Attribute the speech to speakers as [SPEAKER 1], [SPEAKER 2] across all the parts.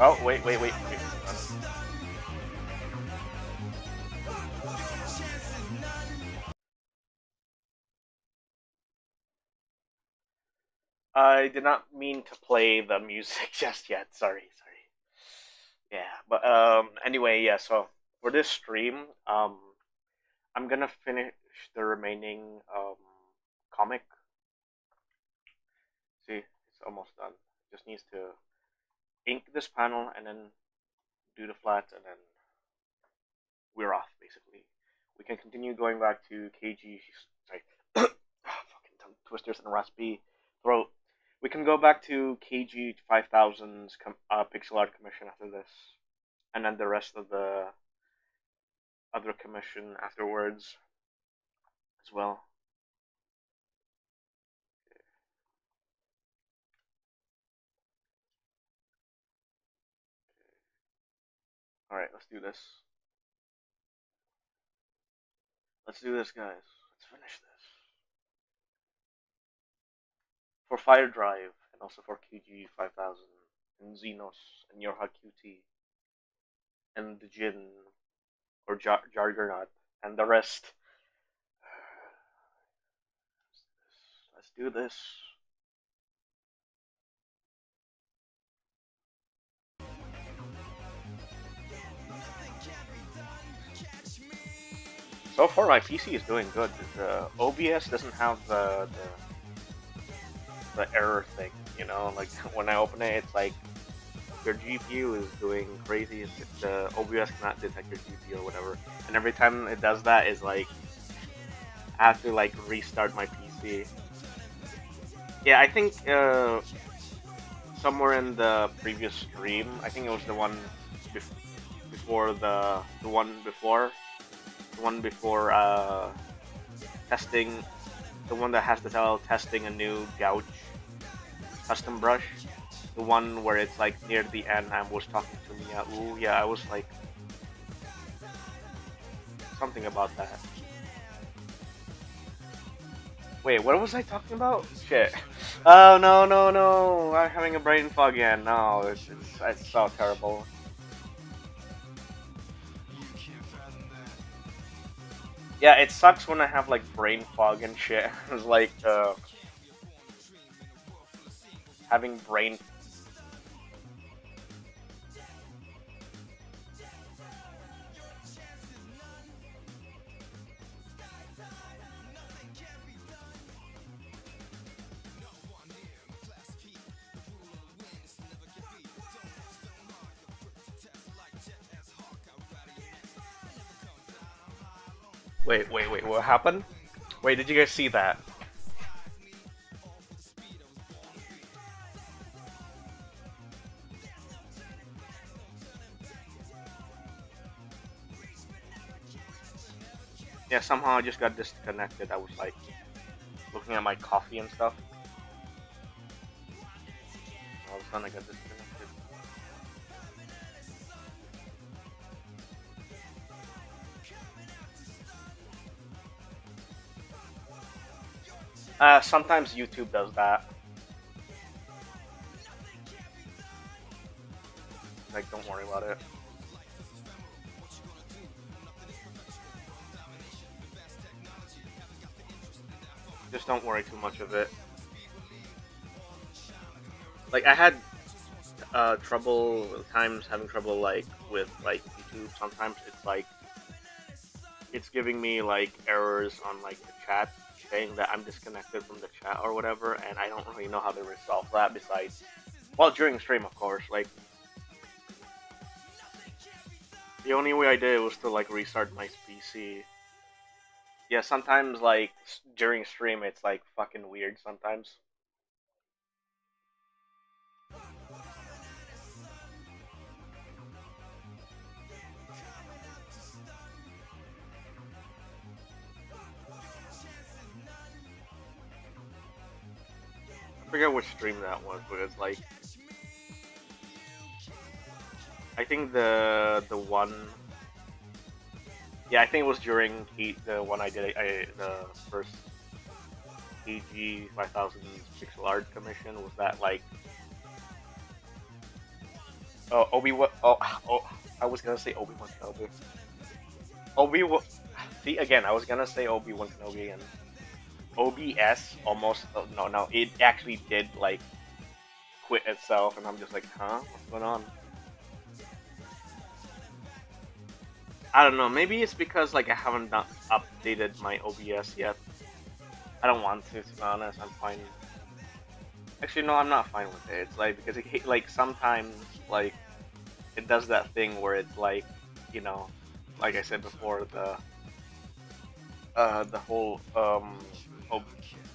[SPEAKER 1] Oh, wait. I did not mean to play the music just yet. Sorry. Yeah, but anyway, yeah. So for this stream, I'm gonna finish the remaining comic. See, it's almost done. Just needs to ink this panel and then do the flat, and then we're off. Basically, we can continue going back to KG. Sorry, fucking tongue twisters and raspy throat. We can go back to KG 5000's pixel art commission after this, and then the rest of the other commission afterwards as well. All right, let's do this. Let's do this, guys. Let's finish this. For Fire Drive, and also for KG 5000, and Xenos, and Yorha QT, and the Djinn, or Jargurrnaut, and the rest. Let's do this. So far, my PC is doing good. The OBS doesn't have the error thing, you know. Like when I open it, it's like your GPU is doing crazy. The OBS cannot detect your GPU or whatever. And every time it does that, it's like I have to like restart my PC. Yeah, I think somewhere in the previous stream, I think it was the one before the one before testing, the one that has to tell testing a new gouge custom brush, the one where it's like near the end. I was talking to Mia. Ooh, yeah, I was like something about that. Wait, what was I talking about? Shit. Oh no! I'm having a brain fog again. No, it's so terrible. Yeah, it sucks when I have like brain fog and shit. It's like having brain. Wait, what happened? Wait, did you guys see that? Yeah, somehow I just got disconnected. I was like looking at my coffee and stuff. All of a sudden I got disconnected. Sometimes YouTube does that. Like, don't worry about it. Just don't worry too much of it. Like, I had having trouble like with like YouTube. Sometimes it's like it's giving me like errors on like the chat, saying that I'm disconnected from the chat or whatever, and I don't really know how to resolve that. Besides, well, during stream, of course, like the only way I did was to like restart my PC. Yeah, sometimes like during stream, it's like fucking weird sometimes. I forget which stream that was, but it's like I think the one. Yeah, I think it was during the one I did the first KG 5000 pixel art commission. Was that like Obi-Wan. Oh, I was gonna say Obi-Wan Kenobi. Obi-Wan. See, again, I was gonna say Obi-Wan Kenobi and OBS almost. No, no, it actually did like quit itself, and I'm just like, huh? What's going on? I don't know. Maybe it's because like I haven't updated my OBS yet. I don't want to be honest. I'm fine. Actually, no, I'm not fine with it. It's like because it like sometimes like it does that thing where it's like, you know, like I said before, the whole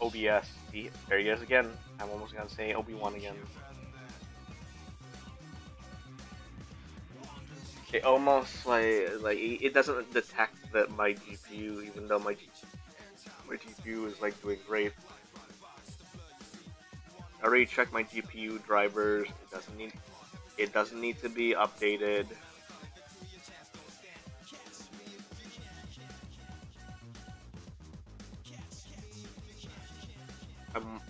[SPEAKER 1] OBS. See, there he is again. I'm almost gonna say Obi-Wan again. It almost like it doesn't detect that my GPU, even though my GPU is like doing great. I already checked my GPU drivers. It doesn't need to be updated.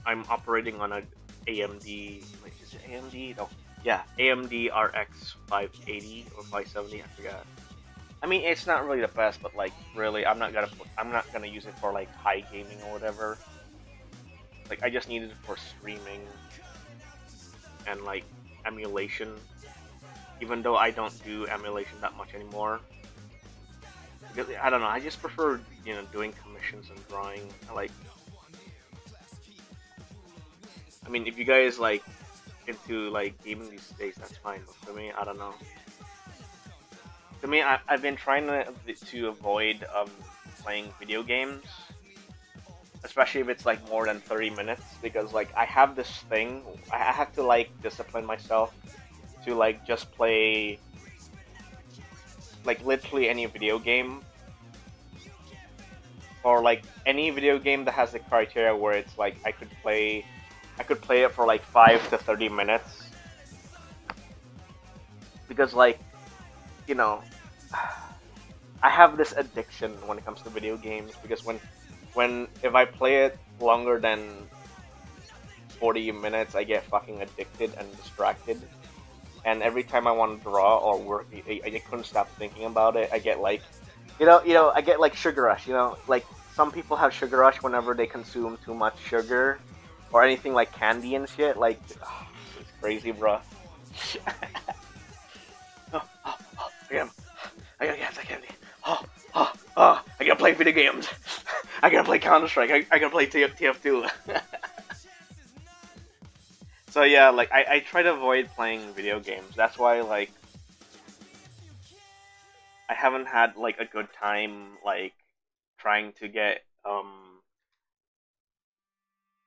[SPEAKER 1] I'm operating on a AMD. Like, is it AMD? No. Yeah, AMD RX 580 or 570. I forgot. I mean, it's not really the best, but like, really, I'm not gonna use it for like high gaming or whatever. Like, I just need it for streaming and like emulation. Even though I don't do emulation that much anymore. Because, I don't know. I just prefer, doing commissions and drawing. I mean, if you guys like into like gaming these days, that's fine. But for me, I don't know. To me, I've been trying to avoid playing video games, especially if it's like more than 30 minutes, because like I have this thing, I have to like discipline myself to like just play like literally any video game, or like any video game that has the criteria where it's like I could play it for like 5 to 30 minutes, because like, I have this addiction when it comes to video games, because if I play it longer than 40 minutes, I get fucking addicted and distracted. And every time I want to draw or work, I couldn't stop thinking about it. I get like, I get like sugar rush. Like some people have sugar rush whenever they consume too much sugar or anything like candy and shit. Like, it's crazy, bro. I gotta get that candy. I gotta play video games. I gotta play Counter-Strike. I gotta play TF2. So yeah, like I try to avoid playing video games. That's why like I haven't had like a good time like trying to get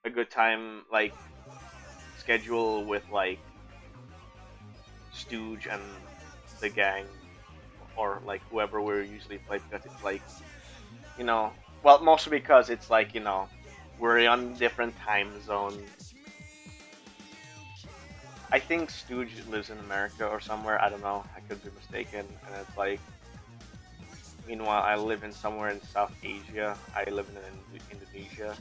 [SPEAKER 1] a good time like schedule with like Stooge and the gang, or like whoever we usually play, because it's like, well, mostly because it's like, we're on different time zones. I think Stooge lives in America or somewhere. I don't know. I could be mistaken. And it's like, meanwhile, I live in somewhere in South Asia. I live in Indonesia.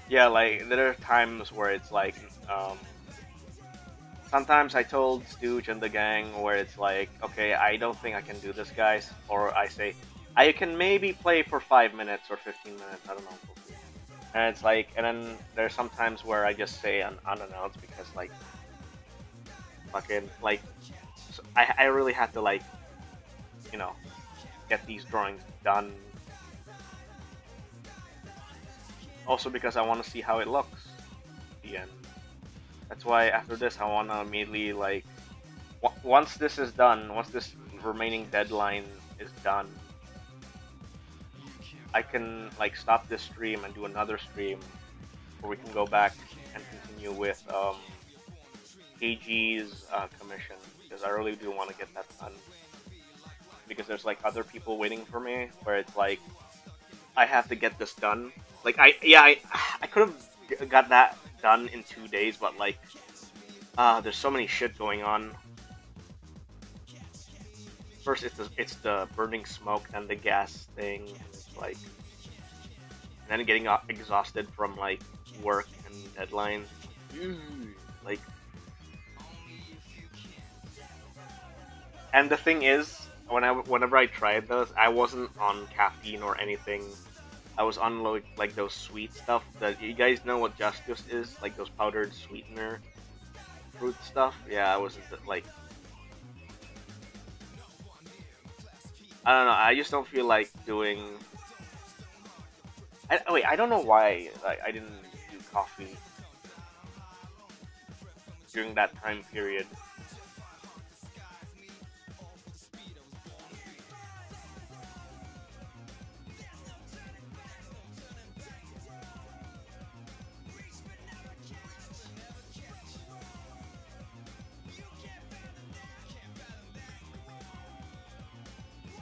[SPEAKER 1] Yeah, like there are times where it's like, sometimes I told Stooge and the gang where it's like, okay, I don't think I can do this, guys. Or I say, I can maybe play for 5 minutes or 15 minutes. I don't know. And it's like, and then there's some times where I just say unannounced, because like, fucking, like, so I really had to like, get these drawings done. Also because I want to see how it looks at the end. That's why after this I want to immediately like, once this is done, once this remaining deadline is done, I can like stop this stream and do another stream where we can go back and continue with KG's commission, because I really do want to get that done, because there's like other people waiting for me, where it's like I have to get this done. Like I could have got that done in 2 days, but like there's so many shit going on. First it's the burning smoke, then the gas thing, and it's like, and then getting exhausted from like work and deadlines. like, and the thing is, whenever I tried those, I wasn't on caffeine or anything. I was on like those sweet stuff that you guys know what Justice is, like those powdered sweetener fruit stuff. Yeah, I was like, I don't know. I just don't feel like doing. Wait, I don't know why I didn't do coffee during that time period.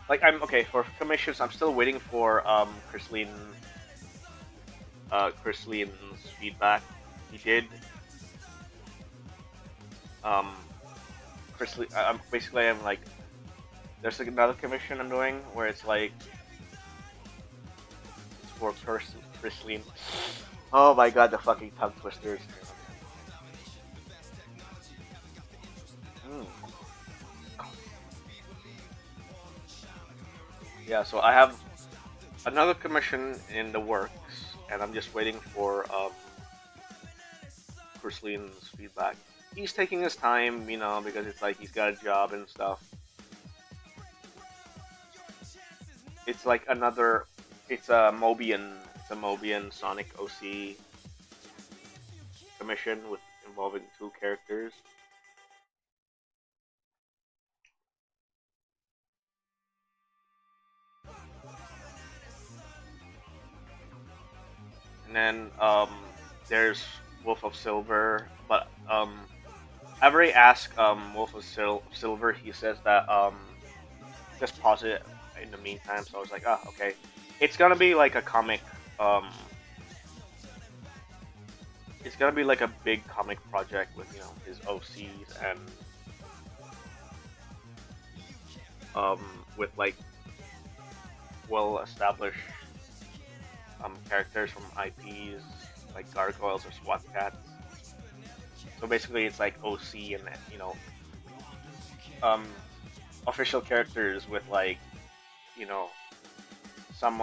[SPEAKER 1] Like I'm okay for commissions. I'm still waiting for Chrisline's feedback. He did um Chrisline. I'm basically I'm like there's like another commission I'm doing where it's like it's for Chrisline. Oh my god, the fucking tongue twisters. Mm. Yeah, so I have another commission in the works, and I'm just waiting for Chrisline's feedback. He's taking his time, because it's like he's got a job and stuff. It's like another, it's a Mobian Sonic OC commission with involving two characters. And then there's Wolf of Silver, but I've already asked Wolf of Silver. He says that just pause it in the meantime. So I was like, oh, okay. It's gonna be like a comic. It's gonna be like a big comic project with his OCs and um with like well established characters from IPs like gargoyles or SWAT cats. So basically, it's like OC and um official characters with like you know some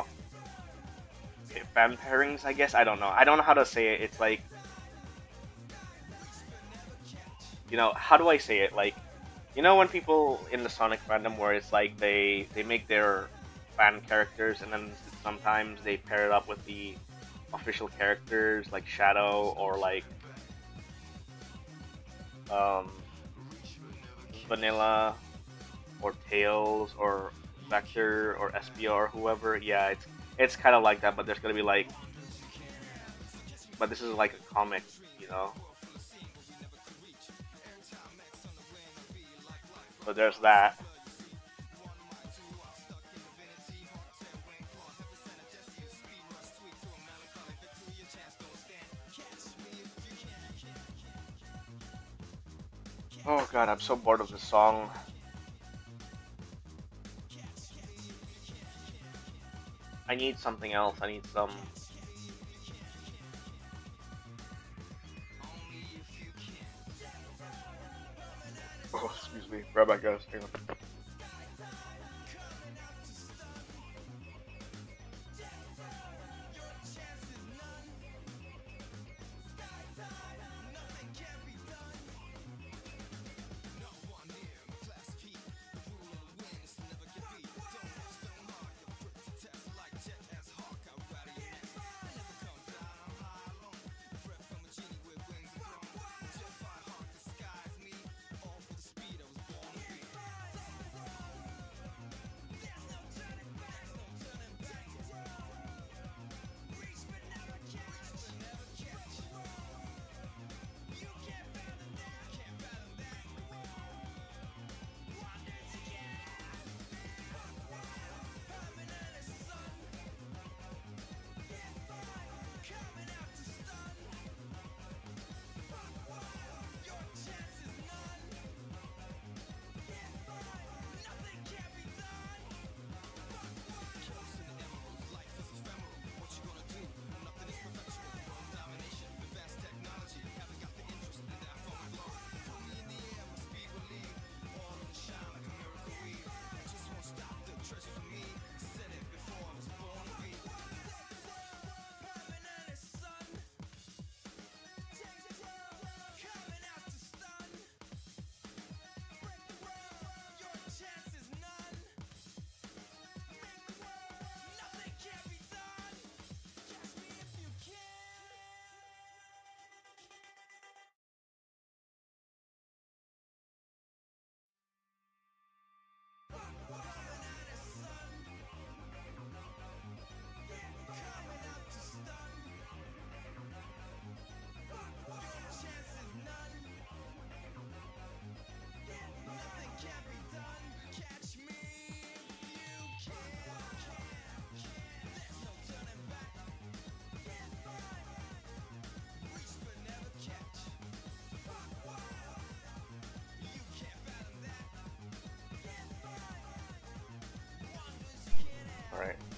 [SPEAKER 1] fan pairings. I guess I don't know. I don't know how to say it. It's like how do I say it? Like when people in the Sonic fandom where it's like they make their fan characters and then sometimes they pair it up with the official characters like Shadow or like um, Vanilla or Tails or Vector or Espio or whoever. Yeah, it's kind of like that, but there's gonna be like, but this is like a comic. So there's that. Oh god, I'm so bored of this song. I need something else. I need some. Oh, excuse me. Right back, guys. Hang on.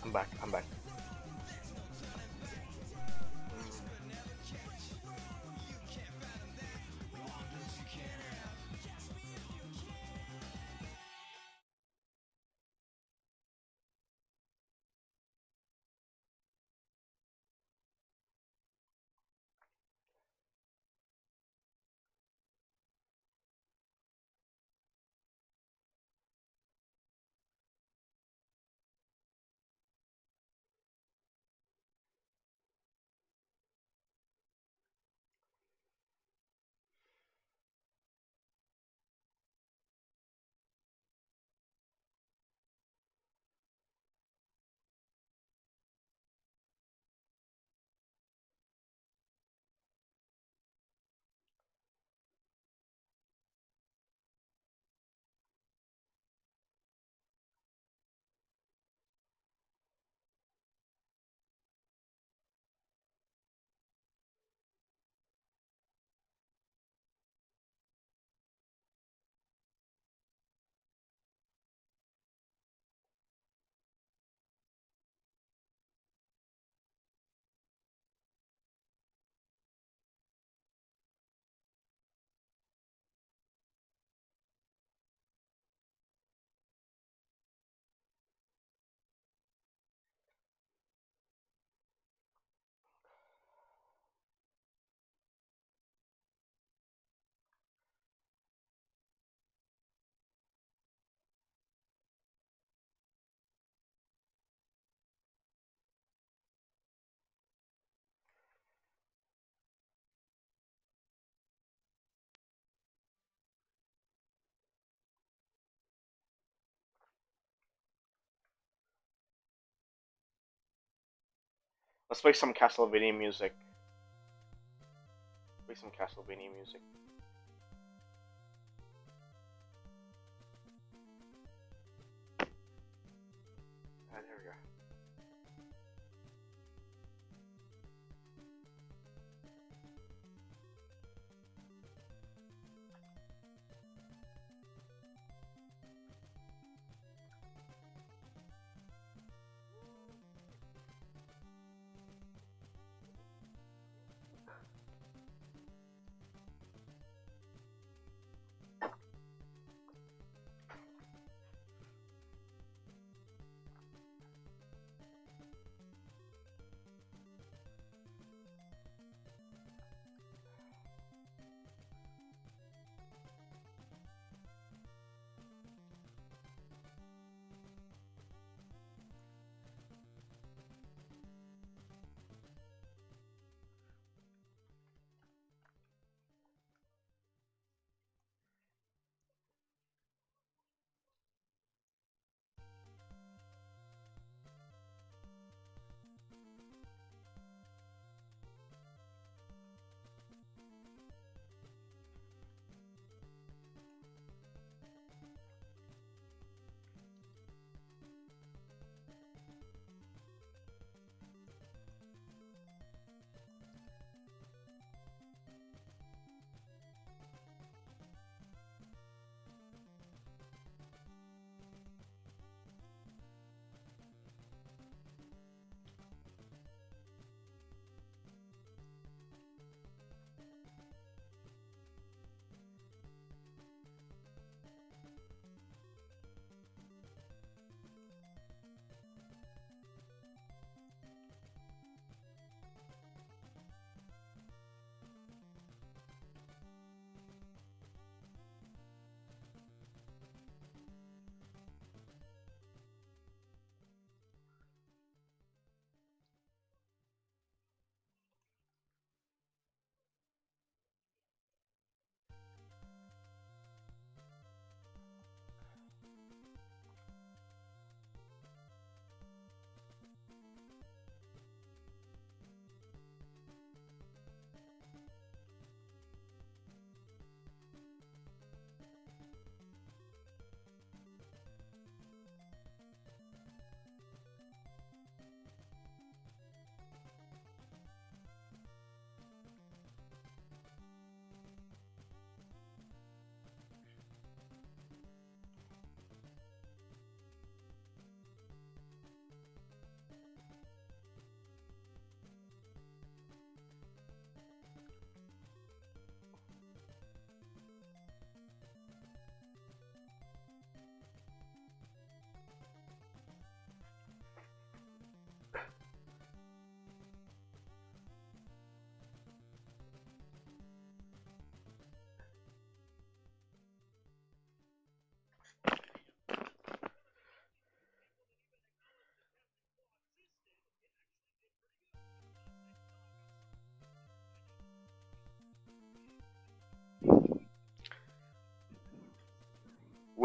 [SPEAKER 1] I'm back. I'm back. Let's play some Castlevania music. Play some Castlevania music. Ah, there we go.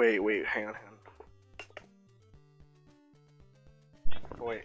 [SPEAKER 1] wait, hang on. Wait.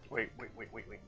[SPEAKER 1] Wait, wait.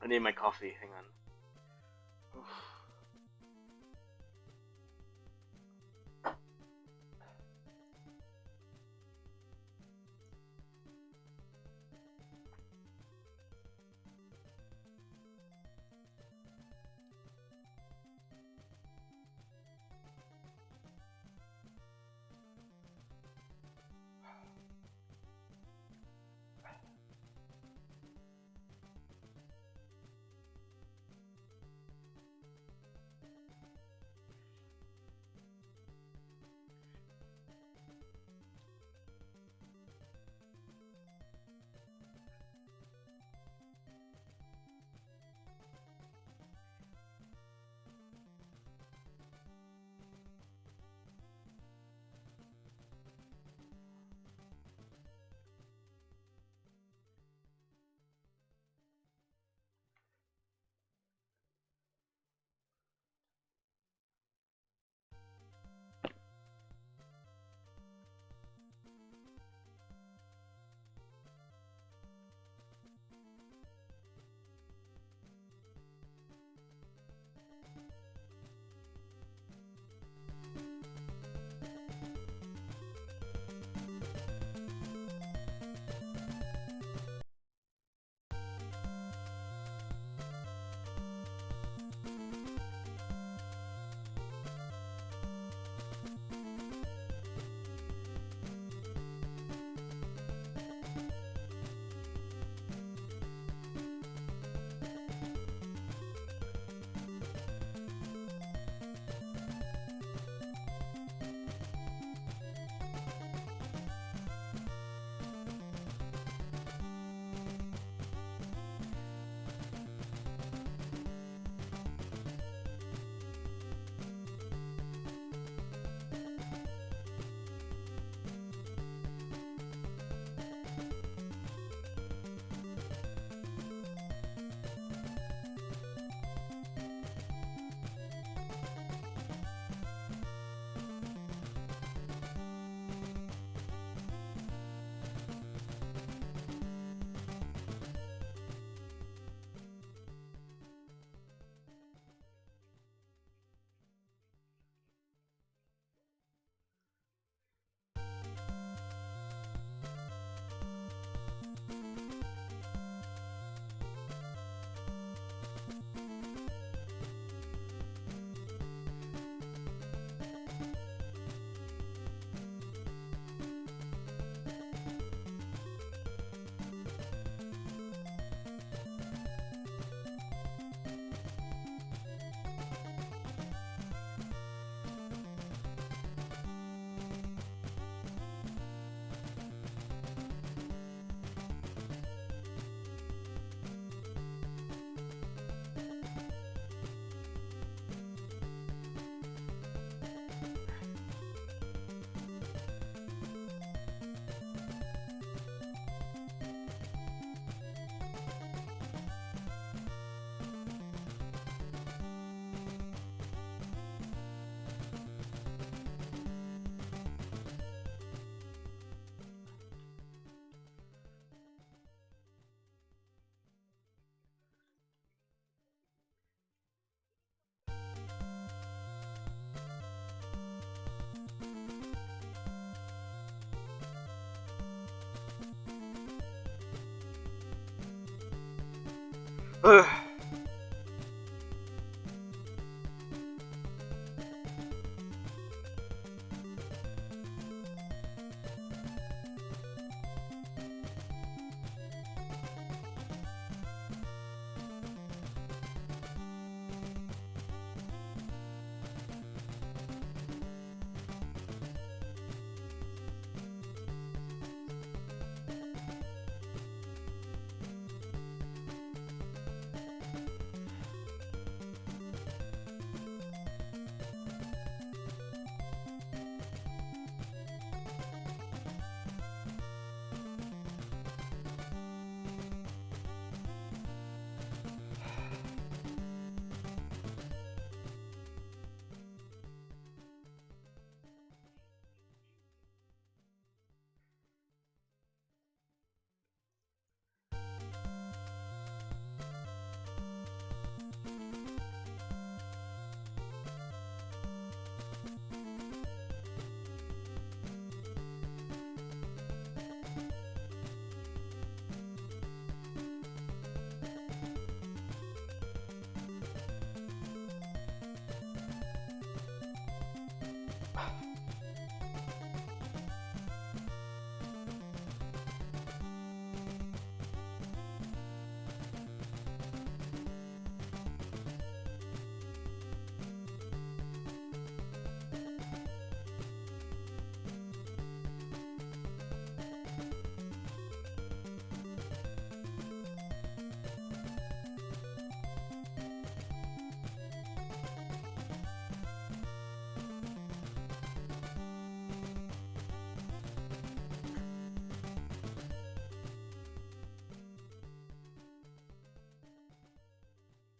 [SPEAKER 1] I need my coffee. Hang on.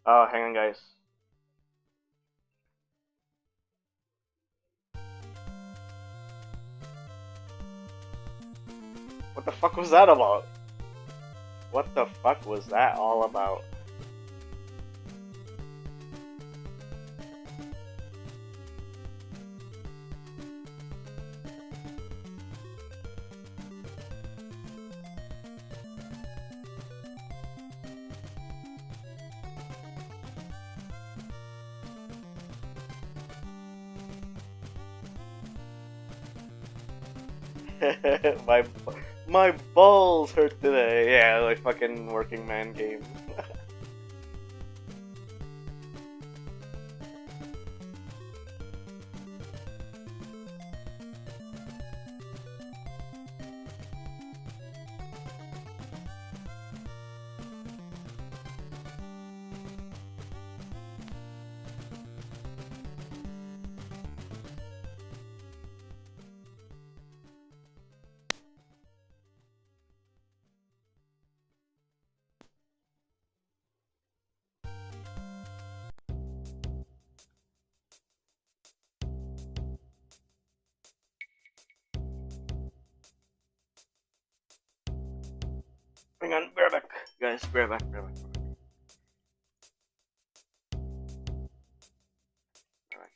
[SPEAKER 1] Oh, hang on, guys. What the fuck was that about? What the fuck was that all about? my my balls hurt today. Yeah, like fucking working man game. Hang on, bear back, guys. Bear back, bear back. Bear back.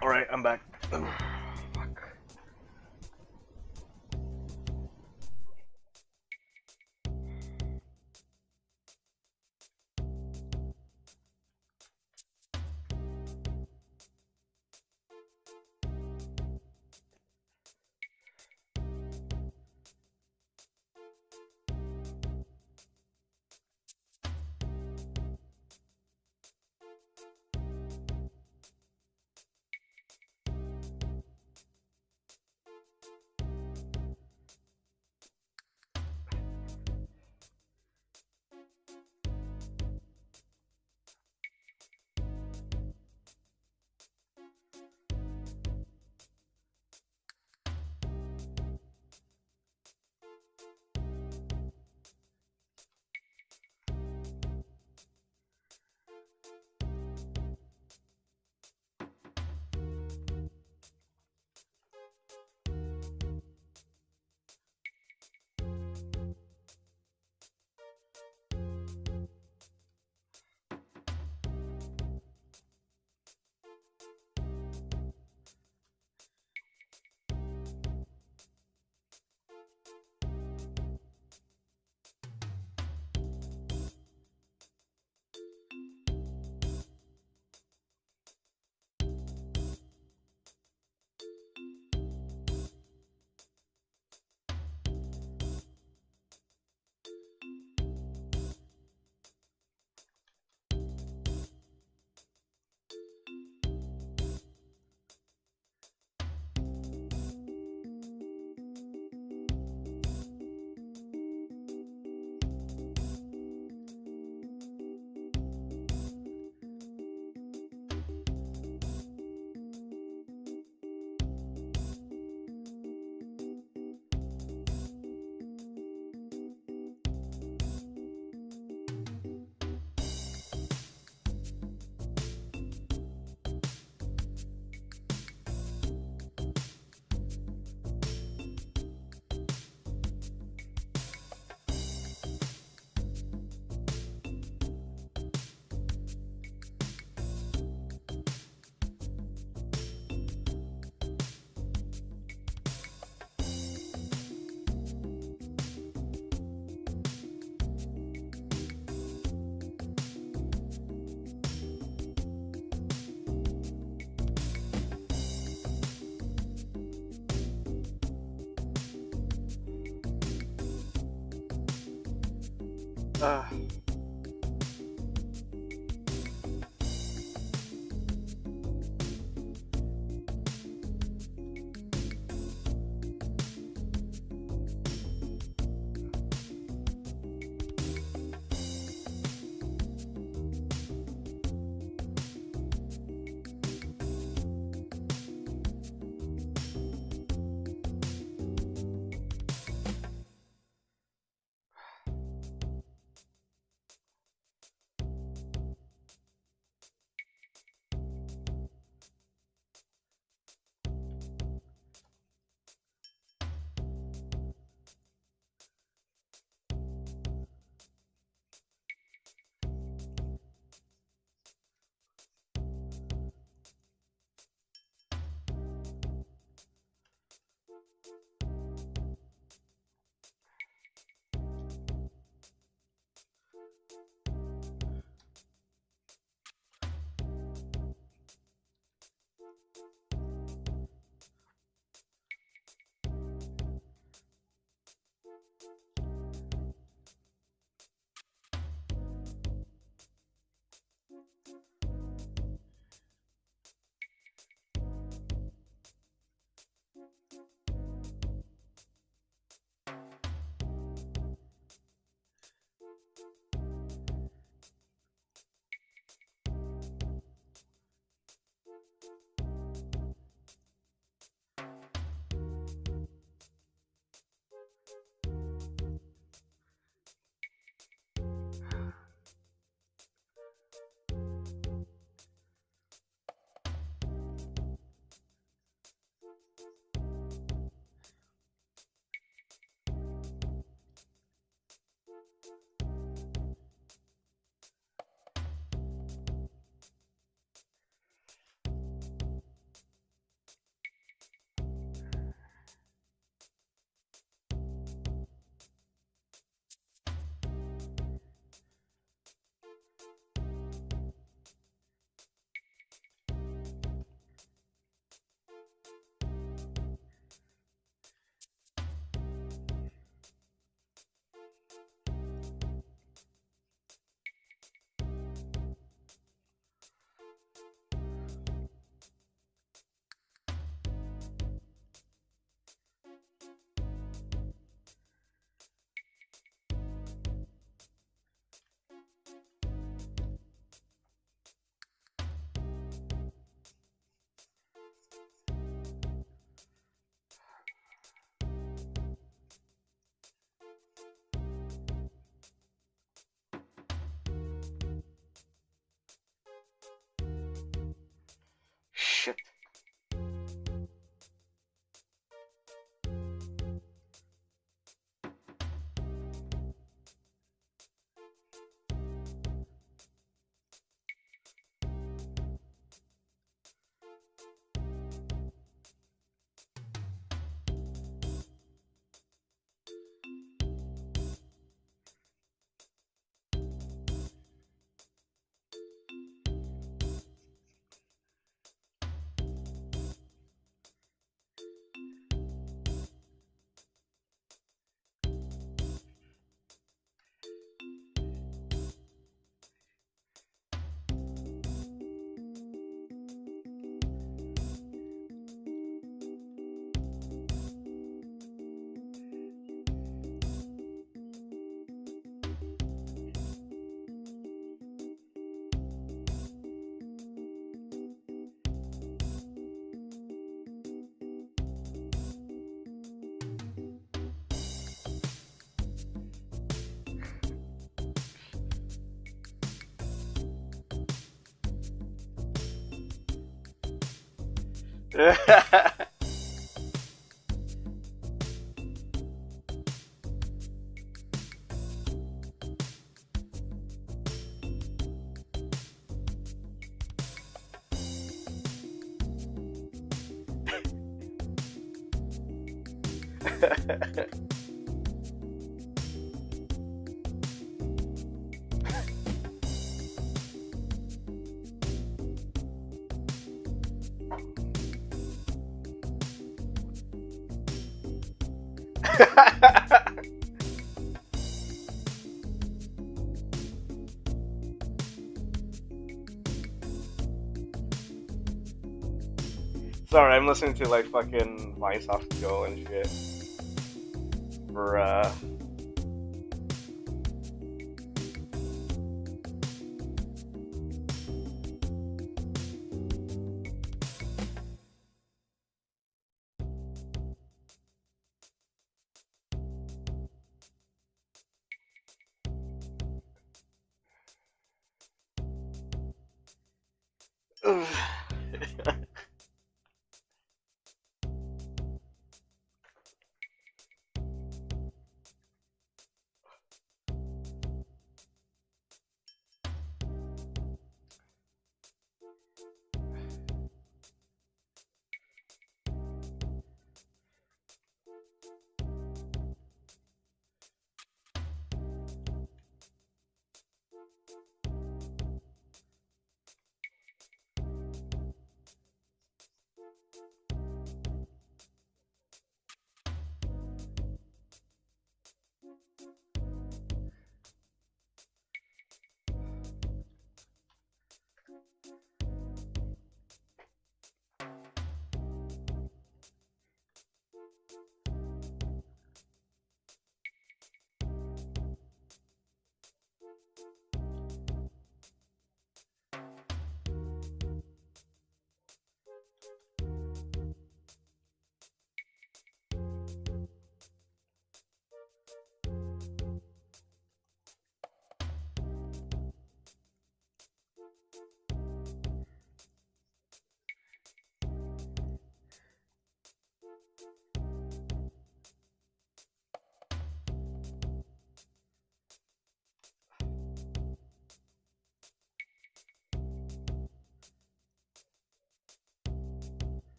[SPEAKER 1] Alright, I'm back. Fuck. Uh, Sorry, I'm listening to like fucking Vice off the go and shit. For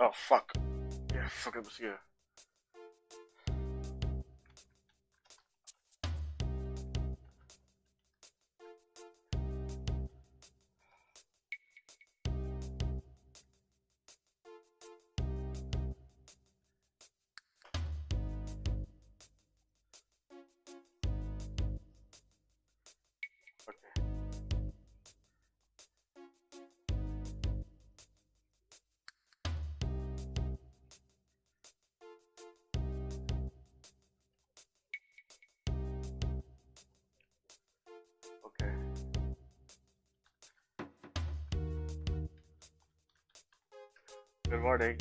[SPEAKER 1] oh fuck. Yeah, fuck it was here. Okay. Okay. Good morning.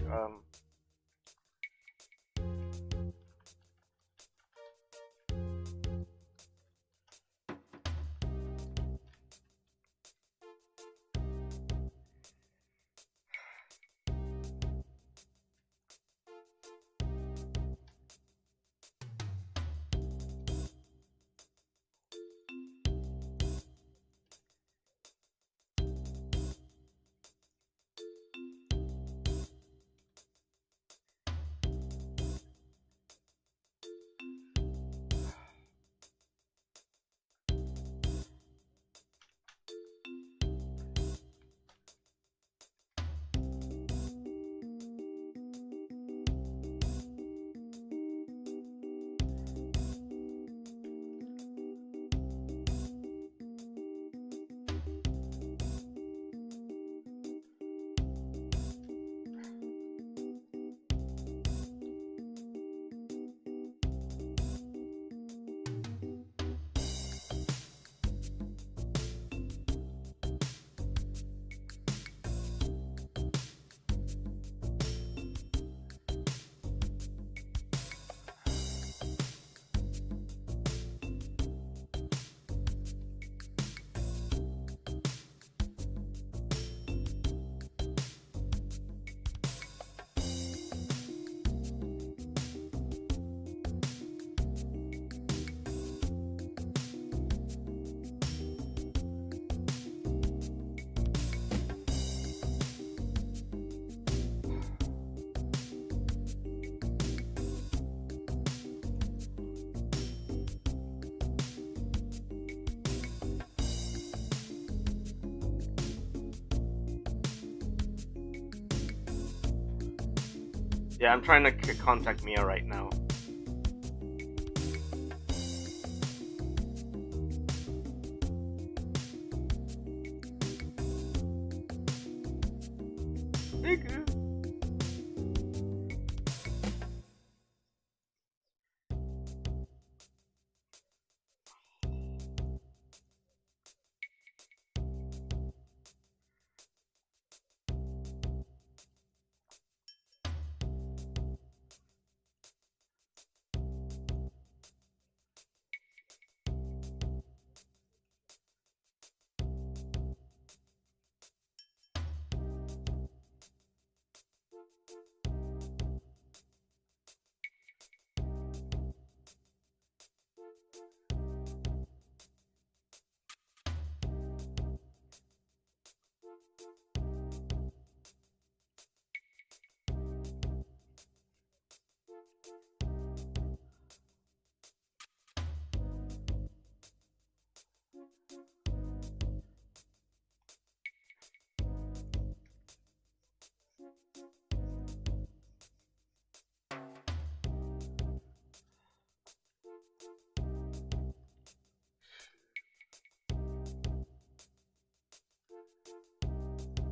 [SPEAKER 1] Yeah, I'm trying to contact Mia right now.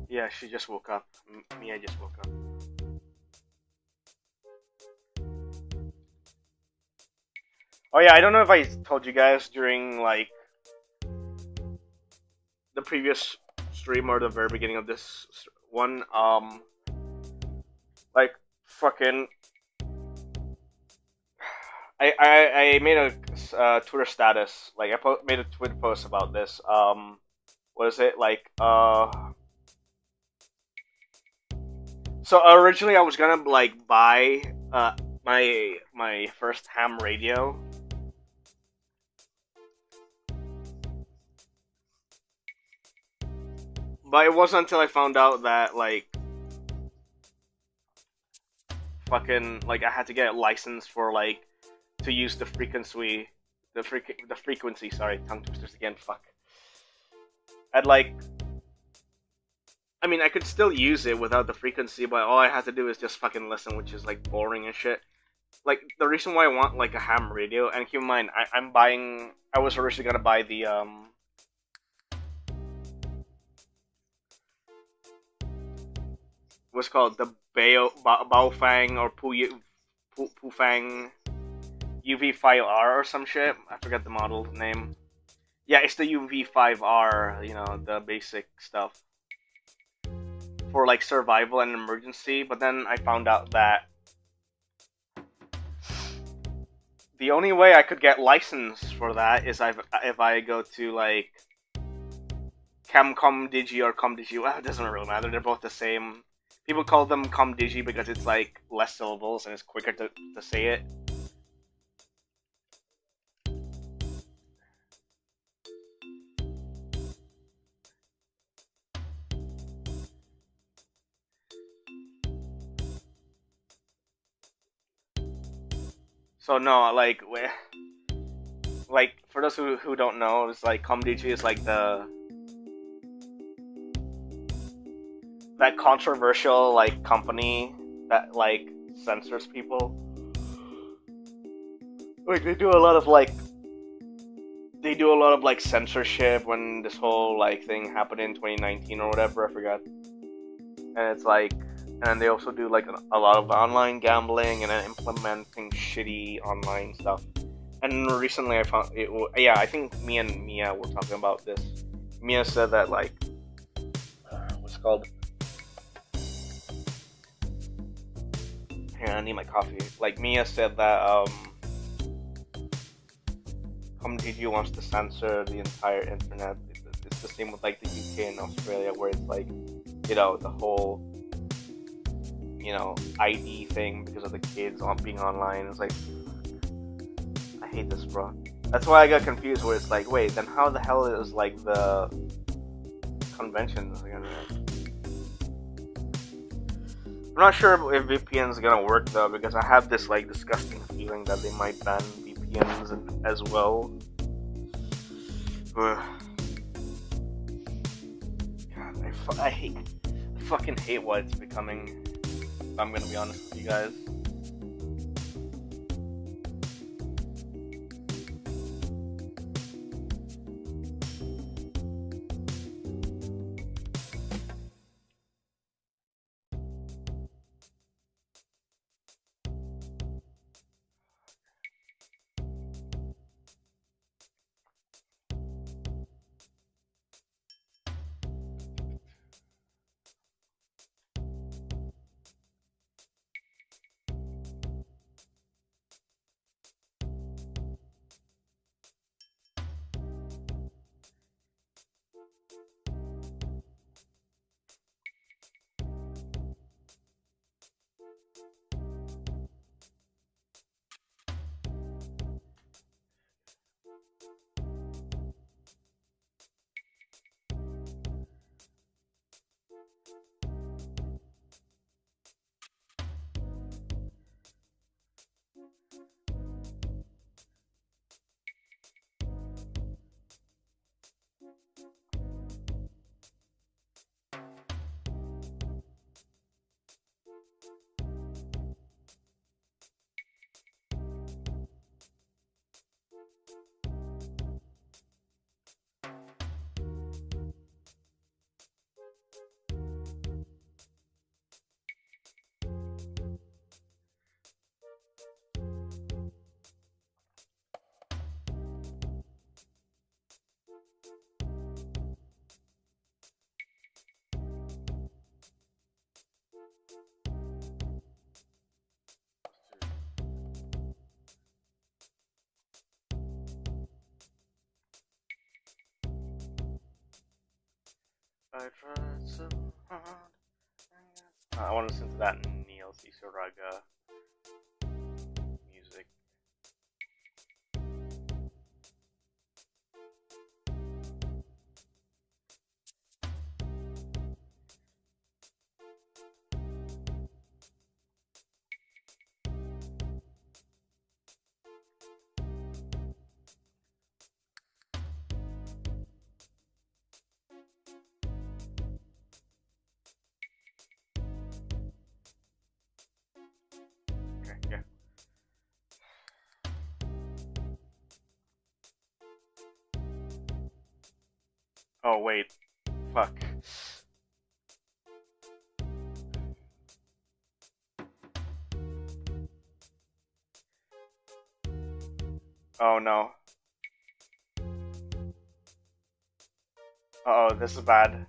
[SPEAKER 1] Yeah, she just woke up. Mia just woke up. Oh yeah, I don't know if I told you guys during like the previous stream or the very beginning of this one. Like fucking, I made a Twitter status. Like I made a Twitter post about this. What is it like? So originally I was gonna like buy my first ham radio. But it wasn't until I found out that like fucking like I had to get a license for like to use the frequency, the frequency. Sorry, tongue twisters again. Fuck. I'd like. I mean, I could still use it without the frequency, but all I had to do is just fucking listen, which is like boring and shit. Like the reason why I want like a ham radio, and keep in mind, I'm buying. I was originally gonna buy the what's called the Baofeng or Pufang UV5R or some shit. I forgot the model name. Yeah, it's the UV5R. You know, the basic stuff for like survival and emergency. But then I found out that the only way I could get license for that is if I go to like ComDigi or ComDigi. Well, it doesn't really matter. They're both the same. People call them ComDigi because it's like less syllables and it's quicker to say it. So no, like for those who don't know, it's like ComDigi is like that controversial like company that like censors people. Like they do a lot of censorship when this whole like thing happened in 2019 or whatever, I forgot. And it's like, and they also do like a lot of online gambling and then implementing shitty online stuff. And recently I found it, yeah, I think me and Mia were talking about this. Mia said that like what's it called? Here, I need my coffee. Like Mia said that ComDigi wants to censor the entire internet. It's the same with like the UK and Australia, where it's like, you know, the whole, you know, ID thing because of the kids being online. It's like, I hate this, bro. That's why I got confused. Where it's like, wait, then how the hell is like the conventions gonna? I'm not sure if VPN's gonna work though, because I have this like disgusting feeling that they might ban VPNs as well. God, I fucking hate what it's becoming. if I'm gonna be honest with you guys. I tried so hard. I want to listen to that Neil Raga music. Okay, yeah. Oh wait, fuck. Oh no. Uh oh, this is bad.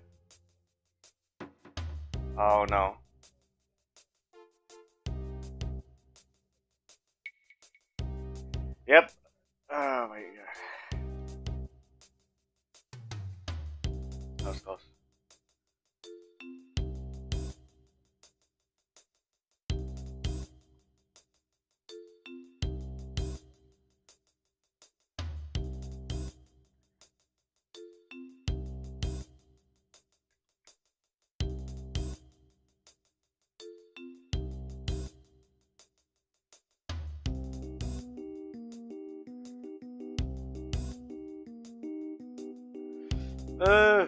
[SPEAKER 1] Oh no. Yep. Oh my god. That was close. Uh.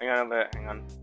[SPEAKER 1] Hang on.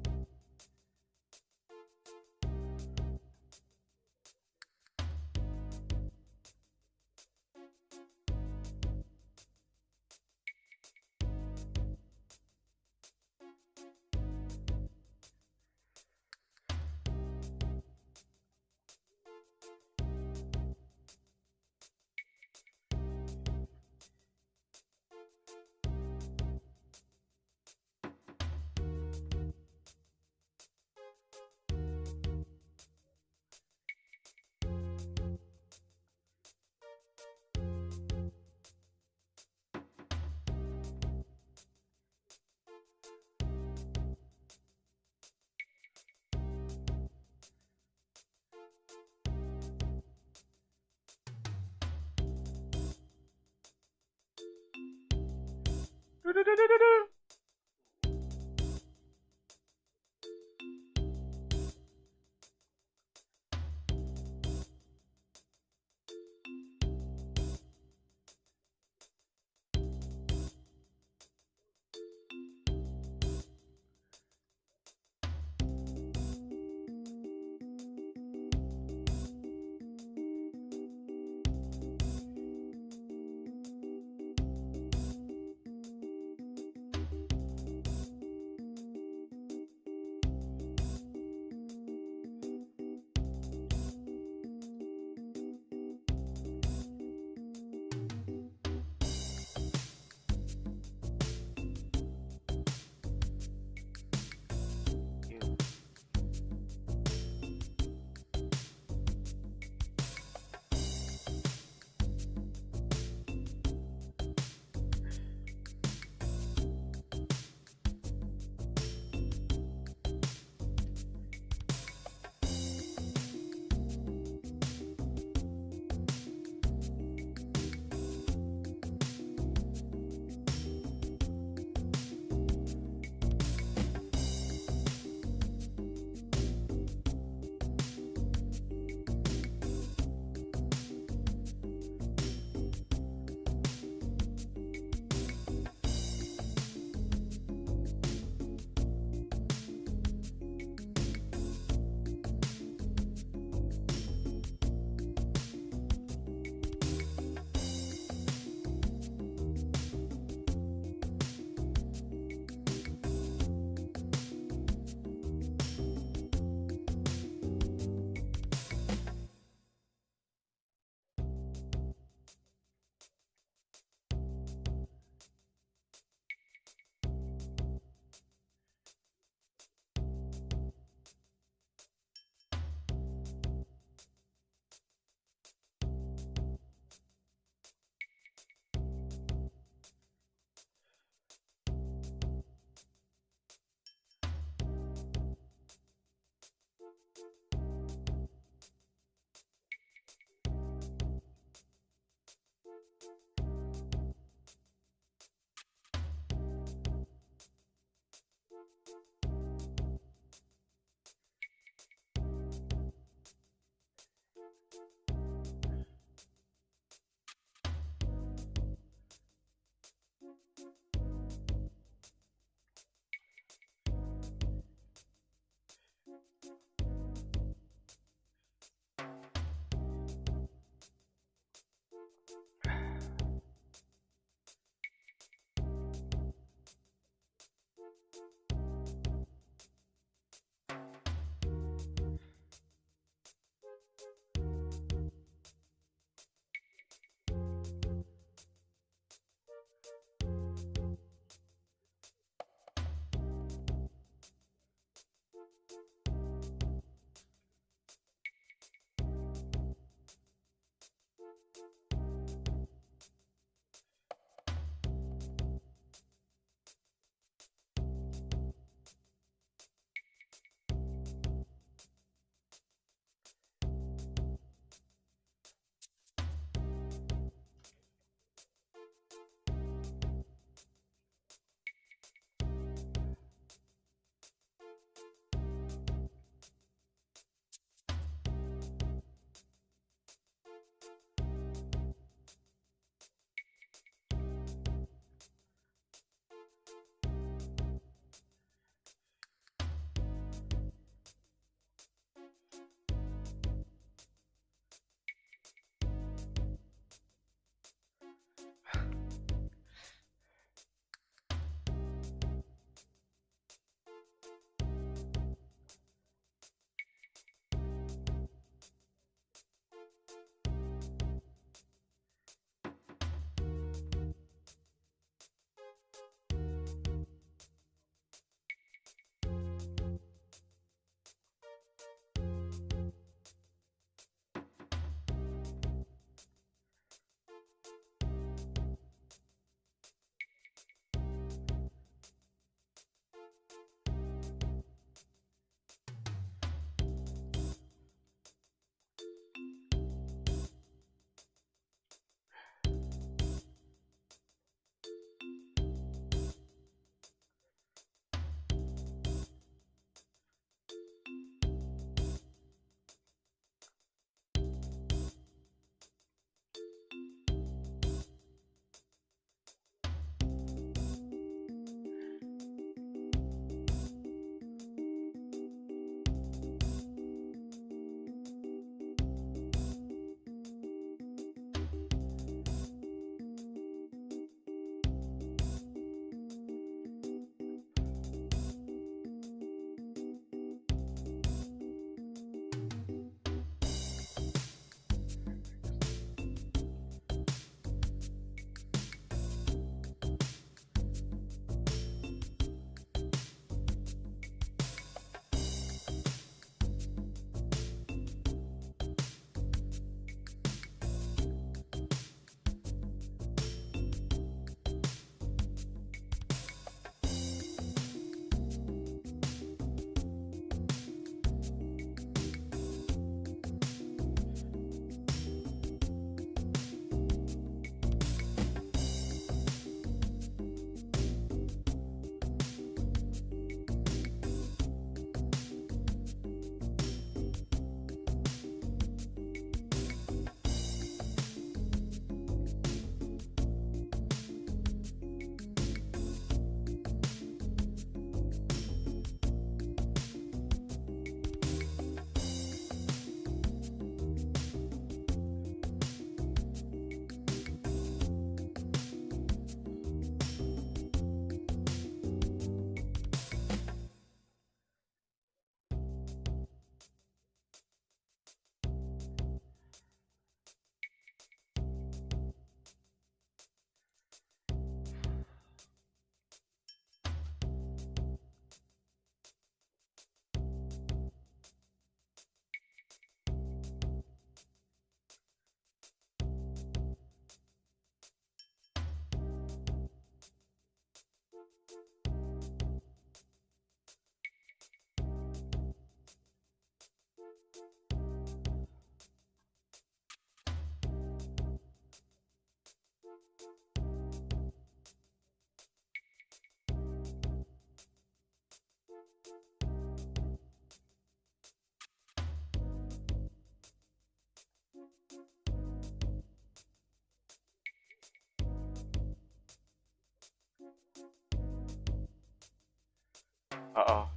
[SPEAKER 1] Uh-oh.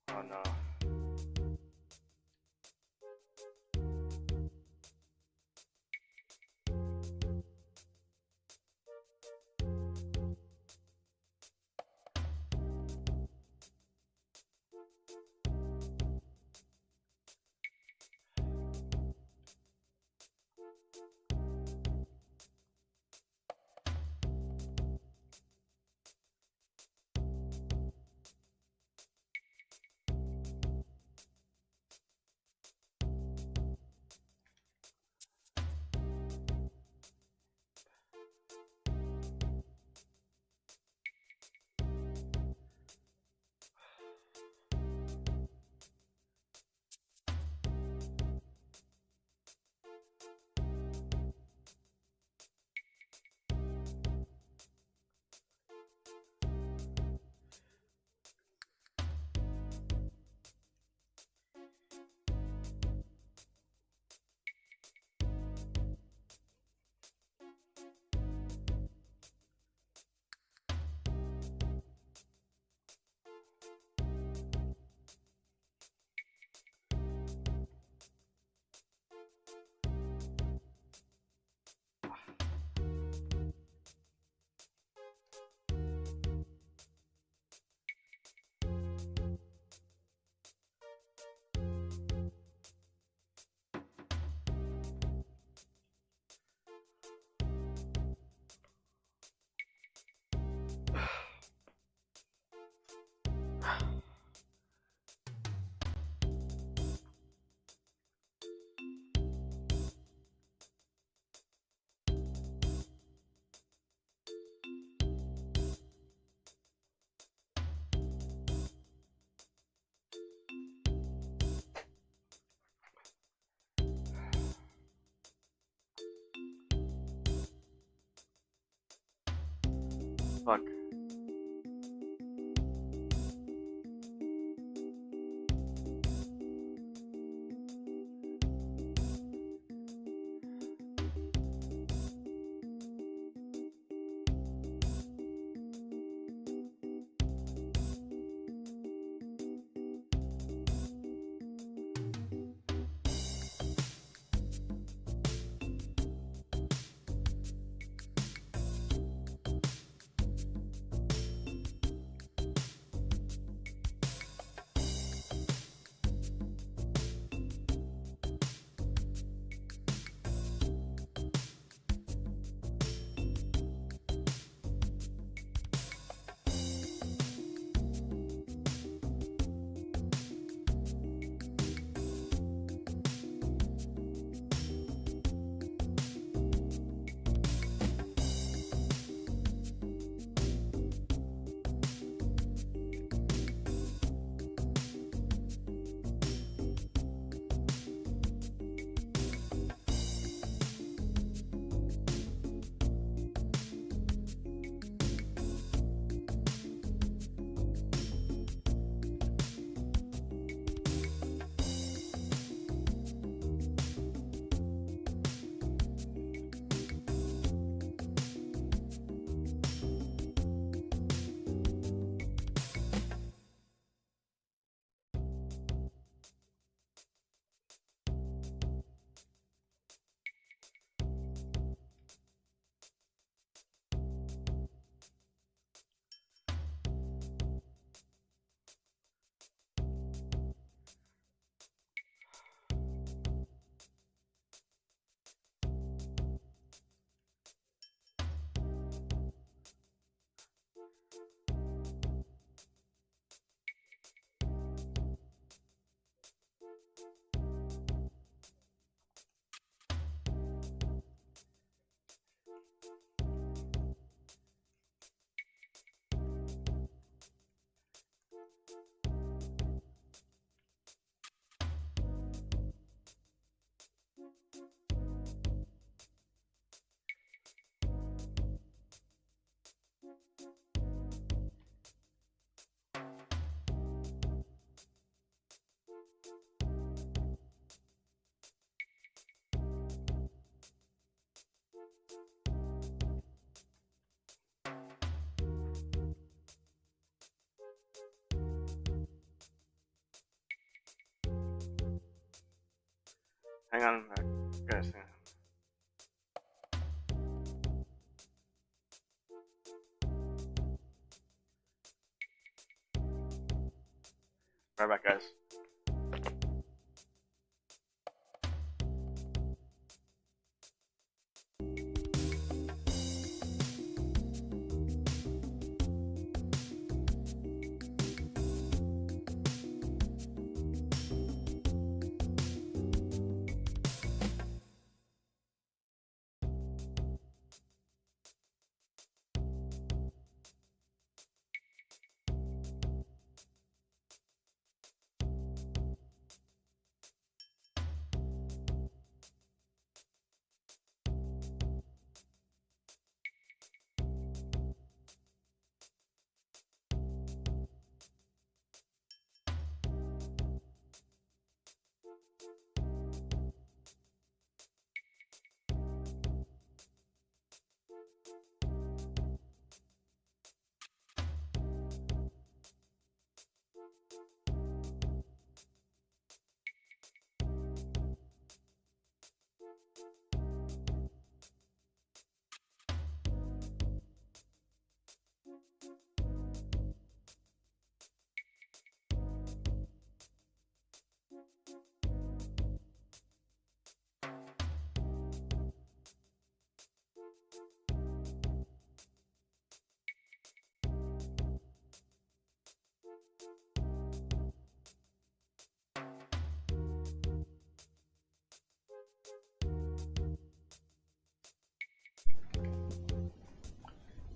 [SPEAKER 1] Oh no. Fuck. Hang on, guys. Hang on. Right back, guys.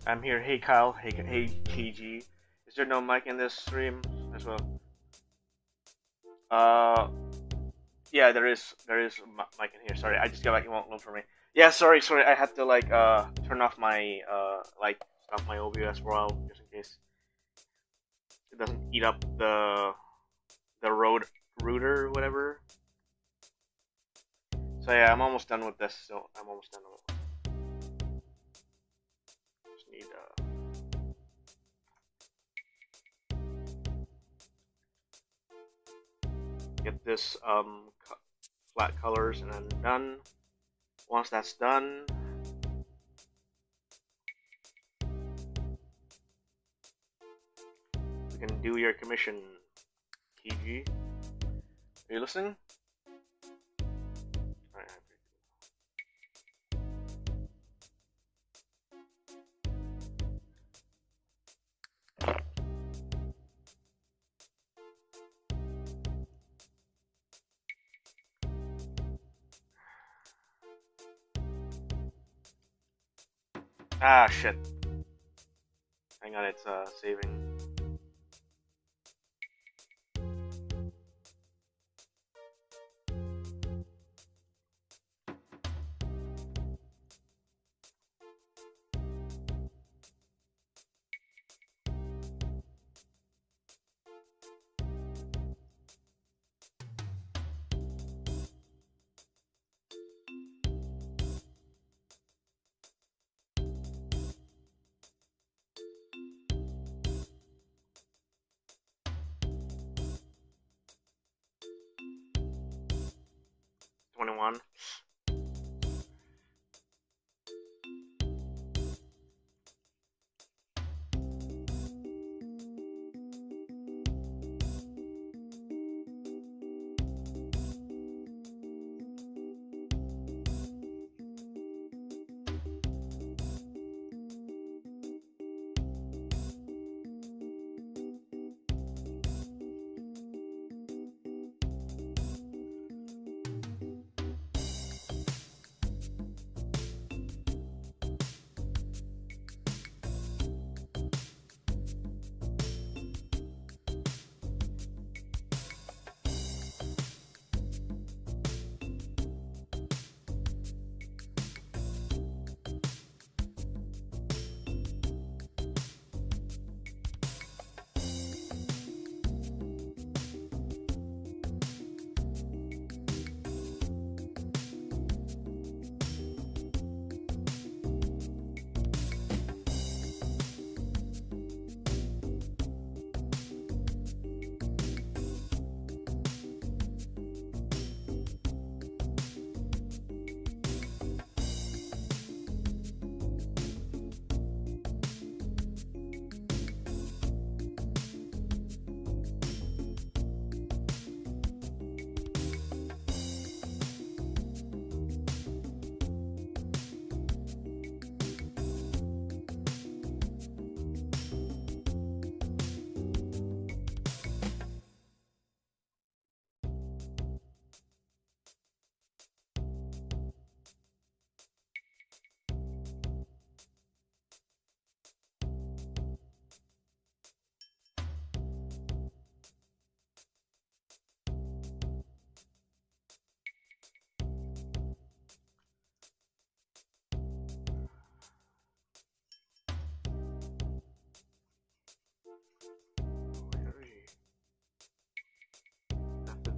[SPEAKER 1] I'm here. Hey Kyle. Hey KG. Is there no mic in this stream as well? Yeah, there is mic in here. Sorry, I just got back. It won't load for me. Yeah, sorry. I had to like turn off my like stop my OBS for a while just in case it doesn't eat up the router or whatever. So yeah, I'm almost done with this. So I'm almost done with it. Just need get this flat colors and then done. Once that's done, you can do your commission. KG, are you listening? Ah, shit. Hang on, it's saving. One.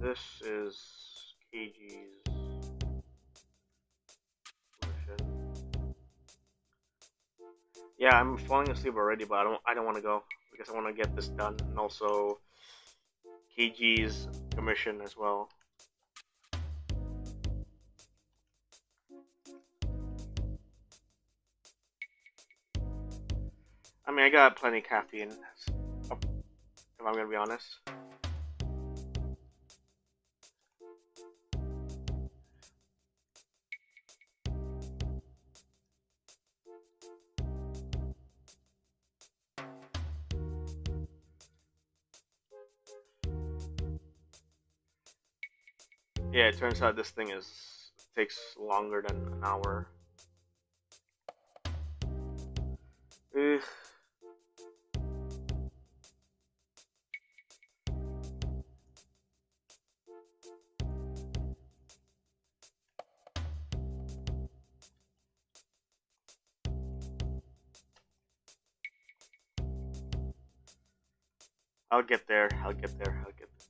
[SPEAKER 1] This is KG's mission. Yeah, I'm falling asleep already, but I don't want to go because I want to get this done, and also KG's commission as well. I mean, I got plenty of caffeine, if I'm gonna be honest. Yeah, it turns out this thing takes longer than an hour. Ugh. I'll get there. I'll get there. I'll get there.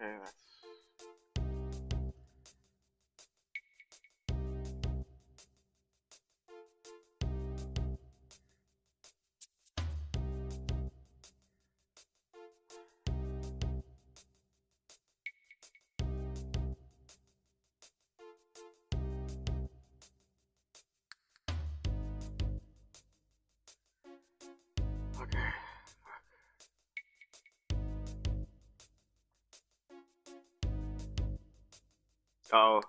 [SPEAKER 1] Okay, that's... Okay. Oh.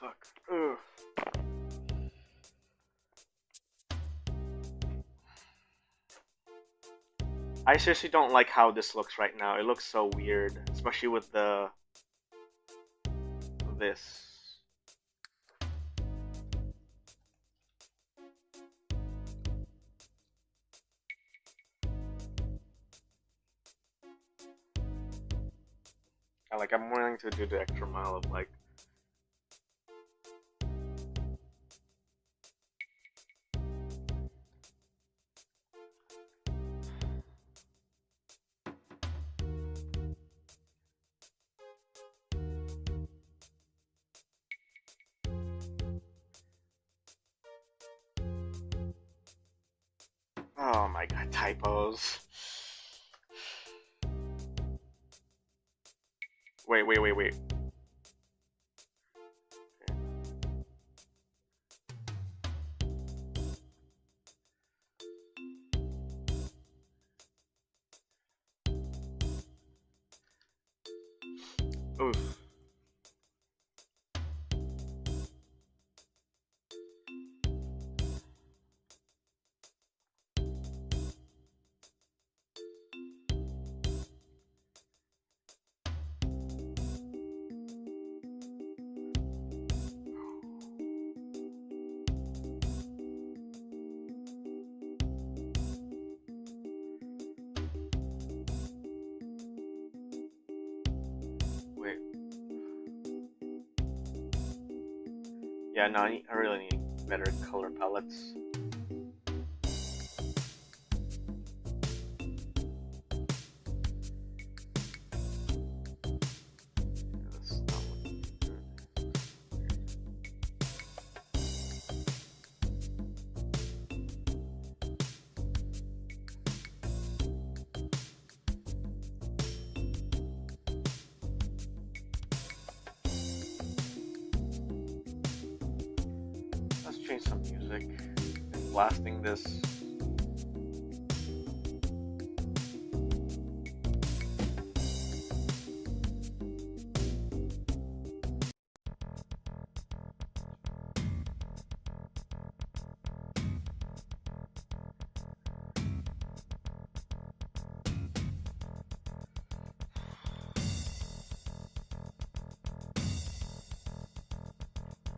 [SPEAKER 1] fuck. Ugh. I seriously don't like how this looks right now. It looks so weird, especially with this. I'm willing to do the extra mile of like. Oh my god, typos. Wait. Oof. Wait. Yeah, no, I really need better color palettes. Let's change some music. And blasting this.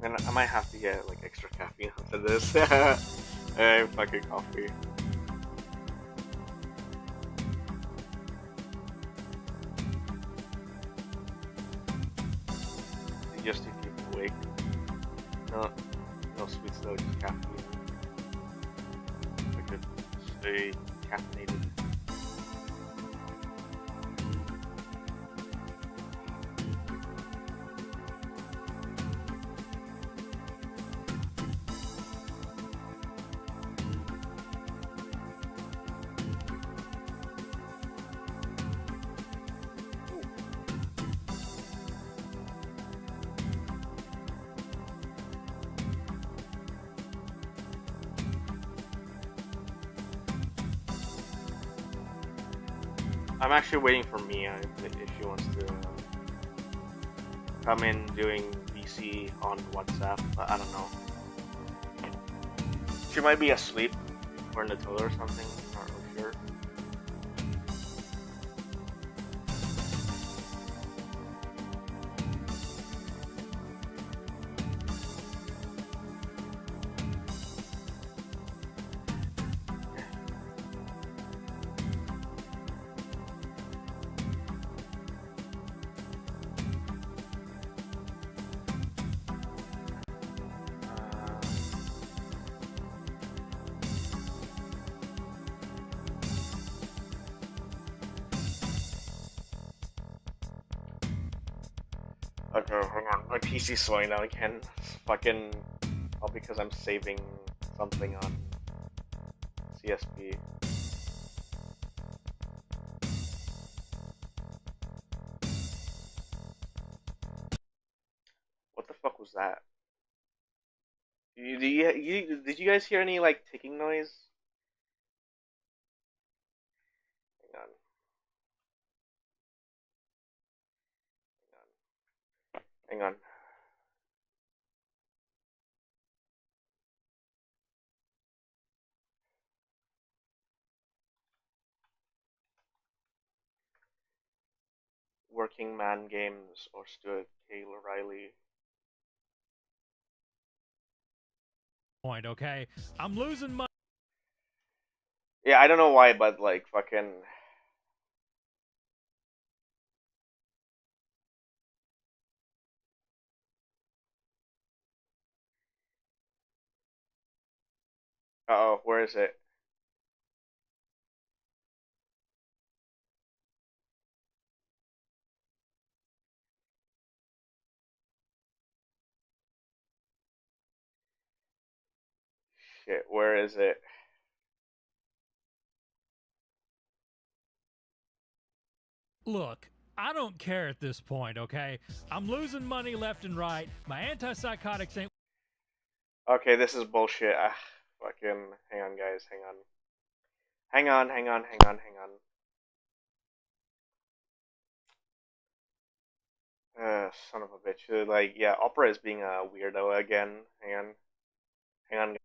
[SPEAKER 1] And I might have to get like extra caffeine after this. Hey, fucking coffee. Just to keep awake. No sweets though, just caffeine. I could stay caffeinated. I'm actually waiting for Mia if she wants to come in doing VC on WhatsApp, but I don't know. She might be asleep or in the toilet or something, I'm not really sure. Okay, hang on. My PC's slowing down again. Fucking. All because I'm saving something on CSP. What the fuck was that? Did you guys hear any like ticking noise? Hang on. Hang on. Working Man Games or Stuart K. Riley.
[SPEAKER 2] Point, okay? I'm losing money.
[SPEAKER 1] Yeah, I don't know why, but like fucking. Uh-oh, where is it? Shit, where is it?
[SPEAKER 2] Look, I don't care at this point, okay? I'm losing money left and right. My antipsychotics ain't.
[SPEAKER 1] Okay, this is bullshit. Fucking. Hang on, guys. Hang on. Hang on. Son of a bitch. Like, yeah, Opera is being a weirdo again. Hang on.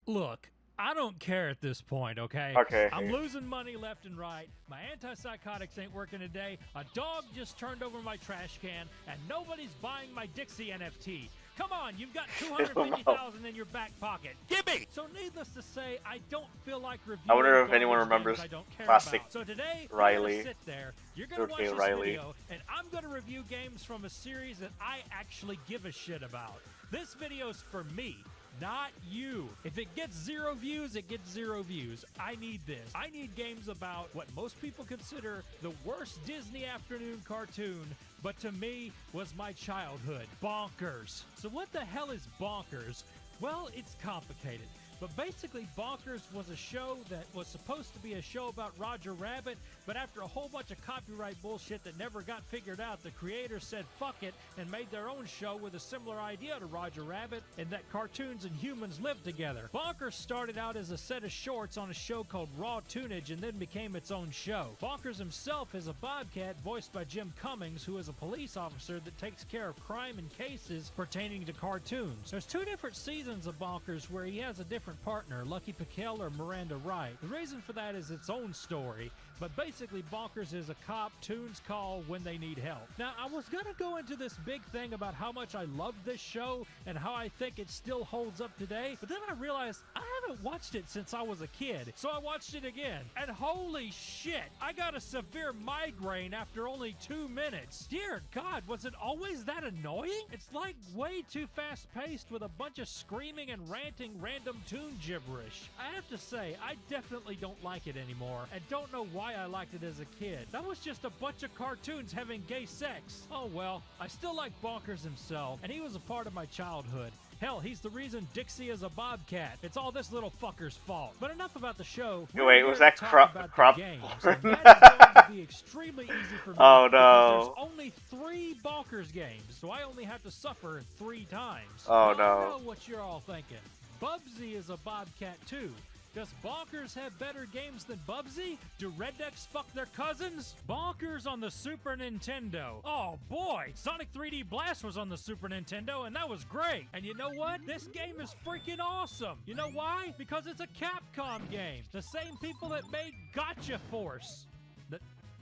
[SPEAKER 2] Look, I don't care at this point, okay?
[SPEAKER 1] Okay.
[SPEAKER 2] I'm losing money left and right. My antipsychotics ain't working today. A dog just turned over my trash can, and nobody's buying my Dixie NFT. Come on, you've got $250,000 in your back pocket. Give me! So needless to say, I don't feel like reviewing.
[SPEAKER 1] I wonder if anyone remembers
[SPEAKER 2] I don't care
[SPEAKER 1] classic
[SPEAKER 2] about. So today,
[SPEAKER 1] Riley.
[SPEAKER 2] you're gonna sit there, you're gonna watch this video, and I'm gonna review games from a series that I actually give a shit about. This video's for me. Not you. If it gets 0 views, it gets 0 views. I need this. I need games about what most people consider the worst Disney afternoon cartoon, but to me was my childhood. Bonkers. So what the hell is Bonkers? Well, it's complicated. But basically, Bonkers was a show that was supposed to be a show about Roger Rabbit, but after a whole bunch of copyright bullshit that never got figured out, the creators said fuck it and made their own show with a similar idea to Roger Rabbit, and that cartoons and humans lived together. Bonkers started out as a set of shorts on a show called Raw Tunage and then became its own show. Bonkers himself is a bobcat voiced by Jim Cummings, who is a police officer that takes care of crime and cases pertaining to cartoons. There's 2 different seasons of Bonkers where he has a different partner, Lucky Pickell or Miranda Wright. The reason for that is its own story, but basically Bonkers is a cop toons call when they need help. Now, I was gonna go into this big thing about how much I love this show and how I think it still holds up today, but then I realized I haven't watched it since I was a kid, so I watched it again, and holy shit, I got a severe migraine after only 2 minutes. Dear God, was it always that annoying? It's like way too fast-paced with a bunch of screaming and ranting random toon gibberish. I have to say, I definitely don't like it anymore, and don't know why I liked it as a kid. That was just a bunch of cartoons having gay sex. Oh well, I still like Bonkers himself, and he was a part of my childhood. Hell, he's the reason Dixie is a bobcat. It's all this little fucker's fault. But enough about the show.
[SPEAKER 1] Wait, was that crop
[SPEAKER 2] games?
[SPEAKER 1] porn?
[SPEAKER 2] That is going to be extremely easy for me.
[SPEAKER 1] Oh no.
[SPEAKER 2] There's only 3 Bonkers games, so I only have to suffer 3 times.
[SPEAKER 1] Oh
[SPEAKER 2] now,
[SPEAKER 1] no.
[SPEAKER 2] I know what you're all thinking. Bubsy is a bobcat too. Does Bonkers have better games than Bubsy? Do rednecks fuck their cousins? Bonkers on the Super Nintendo. Oh boy, Sonic 3D Blast was on the Super Nintendo and that was great. And you know what? This game is freaking awesome. You know why? Because it's a Capcom game. The same people that made Gotcha Force.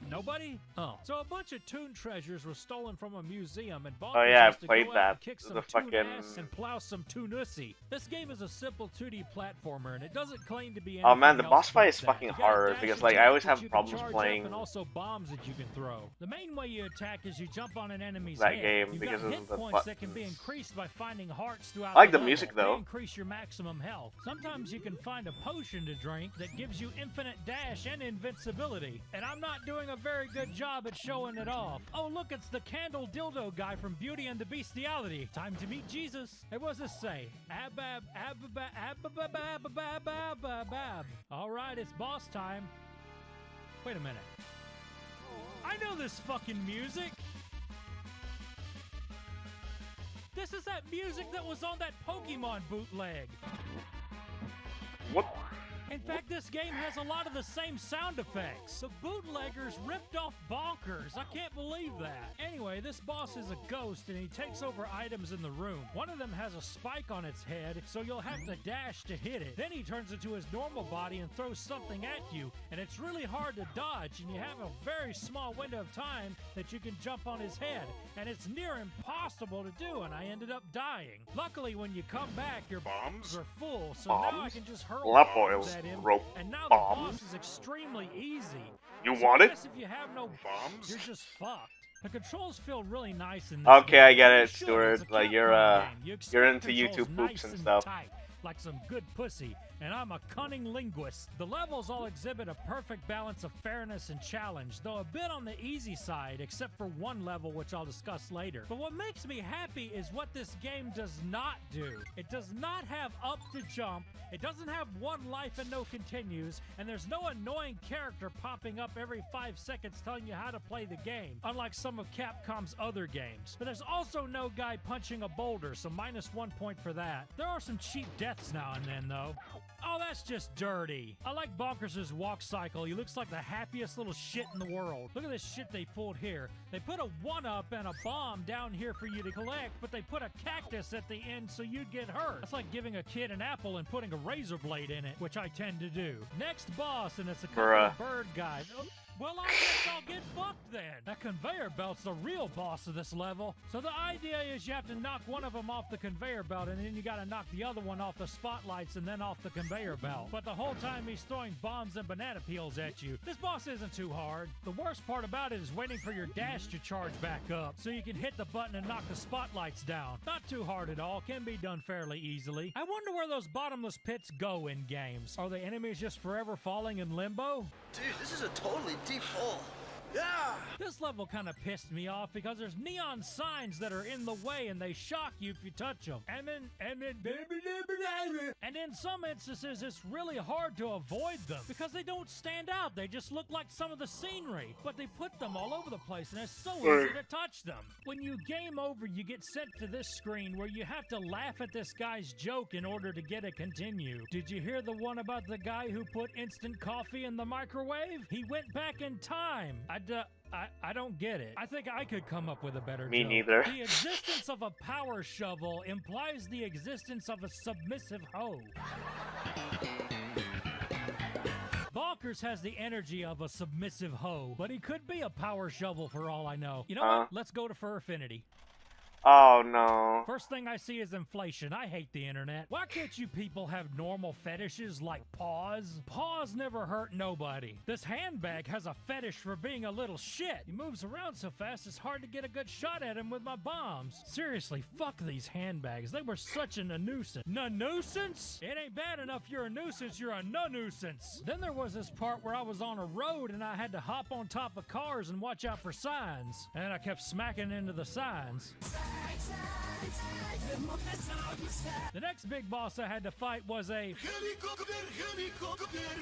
[SPEAKER 2] Nobody? Oh. So a bunch of toon treasures was stolen from a museum, and Bonkers has to go out and kick some toon ass and plow some toonussy. This game is a simple 2D platformer, and it doesn't claim to be anything.
[SPEAKER 1] Oh man, the boss fight is
[SPEAKER 2] that.
[SPEAKER 1] fucking hard because like I always have problems playing
[SPEAKER 2] and also bombs that you can throw. The main way you attack is you jump on an enemy's
[SPEAKER 1] that
[SPEAKER 2] head.
[SPEAKER 1] game
[SPEAKER 2] You've
[SPEAKER 1] because
[SPEAKER 2] got
[SPEAKER 1] of
[SPEAKER 2] hit
[SPEAKER 1] the
[SPEAKER 2] points that can be increased by finding hearts throughout
[SPEAKER 1] I like the
[SPEAKER 2] level.
[SPEAKER 1] music though.
[SPEAKER 2] They increase your maximum health. Sometimes you can find a potion to drink that gives you infinite dash and invincibility. And I'm not doing a very good job at showing it off. Oh look, it's the candle dildo guy from Beauty and the Bestiality. Time to meet Jesus. Hey, what's this say? Abab, abab, abab, abab, abab, abab. All right, it's boss time. Wait a minute. I know this fucking music. This is that music that was on that Pokemon bootleg.
[SPEAKER 1] What?
[SPEAKER 2] In fact, this game has a lot of the same sound effects. The bootleggers ripped off Bonkers. I can't believe that. Anyway, this boss is a ghost and he takes over items in the room. One of them has a spike on its head, so you'll have to dash to hit it. Then he turns into his normal body and throws something at you, and it's really hard to dodge, and you have a very small window of time that you can jump on his head, and it's near impossible to do, and I ended up dying. Luckily, when you come back, your bombs are full, so now I can just hurl bombs at him, and now the boss is extremely easy.
[SPEAKER 1] You want it?
[SPEAKER 2] If you have no bombs, you're just fucked. The controls feel really nice in this
[SPEAKER 1] Okay,
[SPEAKER 2] game.
[SPEAKER 1] I get it,
[SPEAKER 2] Sure,
[SPEAKER 1] Stuart.
[SPEAKER 2] it's a
[SPEAKER 1] Like you're
[SPEAKER 2] Capcom game.
[SPEAKER 1] into YouTube
[SPEAKER 2] controls
[SPEAKER 1] poops
[SPEAKER 2] nice
[SPEAKER 1] and stuff.
[SPEAKER 2] tight, like some good pussy, and I'm a cunning linguist. The levels all exhibit a perfect balance of fairness and challenge, though a bit on the easy side, except for one level which I'll discuss later. But what makes me happy is what this game does not do. It does not have up to jump, it doesn't have one life and no continues, and there's no annoying character popping up every 5 seconds telling you how to play the game, unlike some of Capcom's other games. But there's also no guy punching a boulder, so -1 point for that. There are some cheap deaths now and then, though. Oh, that's just dirty. I like Bonkers' walk cycle. He looks like the happiest little shit in the world. Look at this shit they pulled here. They put a 1-up and a bomb down here for you to collect, but they put a cactus at the end so you'd get hurt. That's like giving a kid an apple and putting a razor blade in it, which I tend to do. Next boss, and it's a couple of bird guys. Oh, well, I guess I'll get fucked then. That conveyor belt's the real boss of this level. So the idea is you have to knock one of them off the conveyor belt, and then you gotta knock the other one off the spotlights and then off the conveyor belt. But the whole time he's throwing bombs and banana peels at you. This boss isn't too hard. The worst part about it is waiting for your dash to charge back up, so you can hit the button and knock the spotlights down. Not too hard at all, can be done fairly easily. I wonder where those bottomless pits go in games. Are the enemies just forever falling in limbo?
[SPEAKER 3] Dude, this is a totally deep hole. Yeah!
[SPEAKER 2] This level kind of pissed me off because there's neon signs that are in the way and they shock you if you touch them. And in some instances, it's really hard to avoid them because they don't stand out. They just look like some of the scenery, but they put them all over the place and it's so easy to touch them. When you game over, you get sent to this screen where you have to laugh at this guy's joke in order to get a continue. Did you hear the one about the guy who put instant coffee in the microwave? He went back in time. I don't get it. I think I could come up with a better
[SPEAKER 1] Me
[SPEAKER 2] joke.
[SPEAKER 1] neither.
[SPEAKER 2] The existence of a power shovel implies the existence of a submissive hoe. Bonkers has the energy of a submissive hoe, but he could be a power shovel for all I know. You know what? Let's go to Furfinity.
[SPEAKER 1] Oh no.
[SPEAKER 2] First thing I see is inflation. I hate the internet. Why can't you people have normal fetishes like paws? Paws never hurt nobody. This handbag has a fetish for being a little shit. He moves around so fast it's hard to get a good shot at him with my bombs. Seriously, fuck these handbags. They were such a nuisance. Nuisance? It ain't bad enough you're a nuisance, you're a nuisance. Then there was this part where I was on a road and I had to hop on top of cars and watch out for signs. And I kept smacking into the signs. The next big boss I had to fight was a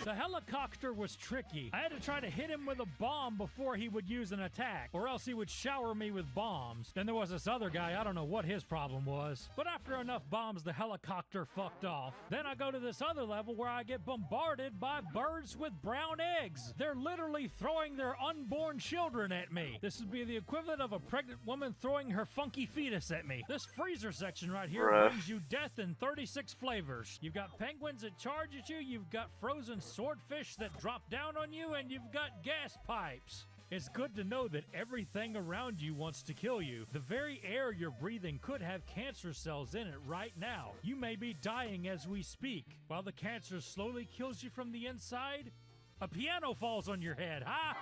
[SPEAKER 2] The helicopter was tricky. I had to try to hit him with a bomb before he would use an attack, or else he would shower me with bombs. Then there was this other guy, I don't know what his problem was. But after enough bombs, the helicopter fucked off. Then I go to this other level where I get bombarded by birds with brown eggs. They're literally throwing their unborn children at me. This would be the equivalent of a pregnant woman throwing her funky fetus at me. This freezer section right here brings you death in 36 flavors. You've got penguins that charge at you, you've got frozen swordfish that drop down on you, and you've got gas pipes. It's good to know that everything around you wants to kill you. The very air you're breathing could have cancer cells in it right now. You may be dying as we speak. While the cancer slowly kills you from the inside, a piano falls on your head, huh?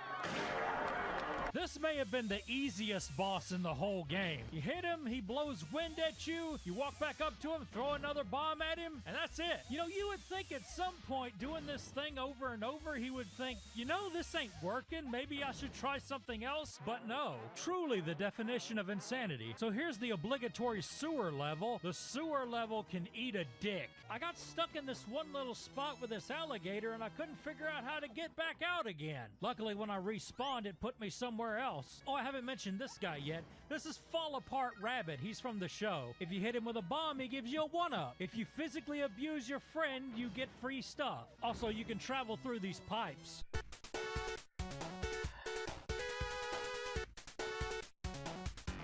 [SPEAKER 2] This may have been the easiest boss in the whole game. You hit him, he blows wind at you, you walk back up to him, throw another bomb at him, and that's it. You know, you would think at some point doing this thing over and over, he would think, you know, this ain't working, maybe I should try something else, but no. Truly the definition of insanity. So here's the obligatory sewer level. The sewer level can eat a dick. I got stuck in this one little spot with this alligator and I couldn't figure out how to get back out again. Luckily when I respawned, it put me somewhere else. Oh, I haven't mentioned this guy yet. This is Fall Apart Rabbit. He's from the show. If you hit him with a bomb, he gives you a 1-up. If you physically abuse your friend, you get free stuff. Also, you can travel through these pipes.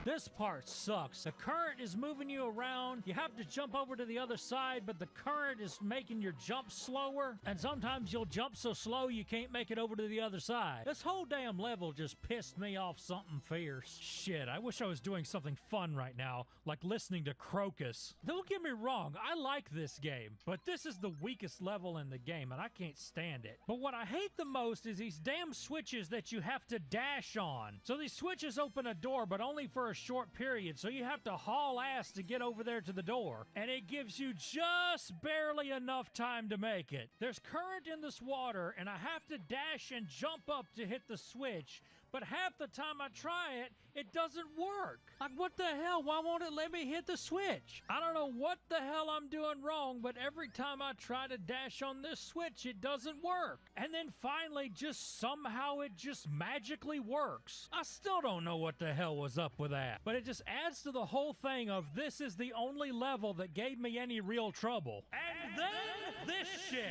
[SPEAKER 2] This part sucks. The current is moving you around. You have to jump over to the other side, but the current is making your jump slower. And sometimes you'll jump so slow you can't make it over to the other side. This whole damn level just pissed me off something fierce. Shit, I wish I was doing something fun right now, like listening to Crocus. Don't get me wrong, I like this game, but this is the weakest level in the game, and I can't stand it. But what I hate the most is these damn switches that you have to dash on. So these switches open a door, but only for a short period, so you have to haul ass to get over there to the door, and it gives you just barely enough time to make it. There's current in this water, and I have to dash and jump up to hit the switch, but half the time I try it, it doesn't work. Like, what the hell? Why won't it let me hit the switch? I don't know what the hell I'm doing wrong, but every time I try to dash on this switch, it doesn't work. And then finally, just somehow it just magically works. I still don't know what the hell was up with that, but it just adds to the whole thing of this is the only level that gave me any real trouble. And then this shit.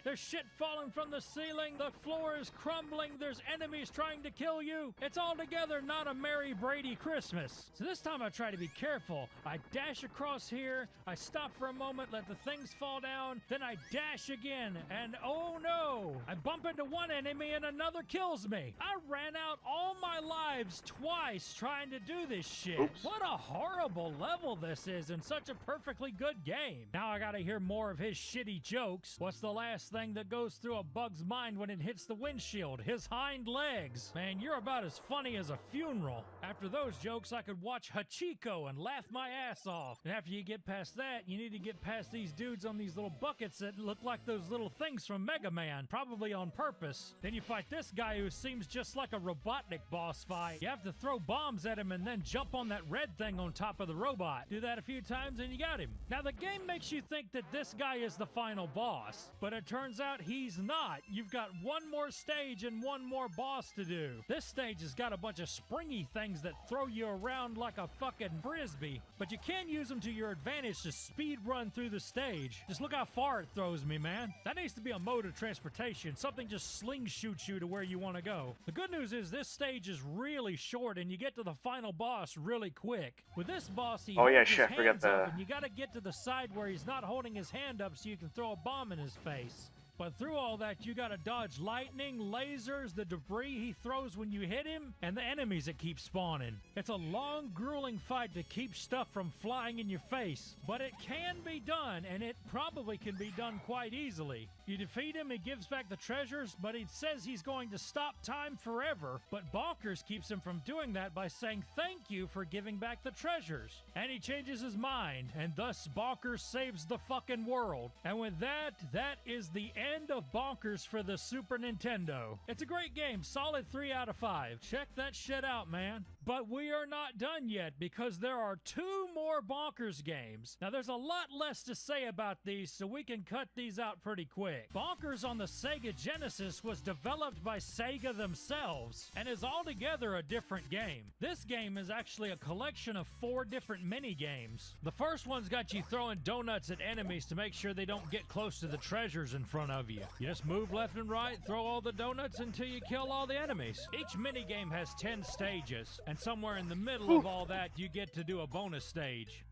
[SPEAKER 2] There's shit falling from the ceiling, the floor is crumbling, there's enemies trying to kill you. It's altogether not a Merry Brady Christmas. So this time I try to be careful. I dash across here, I stop for a moment, let the things fall down, then I dash again, and oh no! I bump into one enemy and another kills me. I ran out all my lives twice trying to do this shit.
[SPEAKER 1] Oops.
[SPEAKER 2] What a horrible level this is in such a perfectly good game. Now I gotta hear more of his shitty jokes. What's the last thing that goes through a bug's mind when it hits the windshield? His hind legs. Man, you're about as funny as a funeral. After those jokes, I could watch Hachiko and laugh my ass off. And after you get past that, you need to get past these dudes on these little buckets that look like those little things from Mega Man, probably on purpose. Then you fight this guy who seems just like a Robotnik boss fight. You have to throw bombs at him and then jump on that red thing on top of the robot. Do that a few times and you got him. Now the game makes you think that this guy is the final boss, but it turns out he's not. You've got one more stage and one more boss to do. This stage has got a bunch of springy things that throw you around like a fucking frisbee, but you can use them to your advantage to speed run through the stage. Just look how far it throws me, man. That needs to be a mode of transportation. Something just slingshoots you to where you want to go. The good news is this stage is really short and you get to the final boss really quick. With this boss, he holds his hands up and you gotta get to the side where he's not holding his hand up so you can throw a bomb in his face. But through all that, you gotta dodge lightning, lasers, the debris he throws when you hit him, and the enemies that keep spawning. It's a long, grueling fight to keep stuff from flying in your face. But it can be done, and it probably can be done quite easily. You defeat him, he gives back the treasures, but he says he's going to stop time forever. But Bonkers keeps him from doing that by saying thank you for giving back the treasures. And he changes his mind, and thus Bonkers saves the fucking world. And with that, that is the end of Bonkers for the Super Nintendo. It's a great game, solid 3 out of 5. Check that shit out, man. But we are not done yet because there are 2 more Bonkers games. Now there's a lot less to say about these, so we can cut these out pretty quick. Bonkers on the Sega Genesis was developed by Sega themselves and is altogether a different game. This game is actually a collection of 4 different mini games. The first one's got you throwing donuts at enemies to make sure they don't get close to the treasures in front of you. You just move left and right, throw all the donuts until you kill all the enemies. Each minigame has 10 stages, and somewhere in the middle of all that, you get to do a bonus stage.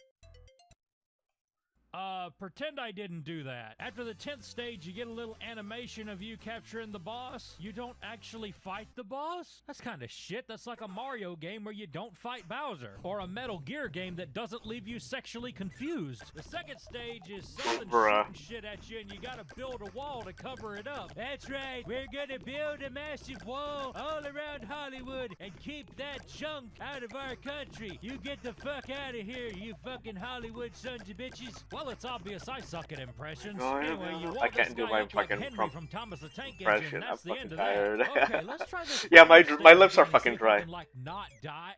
[SPEAKER 2] Pretend I didn't do that. After the 10th stage, you get a little animation of you capturing the boss. You don't actually fight the boss? That's kind of shit. That's like a Mario game where you don't fight Bowser. Or a Metal Gear game that doesn't leave you sexually confused. The second stage is something shooting shit at you and you gotta build a wall to cover it up. That's right. We're gonna build a massive wall all around Hollywood and keep that junk out of our country. You get the fuck out of here, you fucking Hollywood sons of bitches. Well, it's obvious I suck at impressions. Anyway, you
[SPEAKER 1] I can't do my fucking
[SPEAKER 2] Henry from Thomas the Tank
[SPEAKER 1] impression.
[SPEAKER 2] Engine. That's
[SPEAKER 1] I'm
[SPEAKER 2] the end
[SPEAKER 1] fucking
[SPEAKER 2] of
[SPEAKER 1] tired.
[SPEAKER 2] that. Okay, let's try this.
[SPEAKER 1] Yeah, my lips are fucking dry.
[SPEAKER 2] Like not die.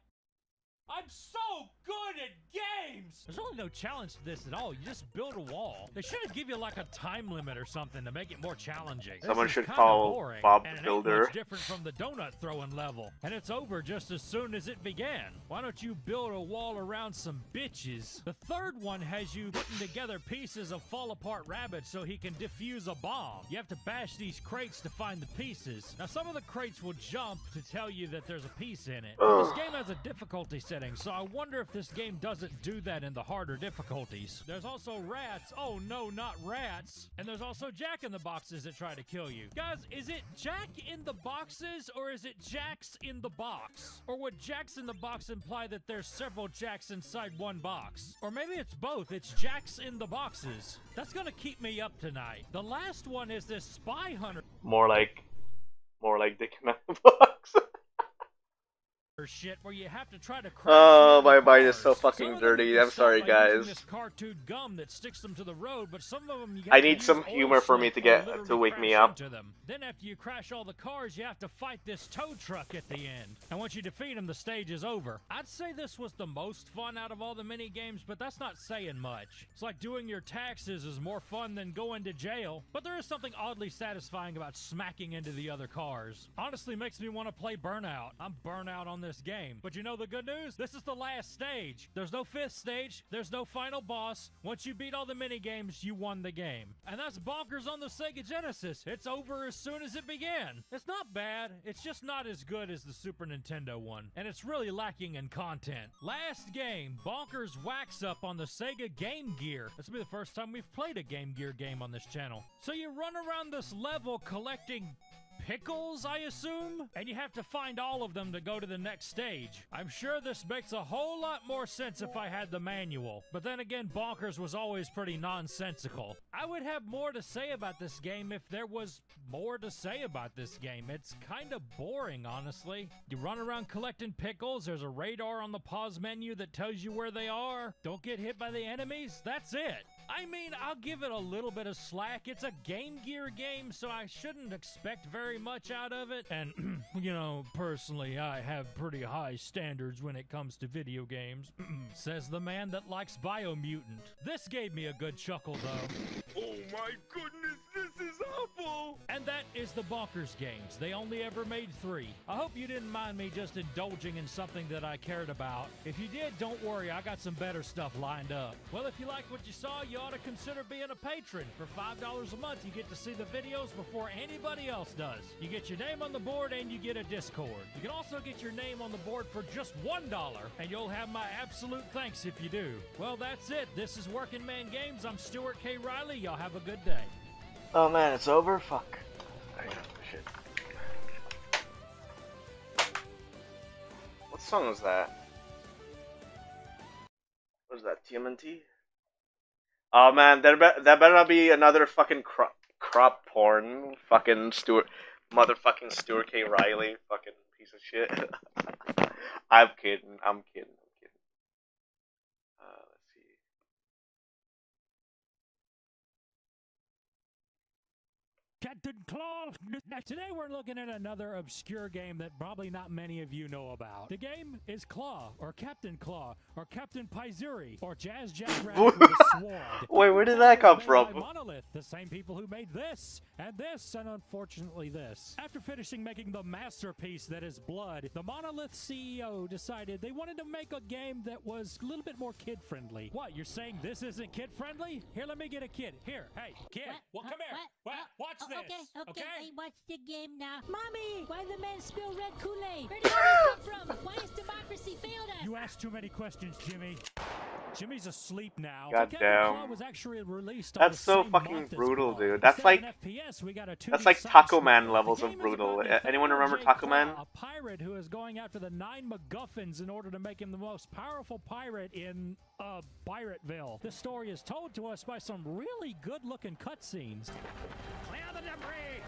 [SPEAKER 2] I'm so good at games! There's really no challenge to this at all. You just build a wall. They should have give you like a time limit or something to make it more challenging.
[SPEAKER 1] Someone should call Bob the Builder.
[SPEAKER 2] It's different from the donut throwing level, and it's over just as soon as it began. Why don't you build a wall around some bitches? The third one has you putting together pieces of fall apart rabbits so he can defuse a bomb. You have to bash these crates to find the pieces. Now some of the crates will jump to tell you that there's a piece in it. But this game has a difficulty setting, so I wonder if this game doesn't do that in the harder difficulties. There's also rats. Oh no, not rats. And there's also Jack in the Boxes that try to kill you. Guys, is it Jack in the Boxes or is it Jacks in the Box? Or would Jacks in the Box imply that there's several Jacks inside one box? Or maybe it's both. It's Jacks in the Boxes. That's gonna keep me up tonight. The last one is this spy hunter.
[SPEAKER 1] More like Dick in the Box.
[SPEAKER 2] Shit where you have to try to
[SPEAKER 1] oh, my mind is so fucking dirty. I'm sorry, guys.
[SPEAKER 2] This cartoon gum that sticks them to the road, but some of them you
[SPEAKER 1] I need some humor for me to wake me up.
[SPEAKER 2] Then after you crash all the cars, you have to fight this tow truck at the end. And once you defeat him, the stage is over. I'd say this was the most fun out of all the mini games, but that's not saying much. It's like doing your taxes is more fun than going to jail, but there is something oddly satisfying about smacking into the other cars. Honestly, makes me want to play Burnout. I'm burnout on this game. But you know the good news? This is the last stage. There's no fifth stage. There's no final boss. Once you beat all the mini games, you won the game. And that's bonkers on the Sega Genesis. It's over as soon as it began. It's not bad. It's just not as good as the Super Nintendo one. And it's really lacking in content. Last game, Bonkers Wax Up on the Sega Game Gear. This will be the first time we've played a Game Gear game on this channel. So you run around this level collecting pickles, I assume? And you have to find all of them to go to the next stage. I'm sure this makes a whole lot more sense if I had the manual. But then again, Bonkers was always pretty nonsensical. I would have more to say about this game if there was more to say about this game. It's kind of boring, honestly. You run around collecting pickles. There's a radar on the pause menu that tells you where they are. Don't get hit by the enemies. That's it. I mean, I'll give it a little bit of slack. It's a Game Gear game, so I shouldn't expect very much out of it. And, you know, personally, I have pretty high standards when it comes to video games. Says the man that likes Biomutant. This gave me a good chuckle, though.
[SPEAKER 3] Oh my goodness, this is awful!
[SPEAKER 2] And that is the Bonkers games. They only ever made 3. I hope you didn't mind me just indulging in something that I cared about. If you did, don't worry, I got some better stuff lined up. Well, if you liked what you saw, you ought to consider being a patron. For $5 a month, you get to see the videos before anybody else does. You get your name on the board and you get a Discord. You can also get your name on the board for just $1, and you'll have my absolute thanks if you do. Well, that's it. This is Working Man Games. I'm Stuart K. Riley. Y'all have a good day.
[SPEAKER 1] Oh man, it's over? Fuck. Shit. What song was that? What was that, TMNT? Oh man, that better not be another fucking crop porn. Fucking motherfucking Stuart K. Riley. Fucking piece of shit. I'm kidding. I'm kidding. Let's see.
[SPEAKER 2] Captain Claw! Now, today we're looking at another obscure game that probably not many of you know about. The game is Claw, or Captain Paizuri, or Jazz Jackrabbit with a sword.
[SPEAKER 1] Wait, where did that come from?
[SPEAKER 2] Monolith, the same people who made this, and unfortunately this. After finishing making the masterpiece that is Blood, the Monolith CEO decided they wanted to make a game that was a little bit more kid-friendly. What, you're saying this isn't kid-friendly? Here, let me get a kid. Here, hey, kid, well, come here. Watch this.
[SPEAKER 4] Okay, I watch the game now. Mommy, why the men spill red Kool-Aid? Where did all this come from? Why has democracy failed us?
[SPEAKER 2] You asked too many questions, Jimmy. Jimmy's asleep now.
[SPEAKER 1] Goddamn.
[SPEAKER 2] Was actually released
[SPEAKER 1] That's so fucking brutal, dude. That's like Taco Man levels of brutal. Anyone remember Taco Man?
[SPEAKER 2] A pirate who is going after the 9 MacGuffins in order to make him the most powerful pirate in Pirateville. This story is told to us by some really good-looking cutscenes. Clear the debris!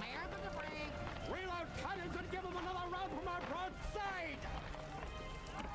[SPEAKER 4] Clear the debris!
[SPEAKER 2] Reload cannons and give him another round from our broadside!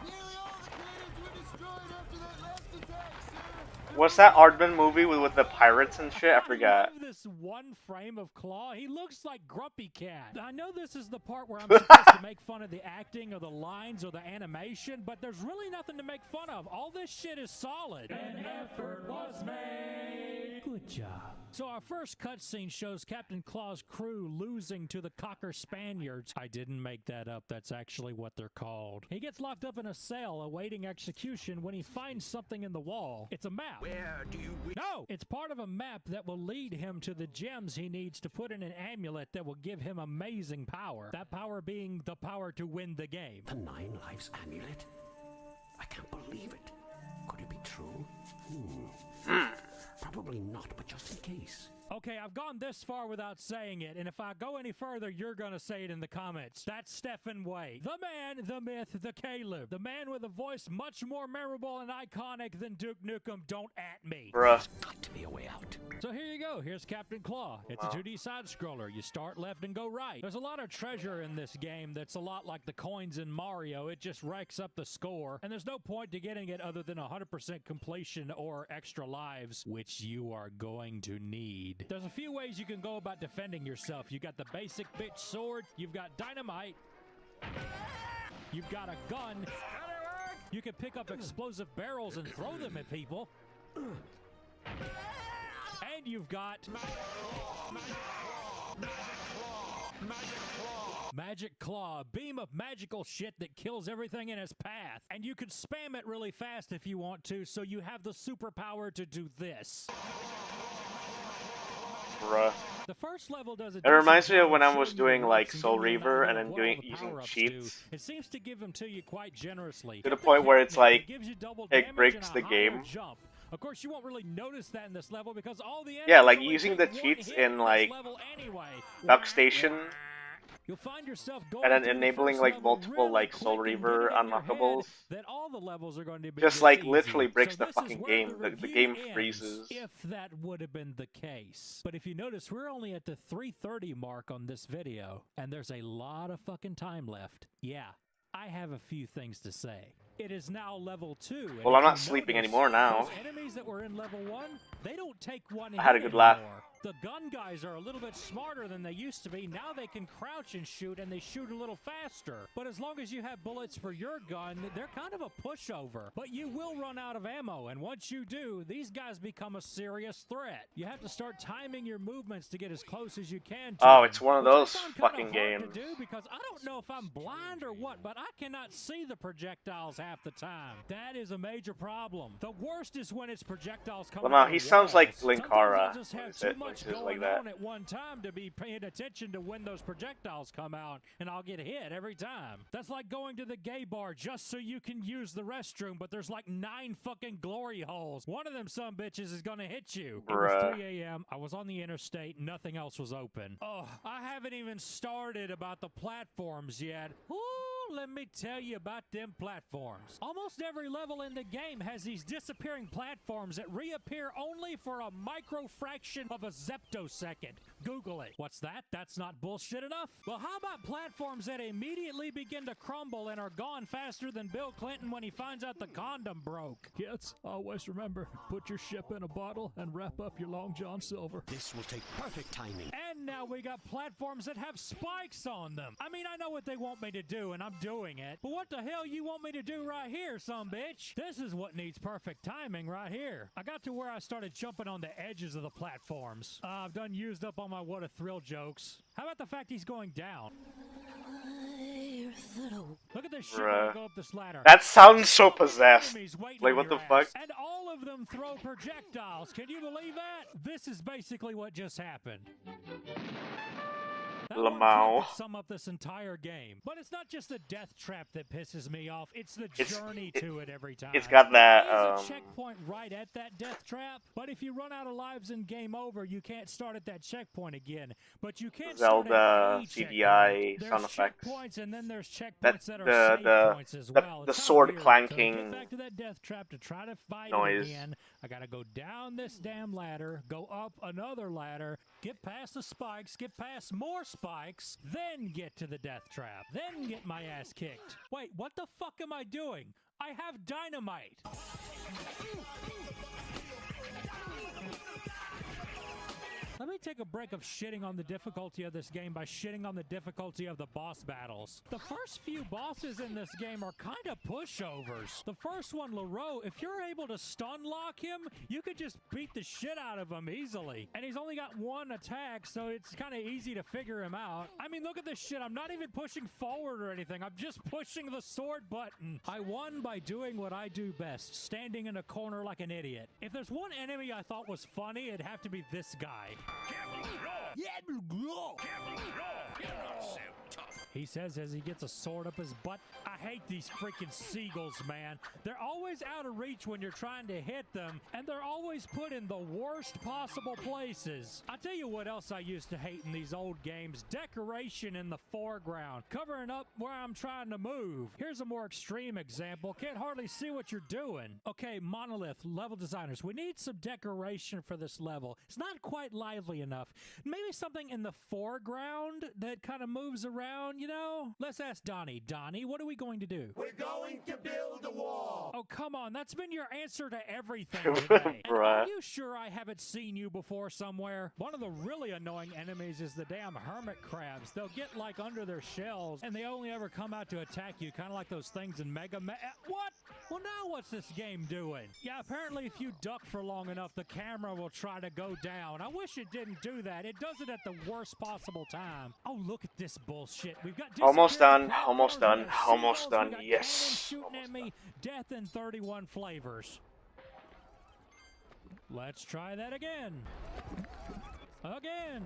[SPEAKER 3] Nearly all the cannons were destroyed after that last attack, sir.
[SPEAKER 1] What's that Aardman movie with the pirates and shit? I forgot.
[SPEAKER 2] I love this one frame of Claw. He looks like Grumpy Cat. I know this is the part where I'm supposed to make fun of the acting or the lines or the animation, but there's really nothing to make fun of. All this shit is solid. An effort was made. Good job. So our first cutscene shows Captain Claw's crew losing to the Cocker Spaniards. I didn't make that up. That's actually what they're called. He gets locked up in a cell awaiting execution when he finds something in the wall. It's a map.
[SPEAKER 3] Where do you wish?
[SPEAKER 2] No! It's part of a map that will lead him to the gems he needs to put in an amulet that will give him amazing power. That power being the power to win the game.
[SPEAKER 5] The 9 Lives amulet? I can't believe it. Could it be true? Probably not, but just in case.
[SPEAKER 2] Okay, I've gone this far without saying it, and if I go any further, you're gonna say it in the comments. That's Stephen Way. The man, the myth, the Caleb. The man with a voice much more memorable and iconic than Duke Nukem. Don't at me.
[SPEAKER 1] Bruh.
[SPEAKER 5] There's got to be a way out.
[SPEAKER 2] So here you go. Here's Captain Claw. It's a 2D side-scroller. You start left and go right. There's a lot of treasure in this game that's a lot like the coins in Mario. It just racks up the score, and there's no point to getting it other than 100% completion or extra lives, which you are going to need. There's a few ways you can go about defending yourself. You got the basic bitch sword. You've got dynamite. You've got a gun. You can pick up explosive barrels and throw them at people. And you've got Magic Claw, a beam of magical shit that kills everything in its path. And you can spam it really fast if you want to, so you have the superpower to do this.
[SPEAKER 1] Bruh.
[SPEAKER 2] The first level does
[SPEAKER 1] It reminds me of when I was doing like Soul Reaver and then using cheats.
[SPEAKER 2] It seems to give them to you quite generously.
[SPEAKER 1] To the point where it's like
[SPEAKER 2] it
[SPEAKER 1] breaks the game.
[SPEAKER 2] Jump. Of course, you won't really notice that in this level because all the
[SPEAKER 1] like using the cheats in like Duck Station.
[SPEAKER 2] You'll find yourself going
[SPEAKER 1] and then enabling like multiple
[SPEAKER 2] really
[SPEAKER 1] like Soul Reaver unlockables.
[SPEAKER 2] That all the levels are going to be
[SPEAKER 1] just like
[SPEAKER 2] easy.
[SPEAKER 1] literally breaks
[SPEAKER 2] so
[SPEAKER 1] the fucking game. The game freezes.
[SPEAKER 2] If that would have been the case. But if you notice, we're only at the 3:30 mark on this video, and there's a lot of fucking time left. Yeah, I have a few things to say. It is now level 2.
[SPEAKER 1] Well, I'm not sleeping anymore now.
[SPEAKER 2] Those enemies that were in level 1, they don't take one.
[SPEAKER 1] I had a good laugh.
[SPEAKER 2] The gun guys are a little bit smarter than they used to be. Now they can crouch and shoot, and they shoot a little faster. But as long as you have bullets for your gun, they're kind of a pushover. But you will run out of ammo, and once you do, these guys become a serious threat. You have to start timing your movements to get as close as you can to them,
[SPEAKER 1] it's one of those fucking games.
[SPEAKER 2] To do because I don't know if I'm blind or what, but I cannot see the projectiles half the time. That is a major problem. The worst is when it's projectiles coming out of
[SPEAKER 1] he
[SPEAKER 2] the
[SPEAKER 1] sounds like
[SPEAKER 2] walls.
[SPEAKER 1] Linkara.
[SPEAKER 2] Sometimes I just have too much going on at one time to be paying attention to when those projectiles come out, and I'll get hit every time. That's like going to the gay bar just so you can use the restroom, but there's like 9 fucking glory holes. One of them sumbitches is gonna hit you.
[SPEAKER 1] Bruh.
[SPEAKER 2] It was 3 a.m. I was on the interstate. Nothing else was open. Oh, I haven't even started about the platforms yet. Ooh, let me tell you about them platforms. Almost every level in the game has these disappearing platforms that reappear only for a microfraction of a zeptosecond. Google it. What's that? That's not bullshit enough? Well, how about platforms that immediately begin to crumble and are gone faster than Bill Clinton when he finds out the condom broke? Kids, always remember, put your ship in a bottle and wrap up your Long John Silver.
[SPEAKER 5] This will take perfect timing.
[SPEAKER 2] And now we got platforms that have spikes on them. I mean, I know what they want me to do, and I'm doing it. But what the hell you want me to do right here, sumbitch? This is what needs perfect timing right here. I got to where I started jumping on the edges of the platforms. I've done used up all my what a thrill jokes. How about the fact he's going down? Look at this shit when I go up this ladder.
[SPEAKER 1] That sounds so possessed. Like, what the fuck?
[SPEAKER 2] And all of them throw projectiles. Can you believe that? This is basically what just happened.
[SPEAKER 1] Lamau.
[SPEAKER 2] Sum up this entire game. But it's not just the death trap that pisses me off. It's the journey to it every time.
[SPEAKER 1] It's got that
[SPEAKER 2] There's a checkpoint right at that death trap. But if you run out of lives and game over, you can't start at that checkpoint again. But you can't
[SPEAKER 1] Zelda
[SPEAKER 2] start at
[SPEAKER 1] CDI sound effects.
[SPEAKER 2] Checkpoints, and then there's checkpoints that are save points as well.
[SPEAKER 1] The sword clanking
[SPEAKER 2] so get back to that death trap to try to fight
[SPEAKER 1] noise.
[SPEAKER 2] it again. I gotta go down this damn ladder, go up another ladder, get past the spikes, get past more spikes. spikes, then get to the death trap, then get my ass kicked. Wait, what the fuck am I doing? I have dynamite. Let me take a break of shitting on the difficulty of this game by shitting on the difficulty of the boss battles. The first few bosses in this game are kind of pushovers. The first one, Leroux, if you're able to stun lock him, you could just beat the shit out of him easily. And he's only got one attack, so it's kind of easy to figure him out. I mean, look at this shit. I'm not even pushing forward or anything. I'm just pushing the sword button. I won by doing what I do best, standing in a corner like an idiot. If there's one enemy I thought was funny, it'd have to be this guy. He says as he gets a sword up his butt. I hate these freaking seagulls, man. They're always out of reach when you're trying to hit them, and they're always put in the worst possible places. I'll tell you what else I used to hate in these old games. Decoration in the foreground, covering up where I'm trying to move. Here's a more extreme example. Can't hardly see what you're doing. Okay, Monolith, level designers, we need some decoration for this level. It's not quite lively enough. Maybe something in the foreground that kind of moves around, you know? Let's ask Donnie. Donnie, what are we going to do?
[SPEAKER 5] We're going to build a wall.
[SPEAKER 2] Oh, come on. That's been your answer to everything today. And are you sure I haven't seen you before somewhere? One of the really annoying enemies is the damn hermit crabs. They'll get like under their shells, and they only ever come out to attack you, kind of like those things in Mega Man. What? Well, now what's this game doing? Yeah, apparently if you duck for long enough, the camera will try to go down. I wish it didn't do that. It does it at the worst possible time. Oh, look at this bullshit. We've got
[SPEAKER 1] almost done, almost
[SPEAKER 2] platforms,
[SPEAKER 1] done,
[SPEAKER 2] we got
[SPEAKER 1] almost
[SPEAKER 2] seagulls,
[SPEAKER 1] done.
[SPEAKER 2] we got
[SPEAKER 1] Yes.
[SPEAKER 2] cannons shooting
[SPEAKER 1] Almost
[SPEAKER 2] at me. Death in 31 flavors. Let's try that again. Again.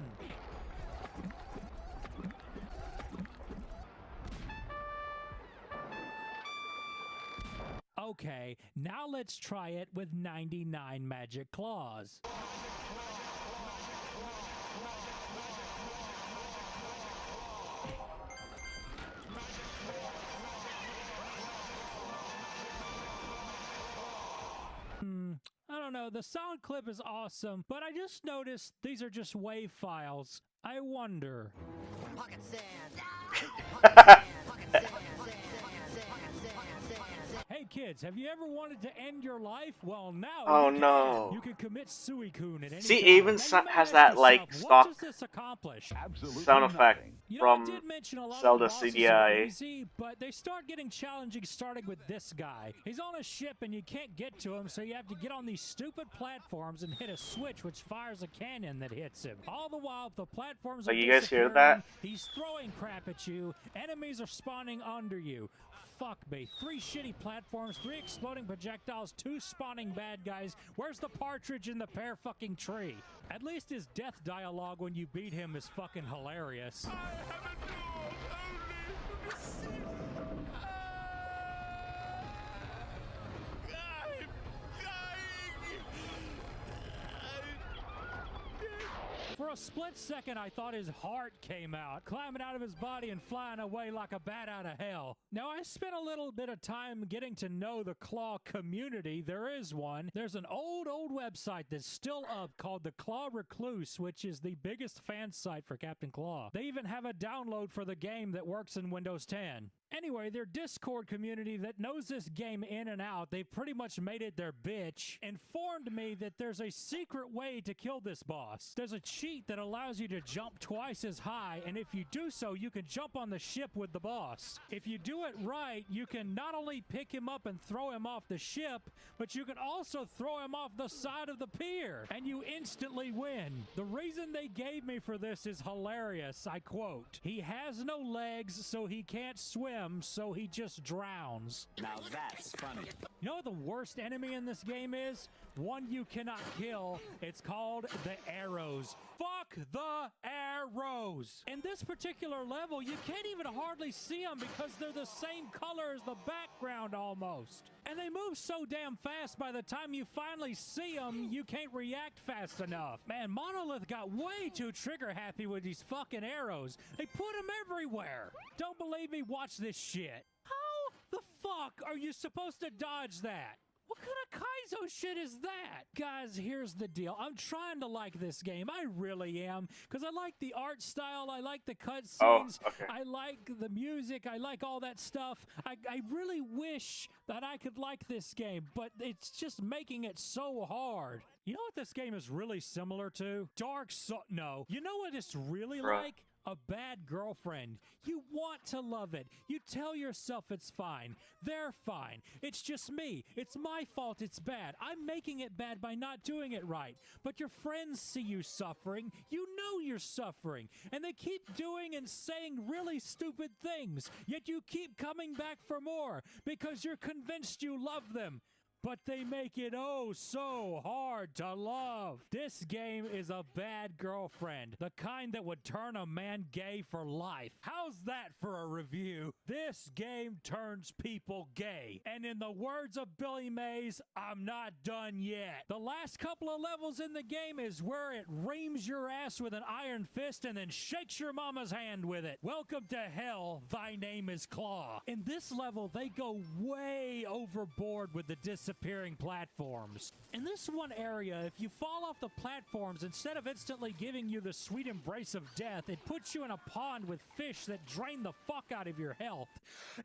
[SPEAKER 2] Okay, now let's try it with 99 magic claws. I don't know, the sound clip is awesome, but I just noticed these are just WAV files. I wonder.
[SPEAKER 6] Pocket sand.
[SPEAKER 2] Hey kids, have you ever wanted to end your life? Well, now
[SPEAKER 1] Oh,
[SPEAKER 2] you can.
[SPEAKER 1] no.
[SPEAKER 2] You can commit suicune at any
[SPEAKER 1] See,
[SPEAKER 2] time.
[SPEAKER 1] it even
[SPEAKER 2] Now, you may
[SPEAKER 1] has
[SPEAKER 2] ask
[SPEAKER 1] that, like,
[SPEAKER 2] yourself,
[SPEAKER 1] stock
[SPEAKER 2] what does this accomplish?
[SPEAKER 1] sound effect
[SPEAKER 2] You know, I
[SPEAKER 1] from
[SPEAKER 2] did mention a lot
[SPEAKER 1] Zelda
[SPEAKER 2] of the bosses
[SPEAKER 1] CDI.
[SPEAKER 2] are easy, but they start getting challenging starting with this guy. He's on a ship and you can't get to him, so you have to get on these stupid platforms and hit a switch which fires a cannon that hits him. All the while, the platforms
[SPEAKER 1] So
[SPEAKER 2] are
[SPEAKER 1] you guys hear
[SPEAKER 2] disappearing,
[SPEAKER 1] that?
[SPEAKER 2] He's throwing crap at you. Enemies are spawning under you. Fuck me. 3 shitty platforms, 3 exploding projectiles, 2 spawning bad guys. Where's the partridge in the pear fucking tree? At least his death dialogue when you beat him is fucking hilarious. For a split second, I thought his heart came out, climbing out of his body and flying away like a bat out of hell. Now, I spent a little bit of time getting to know the Claw community. There is one. There's an old website that's still up called the Claw Recluse, which is the biggest fan site for Captain Claw. They even have a download for the game that works in Windows 10. Anyway, their Discord community that knows this game in and out, they pretty much made it their bitch, informed me that there's a secret way to kill this boss. There's a cheat that allows you to jump twice as high, and if you do so, you can jump on the ship with the boss. If you do it right, you can not only pick him up and throw him off the ship, but you can also throw him off the side of the pier, and you instantly win. The reason they gave me for this is hilarious. I quote, "He has no legs, so he can't swim, so he just drowns."
[SPEAKER 5] Now that's funny.
[SPEAKER 2] You know what the worst enemy in this game is? One you cannot kill. It's called the arrows. Fuck the arrows! In this particular level, you can't even hardly see them because they're the same color as the background almost. And they move so damn fast by the time you finally see them, you can't react fast enough. Man, Monolith got way too trigger happy with these fucking arrows. They put them everywhere. Don't believe me? Watch this shit. How the fuck are you supposed to dodge that? What kind of Kaizo shit is that? Guys, here's the deal. I'm trying to like this game. I really am. Because I like the art style. I like the cutscenes.
[SPEAKER 1] Oh, okay.
[SPEAKER 2] I like the music. I like all that stuff. I really wish that I could like this game, but it's just making it so hard. You know what this game is really similar to? No. You know what it's really like? A bad girlfriend. You want to love it. You tell yourself it's fine. They're fine. It's just me. It's my fault it's bad. I'm making it bad by not doing it right. But your friends see you suffering. You know you're suffering. And they keep doing and saying really stupid things. Yet you keep coming back for more because you're convinced you love them. But they make it oh so hard to love. This game is a bad girlfriend. The kind that would turn a man gay for life. How's that for a review? This game turns people gay. And in the words of Billy Mays, I'm not done yet. The last couple of levels in the game is where it reams your ass with an iron fist and then shakes your mama's hand with it. Welcome to hell, thy name is Claw. In this level, they go way overboard with the disappearing platforms. In this one area, if you fall off the platforms, instead of instantly giving you the sweet embrace of death, it puts you in a pond with fish that drain the fuck out of your health.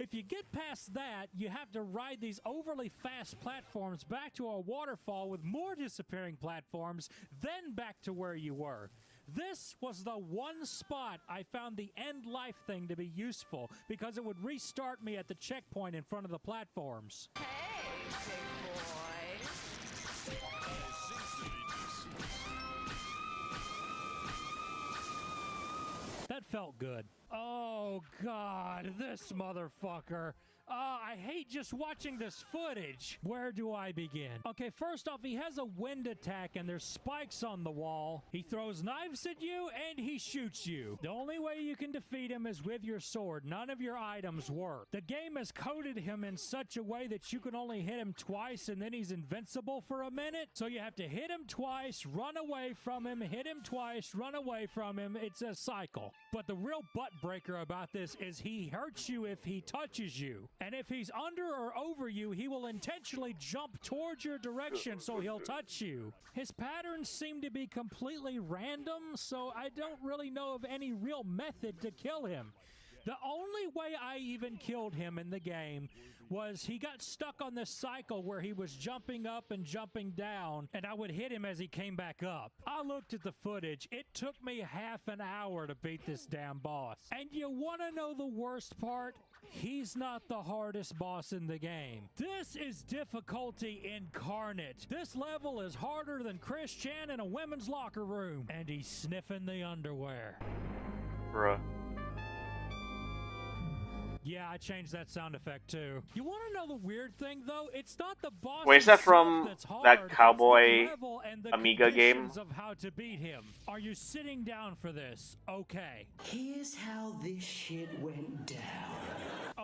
[SPEAKER 2] If you get past that, you have to ride these overly fast platforms back to a waterfall with more disappearing platforms, then back to where you were. This was the one spot I found the end life thing to be useful because it would restart me at the checkpoint in front of the platforms. That felt good. Oh, God, this motherfucker. I hate just watching this footage. Where do I begin? Okay, first off, he has a wind attack and there's spikes on the wall. He throws knives at you and he shoots you. The only way you can defeat him is with your sword. None of your items work. The game has coded him in such a way that you can only hit him twice and then he's invincible for a minute. So you have to hit him twice, run away from him, hit him twice, run away from him. It's a cycle. But the real butt breaker about this is he hurts you if he touches you. And if he's under or over you, he will intentionally jump towards your direction so he'll touch you. His patterns seem to be completely random, so I don't really know of any real method to kill him. The only way I even killed him in the game was he got stuck on this cycle where he was jumping up and jumping down, and I would hit him as he came back up. I looked at the footage. It took me half an hour to beat this damn boss. And you want to know the worst part? He's not the hardest boss in the game. This is difficulty incarnate. This level is harder than Chris Chan in a women's locker room. And he's sniffing the underwear.
[SPEAKER 1] Bruh.
[SPEAKER 2] Yeah, I changed that sound effect too. You want to know the weird thing though? It's not the boss.
[SPEAKER 1] Wait, is that
[SPEAKER 2] himself
[SPEAKER 1] from
[SPEAKER 2] that's hard,
[SPEAKER 1] that Cowboy
[SPEAKER 2] it's the level and the
[SPEAKER 1] Amiga game?
[SPEAKER 2] conditions of how to beat him. Are you sitting down for this? Okay.
[SPEAKER 5] Here's how this shit went down.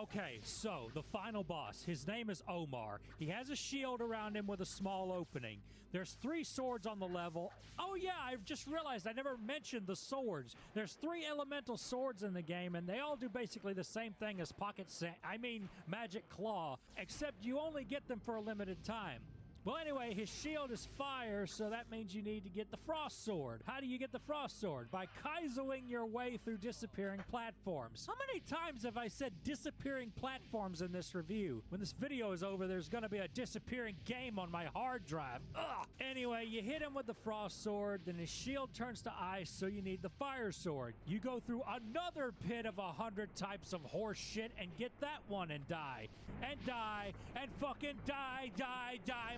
[SPEAKER 2] Okay, so the final boss, his name is Omar. He has a shield around him with a small opening. There's 3 swords on the level. Oh yeah, I've just realized I never mentioned the swords. There's 3 elemental swords in the game, and they all do basically the same thing as Magic Claw, except you only get them for a limited time. Well, anyway, his shield is fire, so that means you need to get the Frost Sword. How do you get the Frost Sword? By Kaizoing your way through disappearing platforms. How many times have I said disappearing platforms in this review? When this video is over, there's gonna be a disappearing game on my hard drive. Ugh! Anyway, you hit him with the Frost Sword, then his shield turns to ice, so you need the Fire Sword. You go through another pit of 100 types of horse shit and get that one and die. And die. And fucking die.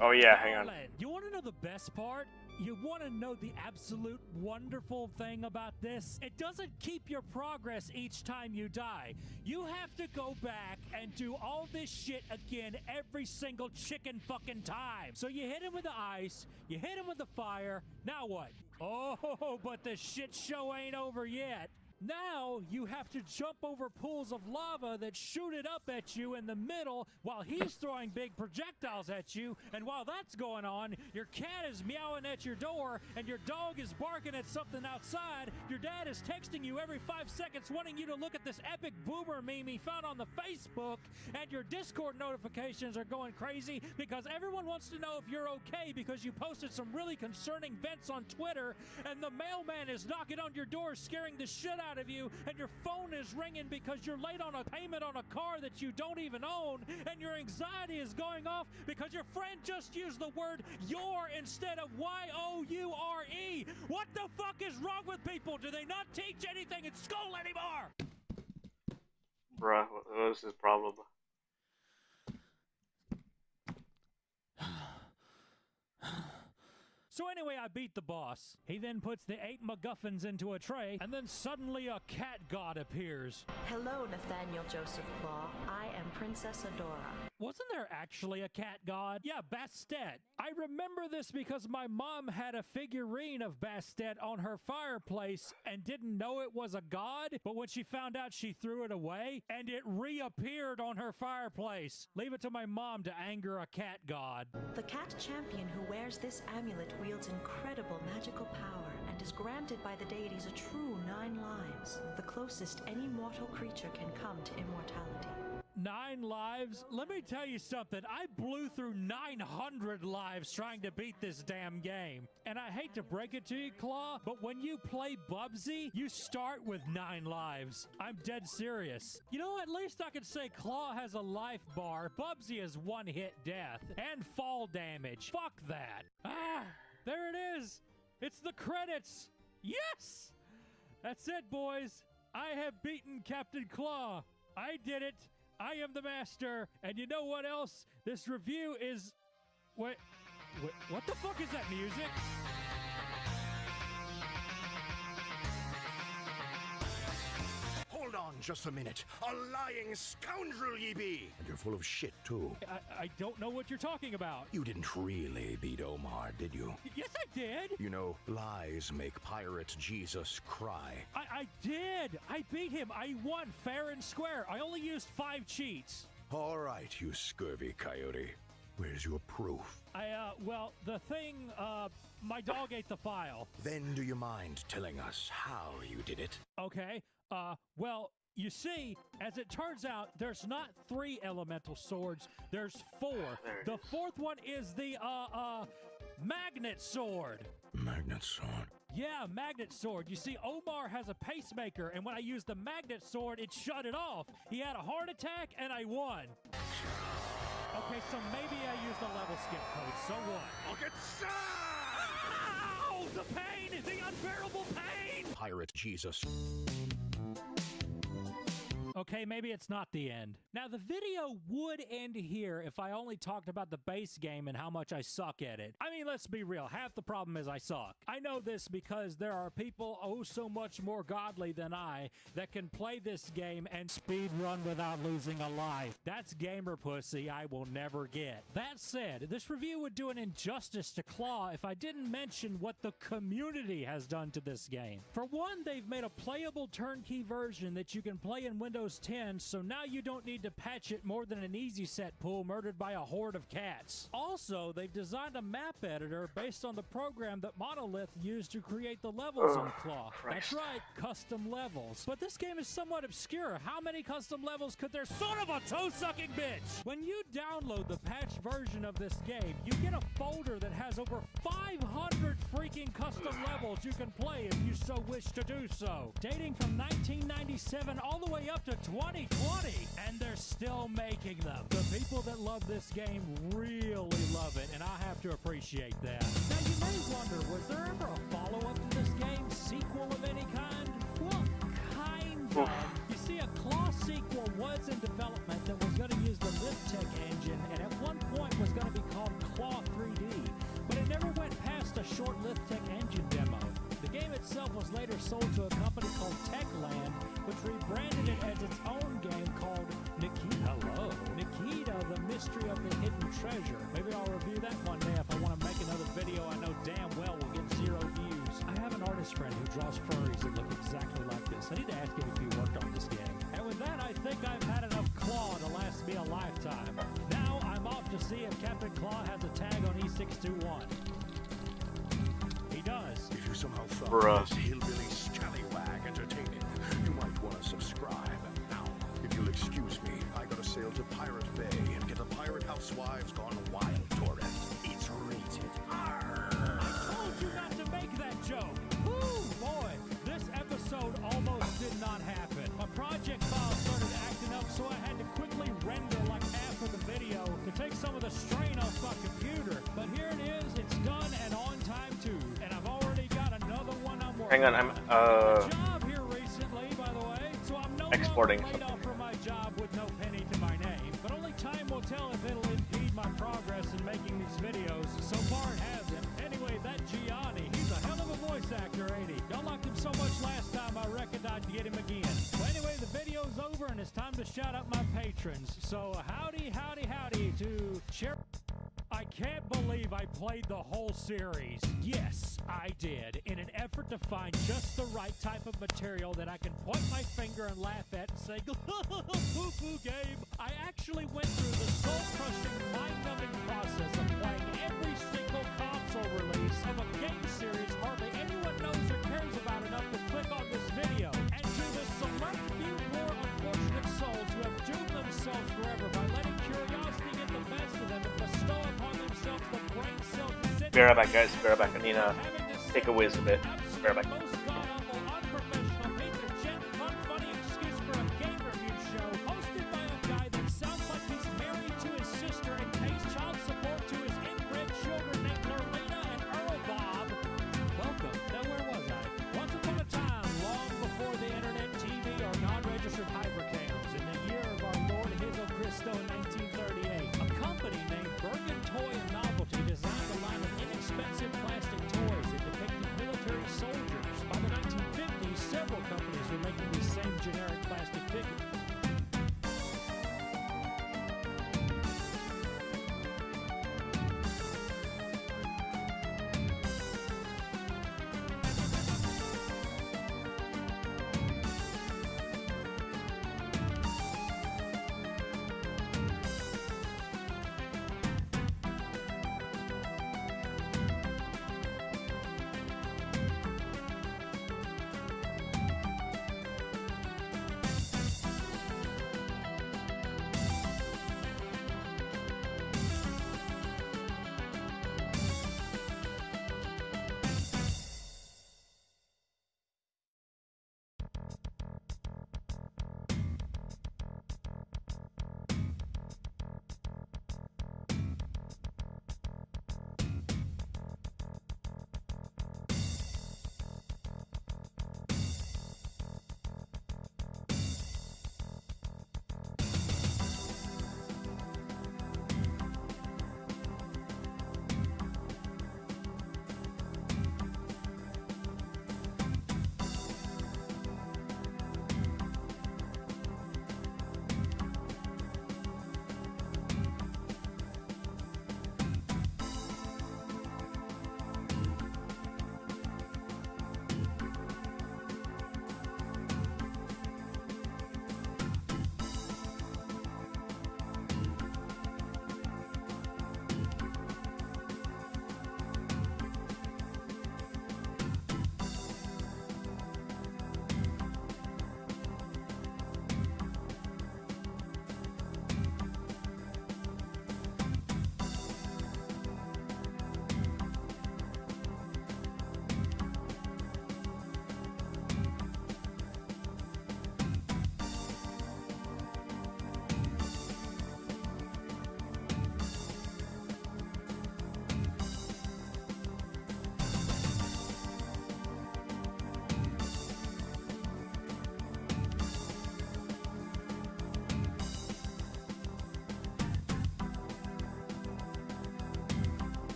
[SPEAKER 1] Oh yeah, hang on.
[SPEAKER 2] You want to know the best part? You want to know the absolute wonderful thing about this? It doesn't keep your progress each time you die. You have to go back and do all this shit again every single chicken fucking time. So you hit him with the ice, you hit him with the fire, now what? Oh, but the shit show ain't over yet. Now you have to jump over pools of lava that shoot it up at you in the middle while he's throwing big projectiles at you. And while that's going on, your cat is meowing at your door and your dog is barking at something outside. Your dad is texting you every 5 seconds wanting you to look at this epic boomer meme he found on the Facebook. And your Discord notifications are going crazy because everyone wants to know if you're okay because you posted some really concerning vents on Twitter. And the mailman is knocking on your door scaring the shit out of you, and your phone is ringing because you're late on a payment on a car that you don't even own, and your anxiety is going off because your friend just used the word your instead of Y-O-U-R-E. What the fuck is wrong with people? Do they not teach anything in school anymore?
[SPEAKER 1] Bruh, what was his problem?
[SPEAKER 2] So anyway, I beat the boss. He then puts the 8 MacGuffins into a tray, and then suddenly a cat god appears.
[SPEAKER 6] Hello, Nathaniel Joseph Claw. I am Princess Adora.
[SPEAKER 2] Wasn't there actually a cat god? Yeah, Bastet. I remember this because my mom had a figurine of Bastet on her fireplace and didn't know it was a god, but when she found out, she threw it away, and it reappeared on her fireplace. Leave it to my mom to anger a cat god.
[SPEAKER 6] The cat champion who wears this amulet wields incredible magical power and is granted by the deities a true 9 lives, the closest any mortal creature can come to immortality.
[SPEAKER 2] 9 lives? Let me tell you something. I blew through 900 lives trying to beat this damn game. And I hate to break it to you, Claw, but when you play Bubsy, you start with 9 lives. I'm dead serious. You know, at least I could say Claw has a life bar. Bubsy is 1-hit death and fall damage. Fuck that. Ah, there it is. It's the credits. Yes! That's it, boys. I have beaten Captain Claw. I did it. I am the master, and you know what else? This review is... What the fuck is that music?
[SPEAKER 5] Hold on just a minute. A lying scoundrel ye be! And you're full of shit, too.
[SPEAKER 2] I don't know what you're talking about.
[SPEAKER 5] You didn't really beat Omar, did you?
[SPEAKER 2] Yes, I did.
[SPEAKER 5] You know, lies make Pirate Jesus cry.
[SPEAKER 2] I did. I beat him. I won fair and square. I only used 5 cheats.
[SPEAKER 5] All right, you scurvy coyote. Where's your proof?
[SPEAKER 2] Well, the thing, my dog ate the file.
[SPEAKER 5] Then do you mind telling us how you did it?
[SPEAKER 2] Okay. Well, you see, as it turns out, there's not 3 elemental swords, there's 4. The 4th one is the, magnet sword.
[SPEAKER 5] Magnet sword?
[SPEAKER 2] Yeah, magnet sword. You see, Omar has a pacemaker, and when I used the magnet sword, it shut it off. He had a heart attack, and I won. Okay, so maybe I used a level skip code, so what?
[SPEAKER 5] Look at
[SPEAKER 2] Ow! The pain! The unbearable pain!
[SPEAKER 5] Pirate Jesus.
[SPEAKER 2] Okay, maybe it's not the end. Now, the video would end here if I only talked about the base game and how much I suck at it. I mean, let's be real. Half the problem is I suck. I know this because there are people oh so much more godly than I that can play this game and speed run without losing a life. That's gamer pussy I will never get. That said, this review would do an injustice to Claw if I didn't mention what the community has done to this game. For one, they've made a playable turnkey version that you can play in Windows 10, so now you don't need to patch it more than an easy set pool murdered by a horde of cats. Also, they've designed a map editor based on the program that Monolith used to create the levels on Claw. That's right, custom levels. But this game is somewhat obscure. How many custom levels could there son of a toe-sucking bitch? When you download the patched version of this game, you get a folder that has over 500 freaking custom levels you can play if you so wish to do so. Dating from 1997 all the way up to 2020, and they're still making them. The people that love this game really love it, and I have to appreciate that. Now, you may wonder, was there ever a follow-up to this game? Sequel of any kind? Well, kind of. You see, a Claw sequel was in development that was going to use the LiftTech engine, and at one point was going to be called Claw 3D, but it never went past a short LiftTech engine demo. The game itself was later sold to a company called Techland, which rebranded it as its own game called Nikita. Hello. Nikita, the Mystery of the Hidden Treasure. Maybe I'll review that one day if I want to make another video I know damn well will get 0 views. I haven't already artist friend who draws furries that look exactly like this. I need to ask him if he worked on this game. And with that, I think I've had enough Claw to last me a lifetime. Now I'm off to see if Captain Claw has a tag on E621. He does.
[SPEAKER 5] If you somehow found this hillbilly scallywag entertaining, you might want to subscribe. Now, if you'll excuse me, I gotta sail to Pirate Bay and get the Pirate Housewives Gone Wild torrent. It's rated R.
[SPEAKER 2] I told you not to make that joke. Woo, boy, this episode almost did not happen. My project file started acting up, so I had to quickly render like half of the video to take some of the strain off my computer. But here it is, it's done and on time too. And I've already got another one I'm working
[SPEAKER 1] Hang on, I'm
[SPEAKER 2] job here recently, by the way, so I'm no
[SPEAKER 1] exporting
[SPEAKER 2] longer laid off from my job with no penny to my name. But only time will tell if it'll impede my progress in making these videos. So far it hasn't. Anyway, that Gianni, he's a hell of a voice actor, ain't he? Y'all liked him so much last time, I reckoned I'd get him again. Well, anyway, the video's over and it's time to shout out my patrons. So howdy, howdy, howdy to share. I can't believe I played the whole series. Yes, I did, in an effort to find just the right type of material that I can point my finger and laugh at and say, poo-poo game. I actually went through the soul-crushing, mind-numbing process of playing every single console release of a game series hardly anyone knows or cares about enough to click on this video. And to the select few more unfortunate souls who have doomed themselves forever by letting curiosity get the best of them and bestow upon themselves the brain cell.
[SPEAKER 1] be right back, guys. Be right back. I need to take a whiz a bit. Be right back.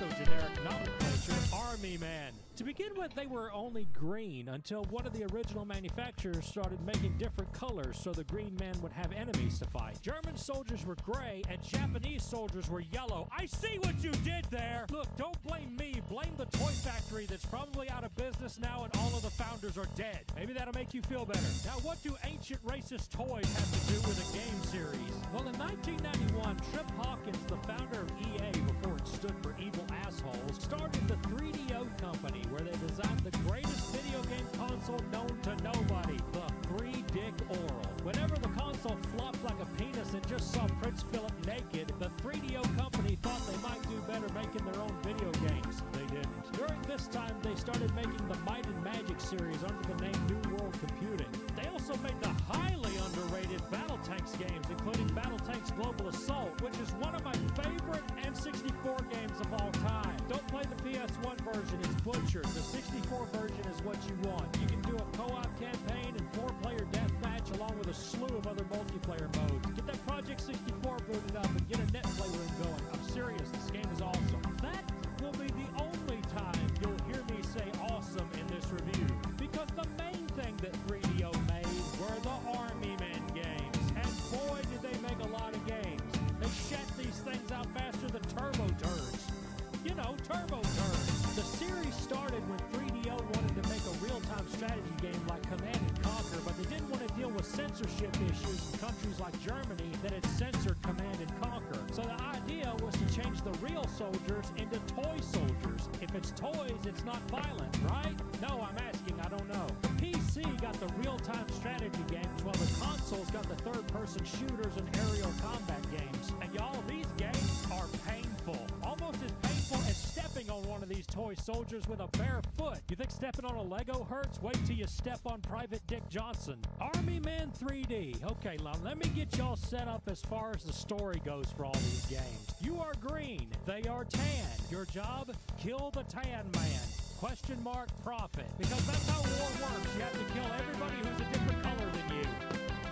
[SPEAKER 2] generic nomenclature, Army Men. To begin with, they were only green until one of the original manufacturers started making different colors so the green men would have enemies to fight. German soldiers were gray and Japanese soldiers were yellow. I see what you did there! Look, don't blame me, blame the toy factory that's probably out of business now and all of the founders are dead. Maybe that'll make you feel better. Now, what do ancient racist toys have to do with a game series? Well, in 1991, Trip Hawkins, the founder of EA before it stood for Evil Assholes, started the 3DO company where they designed the greatest video game console known to nobody, the 3-Dick Oral. Whenever the console flopped like a penis and just saw Prince Philip naked, the 3DO company thought they might do better making their own video games. They didn't. During this time, they started making the Might and Magic series under the name New World Computing. They also made the highly underrated Battletanks games, including Battletanks Global Assault, which is one of my favorite N64 games of all time. Don't play the PS1 version, it's butchered. The 64 version is what you want. You can do a co-op campaign and 4-player deathmatch along with a slew of other multiplayer modes. Get that Project 64 booted up and get a netplay room going. I'm serious, this game is awesome. That will be the only time you'll hear me say awesome in this review, because the main thing that 3DO made were the Army Men games. And boy, did they make a lot of games. They shat these things out faster than turbo turds. You know, turbo turds. The series started when 3DO wanted to make a real-time strategy game like Command & Conquer, but they didn't want to deal with censorship issues in countries like Germany that had censored Command & Conquer. So the idea was to change the real soldiers into toy soldiers. If it's toys, it's not violent, right? No, I'm asking, I don't know. The PC got the real-time strategy games, while the consoles got the third-person shooters and aerial combat games. And y'all, these games are painful. Almost as painful as stepping on one of these toy soldiers with a bare foot. You think stepping on a Lego hurts? Wait till you step on Private Dick Johnson. Army Men 3D. Okay, now let me get y'all set up as far as the story goes for all these games. You are green. They are tan. Your job? Kill the tan man. Question mark profit. Because that's how war works. You have to kill everybody who's a different color than you.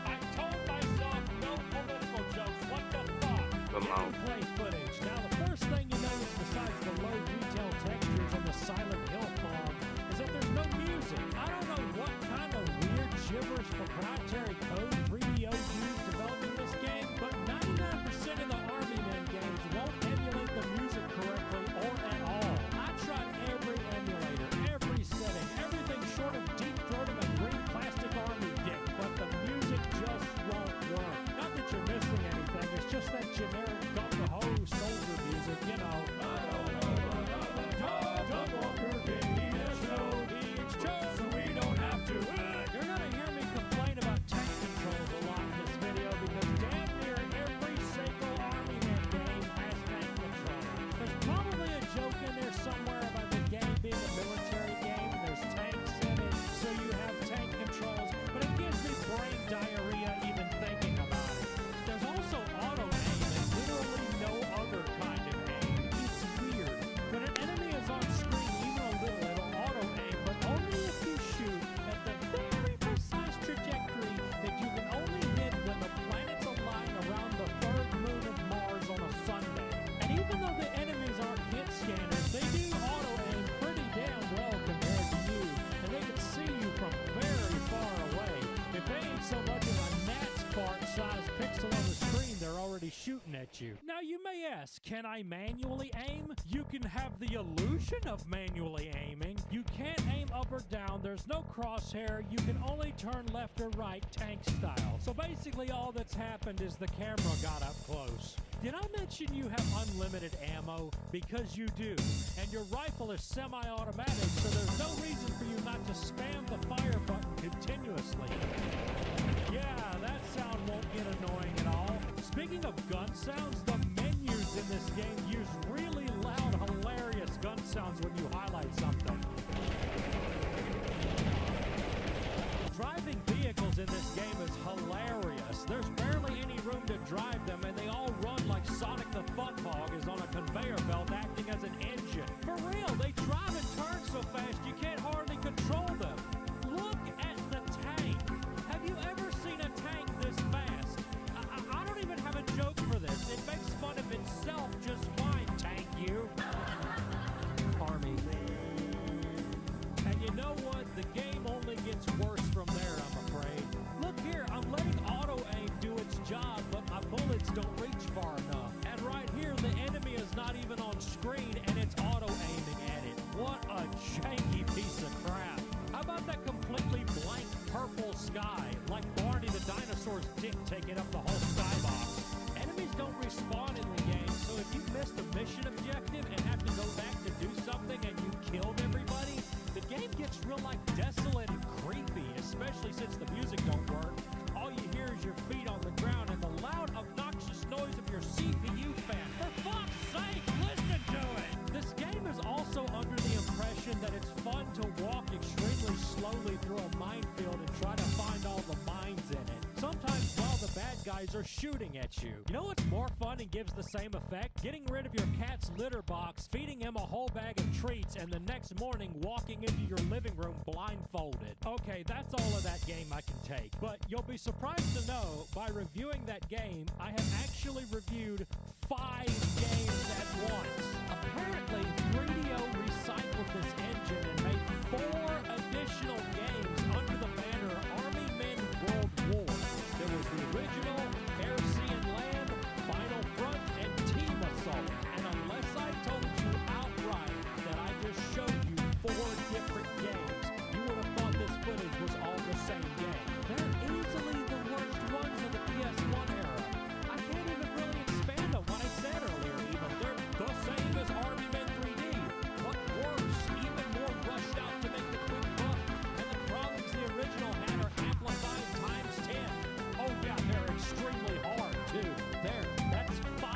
[SPEAKER 2] I told myself no political jokes. What the fuck? Gameplay footage. Now the first thing you notice besides the low detail textures on the Silent Hill farm is that there's no music. I don't know what kind of weird gibberish proprietary code 3DO used developing this game, but 99% of the Army Men games won't emulate the music correctly or at all. I tried every emulator, every setting, everything short of deep throating a green plastic army dick, but the music just won't work. Not that you're missing anything, it's just that generic gung-ho soldier music, you know. So we don't have to. You're gonna hear me complain about tank controls a lot in this video because damn near every single Army Men game has tank controls. There's probably a joke in there somewhere about the game being a military game and there's tanks in it, so you have tank controls, but it gives me brain diarrhea even thinking about it. There's also auto aim and literally no other kind of aim. It's weird. When an enemy is on screen, even a little, it'll auto aim, but only if you shoot at the very precise trajectory that you can only hit when the planets align around the third moon of Mars on a Sunday. And even though the enemies aren't hit scanners, they do auto aim pretty damn well compared to you, and they can see you from very far away. If they ain't so much as a gnat's fart-sized pixel on the screen, they're already shooting at you. Now you may ask, can I manually aim? You can have the illusion of manually aiming. You can't aim up or down, there's no crosshair, you can only turn left or right tank style. So basically all that's happened is the camera got up close. Did I mention you have unlimited ammo? Because you do. And your rifle is semi-automatic, so there's no reason for you not to spam the fire button continuously. Yeah, that sound won't get annoying at all. Speaking of gun sounds, the menus in this game use really loud, hilarious gun sounds when you highlight something. Driving vehicles in this game is hilarious. There's barely any room to drive them, and they all run like Sonic the Fun-Hog is on a conveyor belt acting as an engine. For real, they drive and turn so fast you can't hardly control them. Look at the tank. Have you ever seen a tank this fast? I don't even have a joke for this. It makes fun of itself just fine, tank you. dinosaur's dick taking up the whole skybox. Enemies don't respawn in the game, so if you missed a mission objective and have to go back to do something and you killed everybody, the game gets real like desolate and creepy, especially since the music don't work. All you hear is your feet on the ground and the loud, obnoxious noise of your CPU fan. For fuck's sake, listen to it! This game is also under the impression that it's fun to walk extremely slowly through a minefield and try to find all the mines in it. Sometimes while the bad guys are shooting at you. You know what's more fun and gives the same effect? Getting rid of your cat's litter box, feeding him a whole bag of treats, and the next morning walking into your living room blindfolded. Okay, that's all of that game I can take. But you'll be surprised to know, by reviewing that game, I have actually reviewed 5 games at once. Apparently, 3DO recycled this engine and made 4 additional games under the banner Army Men World War. There was the original, Air, Sea, and Land, Final Front, and Team Assault. And unless I told you outright that I just showed you 4 different games, you would have thought this footage was all the same game. They're easily the worst ones of the PS1 era. I can't even really expand on what I said earlier even. They're the same as Army Men 3D. What worse, even more rushed out to make the quick buck. And the problems the original had are amplified times 10. Oh yeah, they're extremely hard too. There, that's 5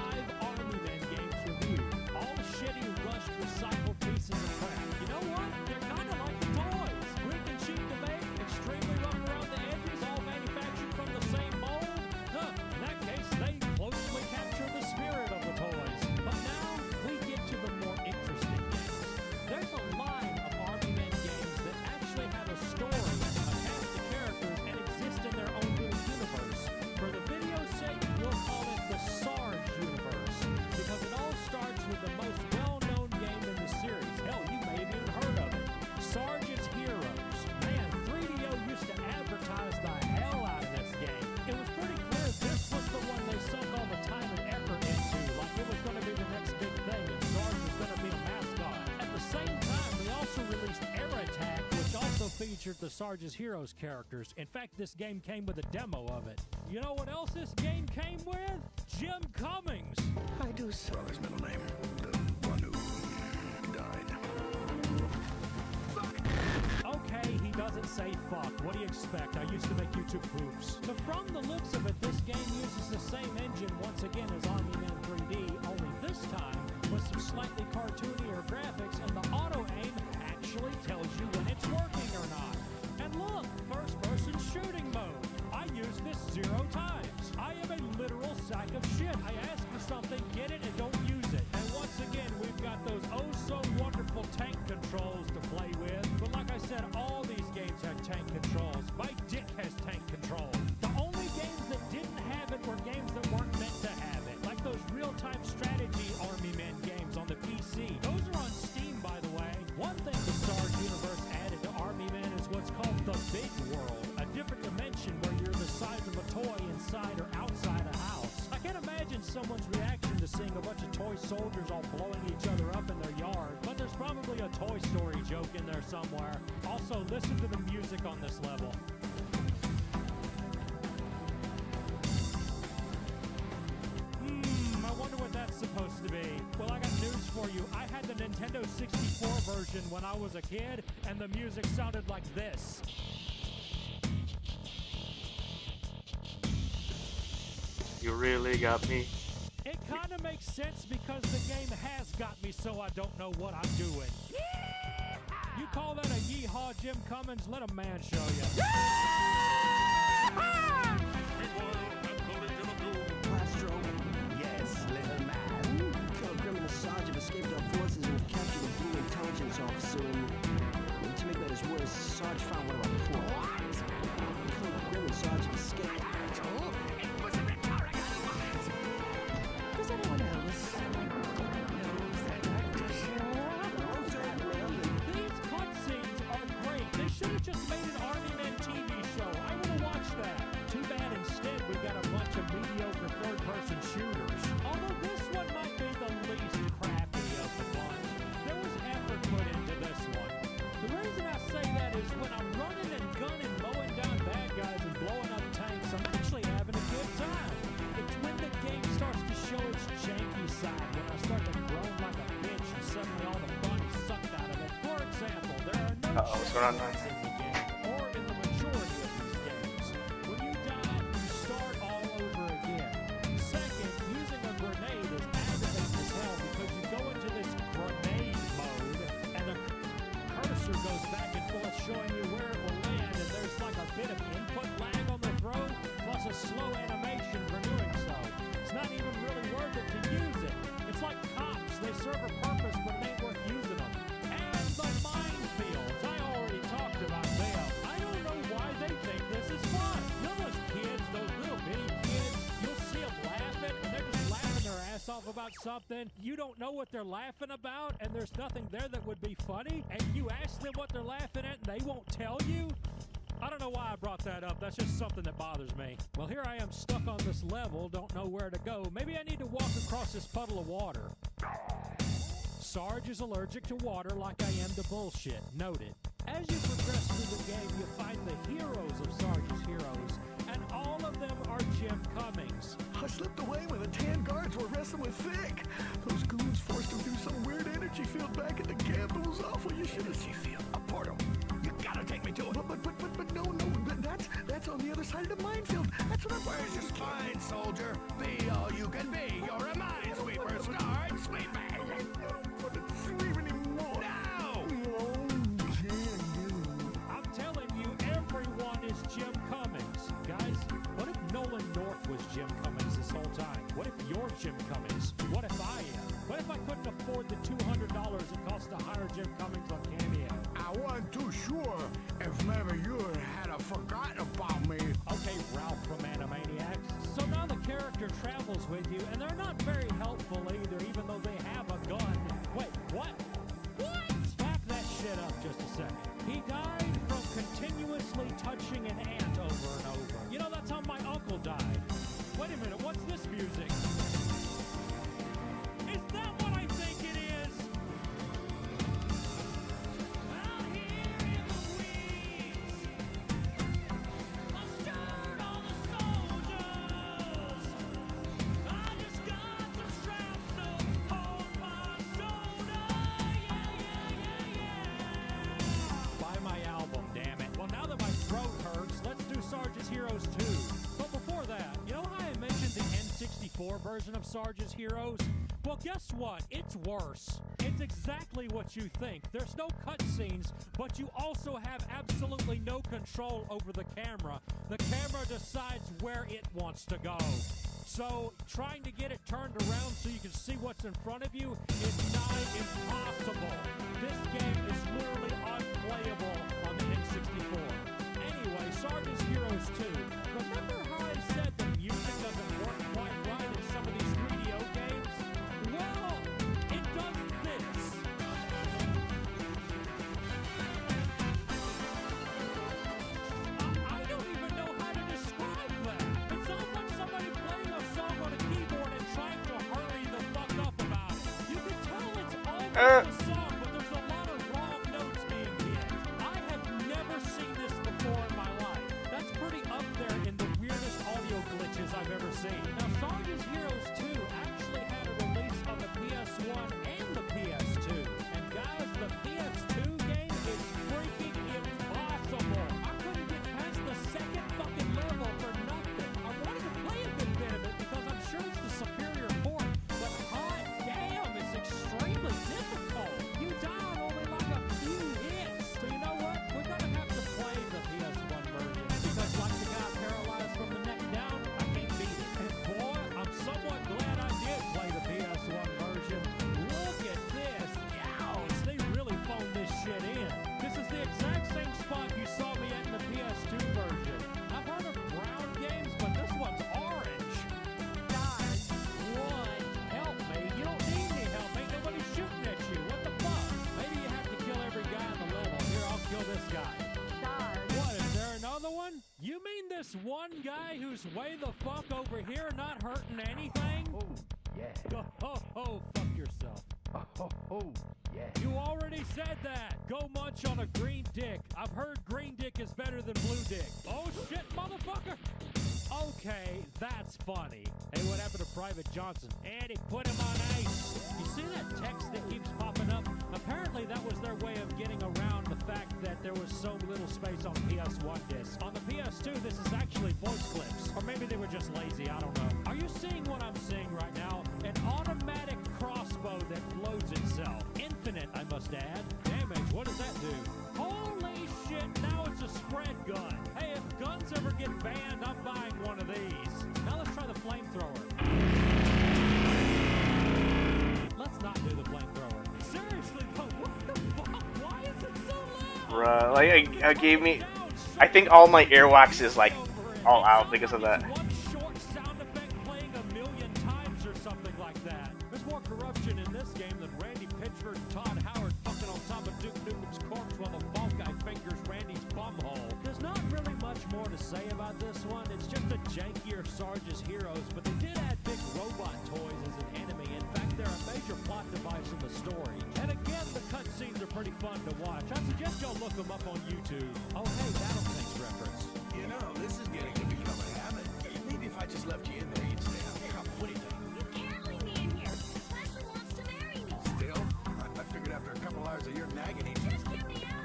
[SPEAKER 2] Army Men games reviewed. All shitty, rushed, recycled pieces of crap. You know what? They're kind of like the toys. Quick and cheap to make, extremely rough around the edges, all manufactured from the same mold. Huh, in that case, they closely capture the spirit of the toys. But now, we get to the more interesting games. There's a line of Army Men games that actually have a story, a cast of characters, and exist in their own little universe. For the video's sake, we'll call it the Sarge universe, because it all starts with the most well-known game in the series. Hell, you may have even heard of it. Sarge's Heroes. Man, 3DO used to advertise the hell out of this game. It was pretty clear this was the one they sunk all the time and effort into, like it was going to be the next big thing and Sarge was going to be a mascot. At the same time, they also released Air Attack, which also featured the Sarge's Heroes characters. In fact, this game came with a demo of it. You know what else this game came with? Jim Cummings.
[SPEAKER 5] I do spell his middle name. The one who died.
[SPEAKER 2] Okay, he doesn't say fuck. What do you expect? I used to make YouTube poops. So from the looks of it, this game uses the same engine once again as Army Men 3D, only this time with some slightly cartoonier graphics, and the auto-aim actually tells you when it's working or not. And look, first-person shooting mode. I used this 0 times. I am a literal sack of shit. I ask for something, get it, and don't use it. And once again, we've got those oh-so-wonderful tank controls to play with. But like I said, all these games have tank controls. My dick has tank controls. The only games that didn't have it were games that weren't meant to have it. Like those real-time strategy Army Men games on the PC. Those are on Steam, by the way. One thing the Sarge universe added to Army Men is what's called the Big World. A different dimension where you're the size of a toy inside or outside a house. I can't imagine someone's reaction to seeing a bunch of toy soldiers all blowing each other up in their yard, but there's probably a Toy Story joke in there somewhere. Also, listen to the music on this level. I wonder what that's supposed to be. Well, I got news for you. I had the Nintendo 64 version when I was a kid, and the music sounded like this.
[SPEAKER 1] You really got me.
[SPEAKER 2] It kind of makes sense because the game has got me so I don't know what I'm doing. You call that a yeehaw, Jim Cummings? Let a man show you.
[SPEAKER 7] Plastro, yes, little man. Colonel Grim and the Sergeant escaped our forces and have captured a blue intelligence officer and to make matters worse, Sarge found one of our reports. Colonel Grim and Sergeant escaped. Does anyone else knows that
[SPEAKER 2] These cutscenes are great. They should have just made an Army Men TV show. I would have watched inside when I start to groan like a bitch and suddenly all the fun is sucked out of it. For example, there are no
[SPEAKER 1] what's going on now?
[SPEAKER 2] checkpoints in the game, or in the majority of these games. When you die, you start all over again. Second, using a grenade is aggravating as hell because you go into this grenade mode and the cursor goes back and forth showing you where it will land, and there's like a bit of input lag on the throw plus a slow animation for doing so. It's not even really worth it to use it. It's like cops. They serve a purpose, but it ain't worth using them. And the minefields. I already talked about them. I don't know why they think this is fun. You know those kids, those little bitty kids, you'll see them laughing, and they're just laughing their ass off about something. You don't know what they're laughing about, and there's nothing there that would be funny, and you ask them what they're laughing at, and they won't tell you? I don't know why I brought that up. That's just something that bothers me. Well, here I am stuck on this level, don't know where to go. Maybe I need to walk across this puddle of water. Sarge is allergic to water like I am to bullshit. Noted. As you progress through the game, you find the heroes of Sarge's heroes, and all of them are Jim Cummings.
[SPEAKER 5] I slipped away when the 10 guards were wrestling with Thick. Those goons forced him through some weird energy field back at the camp. It was awful. You should have seen field. A portal. You gotta take me to it. But no. That's on the other side of the minefield. That's what I'm... Where's your spine, soldier? Be all you can be. You're a minesweeper. Start sweeping. I don't want to sweep anymore. No!
[SPEAKER 2] I'm telling you, everyone is Jim Cummings. Guys, what if Nolan North was Jim Cummings this whole time? What if you're Jim Cummings? What if I am? What if I couldn't afford the $200 it costs to hire Jim Cummings on Cameo?
[SPEAKER 5] I wasn't too sure if maybe you had forgotten about me.
[SPEAKER 2] Okay, Ralph from Animaniacs. So now the character travels with you, and they're not very helpful either, even though they have a gun. Wait, what? What? Back that shit up just a second. He died from continuously touching an ant over and over. You know, that's how my uncle died. Wait a minute, what's this music? Is that what I think it is? Out here in the weeds, I stirred all the soldiers. I just got some shrapnel on my shoulder. Yeah. Buy my album, damn it. Well, now that my throat hurts, let's do Sarge's Heroes 2. But before that, you know how I mentioned the N64 version of Sarge's Heroes? Well, guess what? It's worse. It's exactly what you think. There's no cutscenes, but you also have absolutely no control over the camera. The camera decides where it wants to go. So, trying to get it turned around so you can see what's in front of you is nigh impossible. This game is literally unplayable on the N64. Anyway, Sarge's Heroes 2. Remember how I said the music doesn't work quite right in some of these 3DO games? Well, it does this. I don't even know how to describe that. It sounds like somebody playing a song on a keyboard and trying to hurry the fuck up about it. You can tell it's almost a song, but there's a lot of wrong notes being hit. I have never seen this before in my life. That's pretty up there in the weirdest audio glitches I've ever seen. Now, Sarge's Heroes 2 actually had a release on the PS1 and the PS2. And guys, the PS2 game is freaking impossible. I couldn't get past the second fucking level for nothing. I wanted to play a good bit of it because I'm sure it's the superior port. But hot damn, it's extremely difficult. You die on only like a few hits. So you know what? We're gonna have to play the PS1 version. Because like the guy paralyzed from the neck down, I can't beat it. And boy, I'm somewhat glad I did play the PS1 version. Look at this. Ouch, they really phoned this shit in. This is the exact same spot you saw me at in the PS2 version. I've heard of brown games, but this one's orange. Guys, one, help me. You don't need any help. Ain't nobody shooting at you. What the fuck? Maybe you have to kill every guy in the level. Here, I'll kill this guy. What, is there another one? You mean this one guy who's way the fuck over here not hurting anything?
[SPEAKER 5] Oh, yeah.
[SPEAKER 2] Oh, fuck yourself.
[SPEAKER 5] Oh, yeah.
[SPEAKER 2] You already said that. Go munch on a green dick. I've heard green dick is better than blue dick. Oh shit, motherfucker. Okay, that's funny. Hey, what happened to Private Johnson? And he put him on ice. You see that text that keeps popping up? Apparently that was their way of getting around the fact that there was so little space on the PS1 disc. On the PS2, this is actually voice clips. Or maybe they were just lazy, I don't know. Are you seeing what I'm seeing right now? An automatic crossbow that loads itself. Infinite, I must add. Damage, what does that do? Holy shit, now it's a spread gun. Hey, if guns ever get banned, I'm buying one of these. Now let's try the flamethrower. Let's not do the flamethrower. Seriously though, what the fuck? Why is it so loud?
[SPEAKER 1] Bruh, like, I gave me... I think all my earwax is, like, all out because of that.
[SPEAKER 2] One short sound effect playing a million times or something like that. There's more corruption in this game than Randy Pitchford and Todd Howard fucking on top of Duke Nukem's corpse while the ball guy fingers Randy's bumhole. There's not really much more to say about this one. It's just a jankier Sarge's Heroes, but they did add big robot toys as an enemy. In fact, they're a major plot device in the story. And again, the cutscenes are pretty fun to watch. I suggest y'all look them up on YouTube. Oh, hey, Battlefields reference.
[SPEAKER 3] You know, this is getting to become a habit. Maybe if I just left you in there, you'd stay out here. What do you think?
[SPEAKER 4] You can't leave me in here. Leslie wants to marry me.
[SPEAKER 3] Still? I figured after a couple hours of your nagging, he'd
[SPEAKER 4] Just get me out.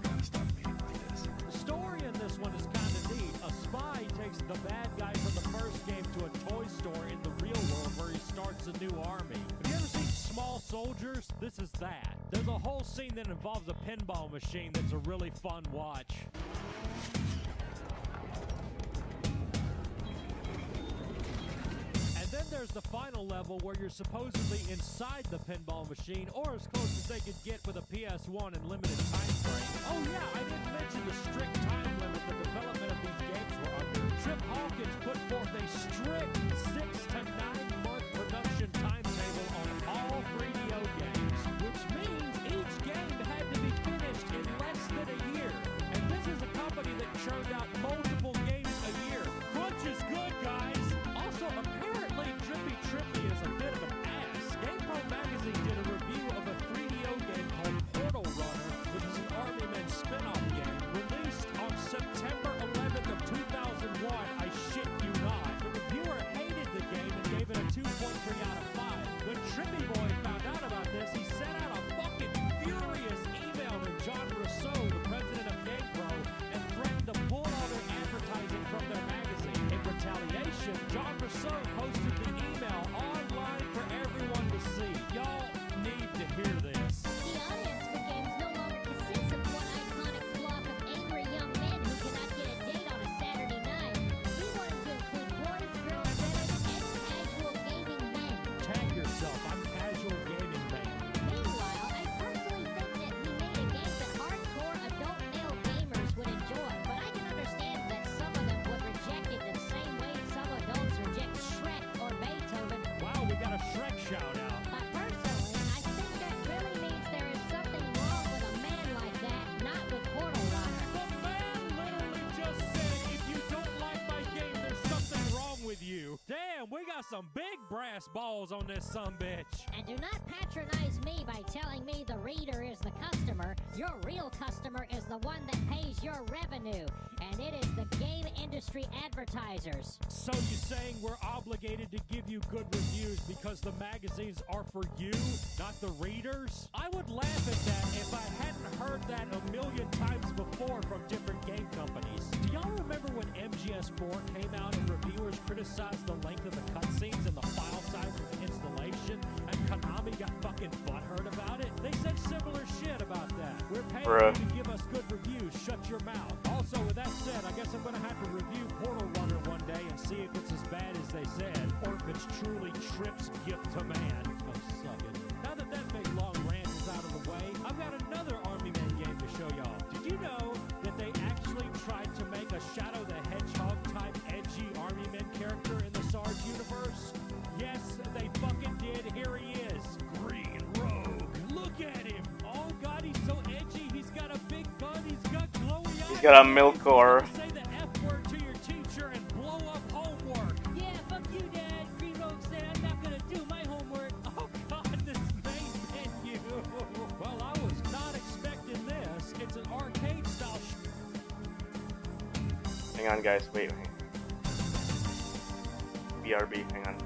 [SPEAKER 3] gotta stop being like this.
[SPEAKER 2] The story in this one is kind of neat. A spy takes the bad guy from the first game to a toy store in the real world where he starts a new army. Have you ever seen Small Soldiers? This is that. There's a whole scene that involves a pinball machine that's a really fun watch. And then there's the final level where you're supposedly inside the pinball machine, or as close as they could get with a PS1 and limited time frame. Oh yeah, I didn't mention the strict time limit the development of these games were under. Trip Hawkins put forth a strict 6 to 9 month production timetable on all 3DO games, which means each game had to be finished in less than a year. And this is a company that churned out multiple games a year. Crunch is good, guys. Also, apparently, Trippy is a bit of an ass. GamePro magazine did a review of a 3DO game called Portal Runner, which is an Army Men spin-off game, released on September 11th of 2001. I shit you not. The reviewer hated the game and gave it a 2.3 out of 5. When Trippy Boy found out about this, he sent out a fucking furious email to John Rousseau, the president of GamePro, and threatened to pull all their advertising from their magazine. In retaliation, John Rousseau posted the email online for everyone to see. Y'all need to hear this.
[SPEAKER 4] The audience for games no longer consists of one iconic flock of angry young men who cannot get a date on a Saturday night. We wanted to include boys, girls, veterans, and casual gaming men.
[SPEAKER 2] Tag yourself. I'm casual gaming man.
[SPEAKER 4] Meanwhile, I personally think that we made a game that hardcore adult male gamers would enjoy, but I can understand that some of them would reject it the same way some adults reject Shrek or Beethoven.
[SPEAKER 2] Wow, we got a Shrek shout out.
[SPEAKER 4] Personally, I think that really means there is something wrong with a man like that, not with Portal Runner.
[SPEAKER 2] The man literally just said, if you don't like my game, there's something wrong with you. Damn, we got some big brass balls on this sumbitch.
[SPEAKER 4] And do not patronize me by telling me the reader is the customer. Your real customer is the one that pays your revenue, and it is the game industry advertisers.
[SPEAKER 2] So you saying we're obligated to give you good reviews because the magazines are for you, not the readers? I would laugh at that if I hadn't heard that a million times before from different game companies. Do y'all remember when MGS4 came out and reviewers criticized the length of the cutscenes and the file size of the installation, and Konami got fucking butthurt about it? They said similar shit about that. We're paying you to give us good reviews, shut your mouth. Also, with that said, I guess I'm gonna have to review Portal Runner one day and see if it's as bad as they said, or if it's truly Trip's gift to man. Oh, suck it. Now that big long rant is out of the way, I've got another Army Man game to show y'all. Did you know that they actually tried to make a Shadow the Hedgehog type edgy Army Men character in the Sarge universe? Yes, they fucking did. Here he is. Green Rogue. Look at him. Oh god, he's so edgy. He's got a big gun. He's got glowy eyes.
[SPEAKER 1] He's got a milk core.
[SPEAKER 2] Say the F word to your teacher and blow up homework.
[SPEAKER 4] Yeah, fuck you, Dad. Green Rogue said I'm not gonna do my homework.
[SPEAKER 2] Oh god, this main menu. Well, I was not expecting this. It's an
[SPEAKER 1] Hang on, guys. Wait. BRB. Hang on.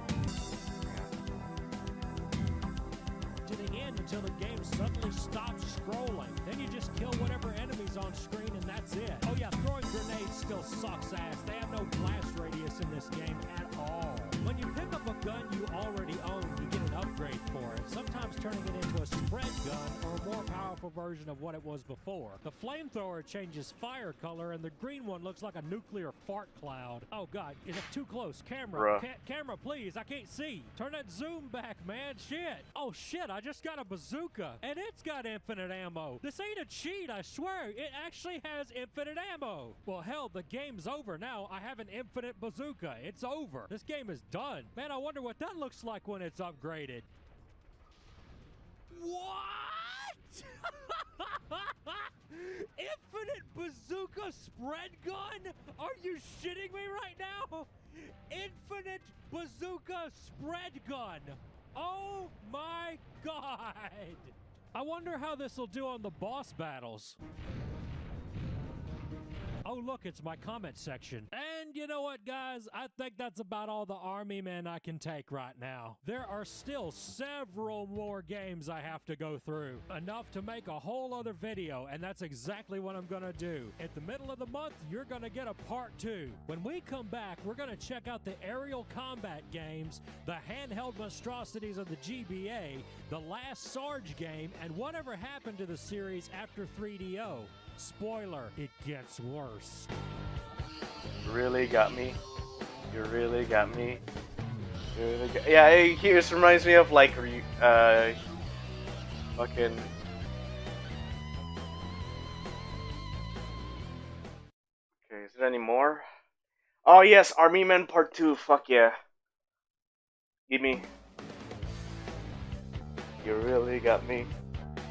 [SPEAKER 2] To the end until the game suddenly stops scrolling. Then you just kill whatever enemy's on screen and that's it. Oh yeah, throwing grenades still sucks ass. They have no blast radius in this game at all. When you pick up a gun you already own, you get an upgrade for it. Sometimes turning it into a spread gun or a more powerful version of what it was before. The flamethrower changes fire color and the green one looks like a nuclear fart cloud. Oh god, is it too close? Camera, camera please, I can't see. Turn that zoom back, man, shit. Oh shit, I just got a bazooka and it's got infinite ammo. This ain't a cheat, I swear. It actually has infinite ammo. Well hell, the game's over now. I have an infinite bazooka. It's over. This game is done. Man, I wonder what that looks like when it's upgraded. What? Infinite bazooka spread gun? Are you shitting me right now? Infinite bazooka spread gun. Oh my god. I wonder how this will do on the boss battles. Oh, look, it's my comment section. And you know what, guys? I think that's about all the army men I can take right now. There are still several more games I have to go through. Enough to make a whole other video, and that's exactly what I'm gonna do. At the middle of the month, you're gonna get a part 2. When we come back, we're gonna check out the aerial combat games, the handheld monstrosities of the GBA, the last Sarge game, and whatever happened to the series after 3DO. Spoiler, it gets worse.
[SPEAKER 1] You really got me. You really got me. You really got... Yeah, it just reminds me of like fucking. Okay, is there any more? Oh yes, Army Men Part 2. Fuck yeah. Give me. You really got me.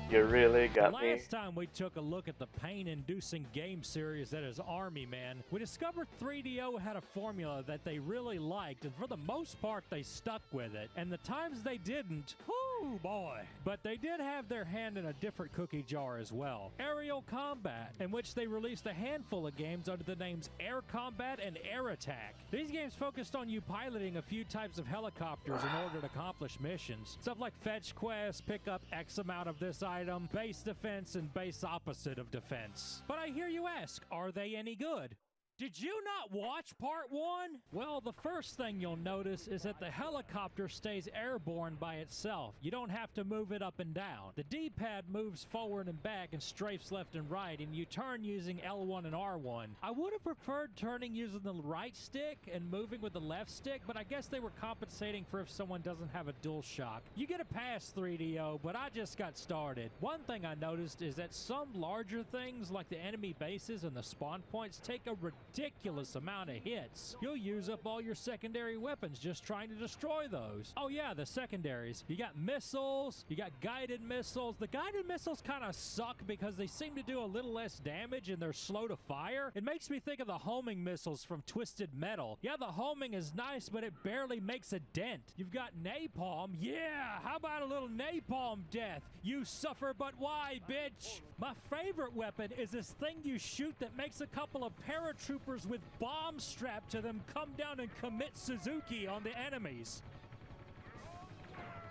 [SPEAKER 1] You really got me.
[SPEAKER 2] Last time we took a look at the pain-inducing game series that is Army Man, we discovered 3DO had a formula that they really liked, and for the most part, they stuck with it. And the times they didn't, whoo boy. But they did have their hand in a different cookie jar as well. Aerial Combat, in which they released a handful of games under the names Air Combat and Air Attack. These games focused on you piloting a few types of helicopters in order to accomplish missions. Stuff like fetch quests, pick up X amount of this item, base defense, and base opposite of defense. But I hear you ask, are they any good? Did you not watch part 1? Well, the first thing you'll notice is that the helicopter stays airborne by itself. You don't have to move it up and down. The D-pad moves forward and back and strafes left and right, and you turn using L1 and R1. I would have preferred turning using the right stick and moving with the left stick, but I guess they were compensating for if someone doesn't have a dual shock. You get a pass 3DO, but I just got started. One thing I noticed is that some larger things like the enemy bases and the spawn points take a ridiculous amount of hits. You'll use up all your secondary weapons just trying to destroy those. Oh yeah, the secondaries. You got missiles, you got guided missiles. The guided missiles kind of suck because they seem to do a little less damage and they're slow to fire. It makes me think of the homing missiles from Twisted Metal. Yeah, the homing is nice, but it barely makes a dent. You've got napalm. Yeah, how about a little napalm death? You suffer, but why, bitch? My favorite weapon is this thing you shoot that makes a couple of paratroopers with bombs strapped to them come down and commit Suzuki on the enemies.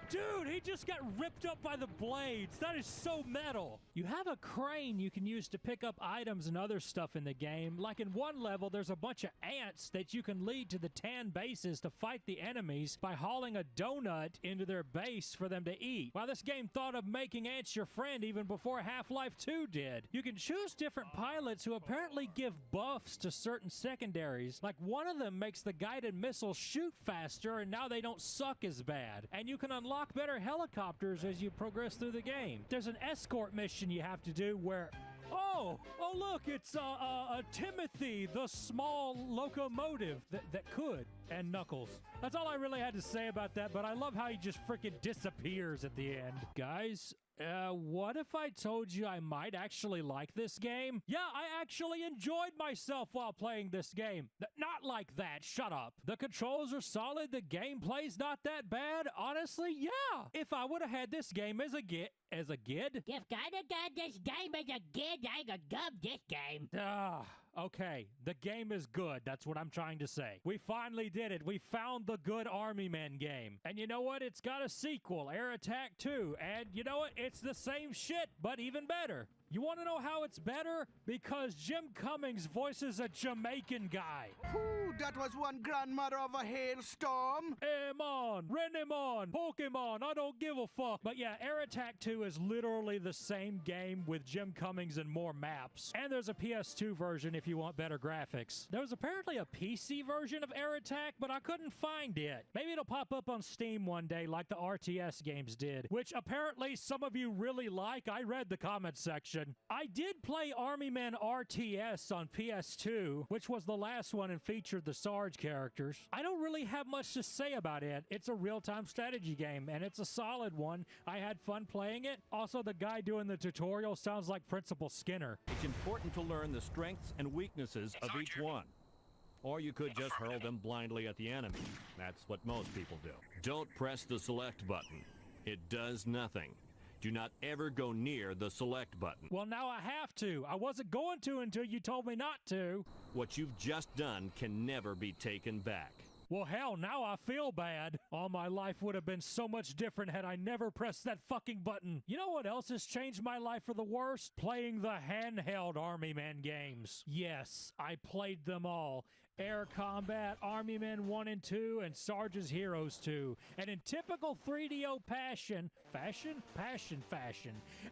[SPEAKER 2] Dude, he just got ripped up by the blades. That is so metal. You have a crane you can use to pick up items and other stuff in the game. Like in one level, there's a bunch of ants that you can lead to the tan bases to fight the enemies by hauling a donut into their base for them to eat. Wow, this game thought of making ants your friend even before Half-Life 2 did. You can choose different pilots who apparently give buffs to certain secondaries. Like one of them makes the guided missiles shoot faster and now they don't suck as bad. And you can unlock better helicopters as you progress through the game. There's an escort mission you have to do where... Oh look, it's Timothy, the small locomotive that could. And Knuckles. That's all I really had to say about that, but I love how he just freaking disappears at the end. Guys, what if I told you I might actually like this game? Yeah, I actually enjoyed myself while playing this game. Not like that, shut up. The controls are solid, the gameplay's not that bad. Honestly, yeah. If I would have had this game as a gid?
[SPEAKER 4] If I got this game as a kid, I ain't gonna love this game.
[SPEAKER 2] Okay, the game is good. That's what I'm trying to say. We finally did it. We found the good Army Men game. And you know what? It's got a sequel, Air Attack 2. And you know what? It's the same shit, but even better. You want to know how it's better? Because Jim Cummings voices a Jamaican guy.
[SPEAKER 3] Ooh, that was one grandmother of a hailstorm.
[SPEAKER 2] Hey, man, Rennemon, Pokemon, I don't give a fuck. But yeah, Air Attack 2 is literally the same game with Jim Cummings and more maps. And there's a PS2 version if you want better graphics. There was apparently a PC version of Air Attack, but I couldn't find it. Maybe it'll pop up on Steam one day like the RTS games did, which apparently some of you really like. I read the comments section. I did play Army Men RTS on PS2, which was the last one and featured the Sarge characters. I don't really have much to say about it. It's a real-time strategy game, and it's a solid one. I had fun playing it. Also, the guy doing the tutorial sounds like Principal Skinner.
[SPEAKER 8] It's important to learn the strengths and weaknesses of each one. Or you could just hurl them blindly at the enemy. That's what most people do. Don't press the select button. It does nothing. Do not ever go near the select button.
[SPEAKER 2] Well, now I have to. I wasn't going to until you told me not to.
[SPEAKER 8] What you've just done can never be taken back.
[SPEAKER 2] Well, hell, now I feel bad. All my life would have been so much different had I never pressed that fucking button. You know what else has changed my life for the worst? Playing the handheld Army Men games. Yes, I played them all. Air Combat, Army Men 1 and 2, and Sarge's Heroes 2. And in typical 3DO fashion,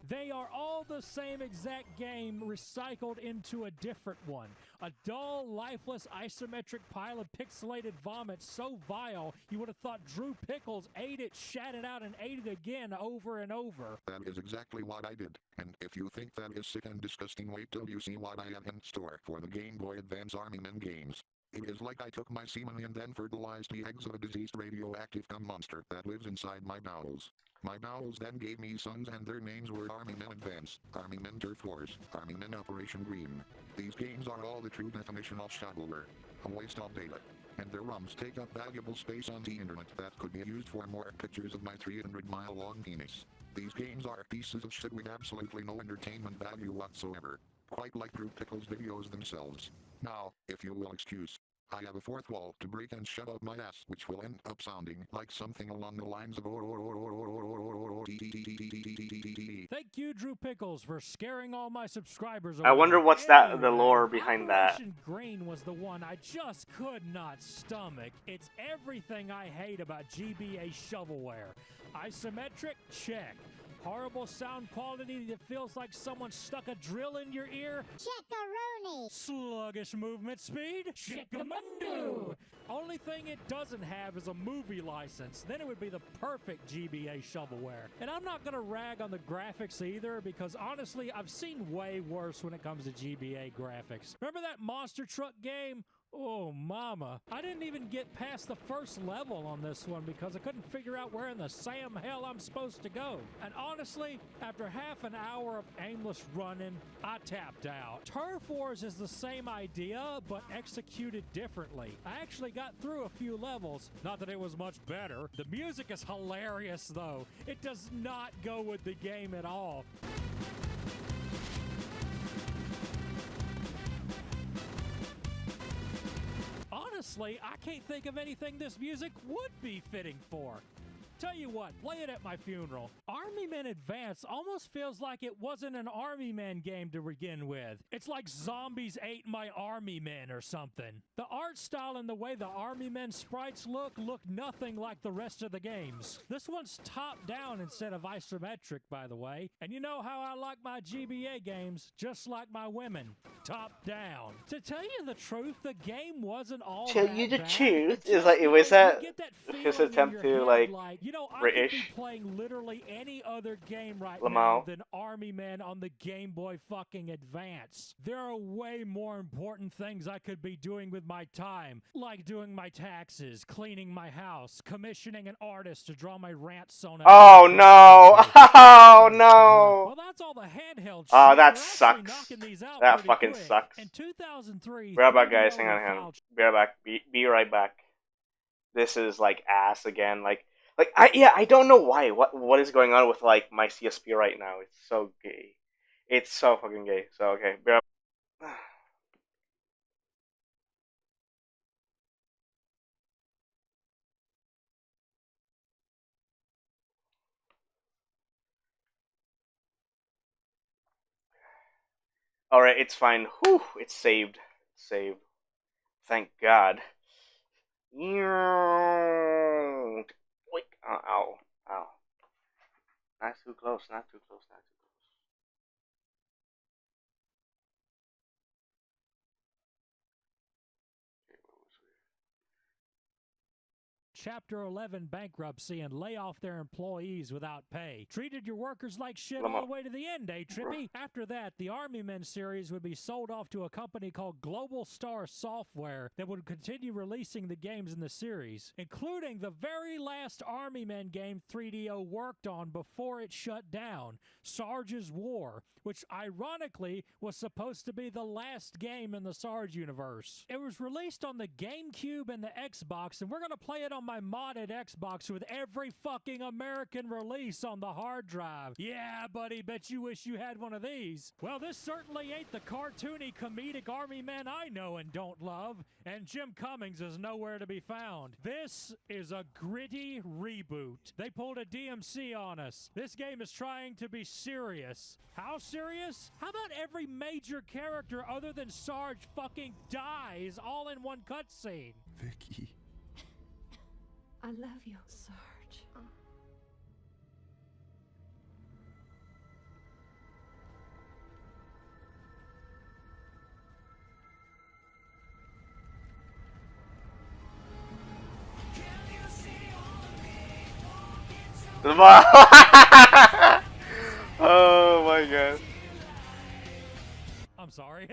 [SPEAKER 2] they are all the same exact game recycled into a different one. A dull, lifeless, isometric pile of pixelated vomit so vile you would have thought Drew Pickles ate it, shat it out, and ate it again over and over.
[SPEAKER 5] That is exactly what I did. And if you think that is sick and disgusting, wait till you see what I have in store for the Game Boy Advance Army Men games. It is like I took my semen and then fertilized the eggs of a diseased radioactive cum monster that lives inside my bowels. My bowels then gave me sons and their names were Army Men Advance, Army Men Turf Wars, Army Men Operation Green. These games are all the true definition of shovelware, a waste of data. And their ROMs take up valuable space on the internet that could be used for more pictures of my 300-mile-long penis. These games are pieces of shit with absolutely no entertainment value whatsoever. Quite like Drew Pickles' videos themselves. Now, if you will excuse, I have a fourth wall to break and shove up my ass, which will end up sounding like something along the lines of
[SPEAKER 2] Thank you, Drew Pickles, for scaring all my subscribers away.
[SPEAKER 1] I wonder what's that, the lore behind that.
[SPEAKER 2] Operation Green was the one I just could not stomach. It's everything I hate about GBA shovelware. Isometric? Check. Horrible sound quality that feels like someone stuck a drill in your ear?
[SPEAKER 4] Checkaroni.
[SPEAKER 2] Sluggish movement speed? Chickamundo. Only thing it doesn't have is a movie license. Then it would be the perfect GBA shovelware. And I'm not going to rag on the graphics either, because honestly, I've seen way worse when it comes to GBA graphics. Remember that monster truck game? Oh, mama. I didn't even get past the first level on this one because I couldn't figure out where in the Sam hell I'm supposed to go. And honestly, after half an hour of aimless running, I tapped out. Turf Wars is the same idea, but executed differently. I actually got through a few levels. Not that it was much better. The music is hilarious, though. It does not go with the game at all. Honestly, I can't think of anything this music would be fitting for. Tell you what, play it at my funeral. Army Men Advance almost feels like it wasn't an Army Men game to begin with. It's like zombies ate my Army Men or something. The art style and the way the Army Men sprites look nothing like the rest of the games. This one's top-down instead of isometric, by the way. And you know how I like my GBA games, just like my women. Top-down. To tell you the truth, the game wasn't all
[SPEAKER 1] Tell
[SPEAKER 2] that
[SPEAKER 1] you the
[SPEAKER 2] bad.
[SPEAKER 1] truth,
[SPEAKER 2] It's
[SPEAKER 1] is like,
[SPEAKER 2] just,
[SPEAKER 1] was that
[SPEAKER 2] you get
[SPEAKER 1] his
[SPEAKER 2] feeling in
[SPEAKER 1] attempt
[SPEAKER 2] your
[SPEAKER 1] to,
[SPEAKER 2] head,
[SPEAKER 1] like,
[SPEAKER 2] you know, I could
[SPEAKER 1] British?
[SPEAKER 2] be playing literally any other game right
[SPEAKER 1] Lamau.
[SPEAKER 2] now than Army Men on the Game Boy fucking Advance. There are way more important things I could be doing with my time, like doing my taxes, cleaning my house, commissioning an artist to draw my rant sonnet.
[SPEAKER 1] Oh no! Oh no!
[SPEAKER 2] Well, that's all the handheld shit.
[SPEAKER 1] Oh, that
[SPEAKER 2] We're actually
[SPEAKER 1] sucks.
[SPEAKER 2] knocking these out
[SPEAKER 1] That
[SPEAKER 2] pretty
[SPEAKER 1] fucking
[SPEAKER 2] quick.
[SPEAKER 1] sucks.
[SPEAKER 2] In 2003,
[SPEAKER 1] Be right back, guys.
[SPEAKER 2] 3DO
[SPEAKER 1] Hang on, hang on.
[SPEAKER 2] vouched-
[SPEAKER 1] Be right back. Be right back. This is like ass again. Like I don't know why. What is going on with like my CSP right now? It's so gay. It's so fucking gay. So okay. Be right Alright, it's fine. Whew, it's saved. It's saved. Thank God. Ow, ow, ow. Not too close, not too close, not too close. Okay, what was we?
[SPEAKER 2] Chapter 11 bankruptcy and lay off their employees without pay. Treated your workers like shit
[SPEAKER 1] Lama.
[SPEAKER 2] all the way to the end, eh, Trippy? After that, the Army Men series would be sold off to a company called Global Star Software that would continue releasing the games in the series, including the very last Army Men game 3DO worked on before it shut down, Sarge's War, which ironically was supposed to be the last game in the Sarge universe. It was released on the GameCube and the Xbox, and we're going to play it on my modded Xbox with every fucking American release on the hard drive. Yeah, buddy, bet you wish you had one of these. Well, this certainly ain't the cartoony comedic Army men I know and don't love, and Jim Cummings is nowhere to be found. This is a gritty reboot. They pulled a DMC on us. This game is trying to be serious. How serious? How about every major character other than Sarge fucking dies all in one cutscene?
[SPEAKER 5] Vicky.
[SPEAKER 6] I love you, Sarge.
[SPEAKER 1] Oh my God.
[SPEAKER 2] I'm sorry.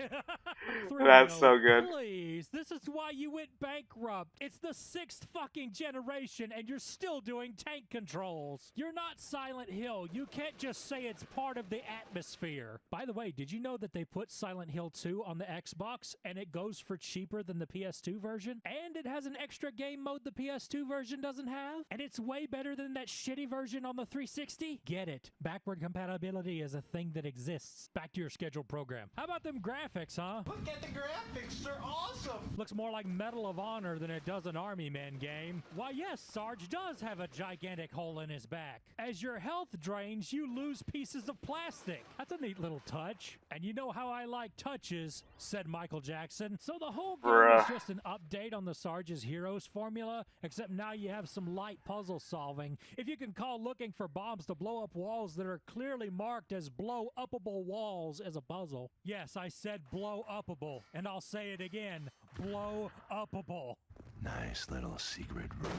[SPEAKER 1] That's so good.
[SPEAKER 2] Please, this is why you went bankrupt. It's the 6th fucking generation and you're still doing tank controls. You're not Silent Hill. You can't just say it's part of the atmosphere. By the way, did you know that they put Silent Hill 2 on the Xbox and it goes for cheaper than the PS2 version? And it has an extra game mode the PS2 version doesn't have? And it's way better than that shitty version on the 360? Get it. Backward compatibility is a thing that exists. Back to your scheduled program. How about them graphics, huh?
[SPEAKER 3] Look at the graphics, they're awesome!
[SPEAKER 2] Looks more like Medal of Honor than it does an Army Men game. Why, yes, Sarge does have a gigantic hole in his back. As your health drains, you lose pieces of plastic. That's a neat little touch. And you know how I like touches, said Michael Jackson. So the whole game is just an update on the Sarge's Heroes formula, except now you have some light puzzle solving. If you can call looking for bombs to blow up walls that are clearly marked as blow-upable walls as a puzzle. Yes, I said blow-upable, and I'll say it again, blow-upable.
[SPEAKER 5] Nice little secret room.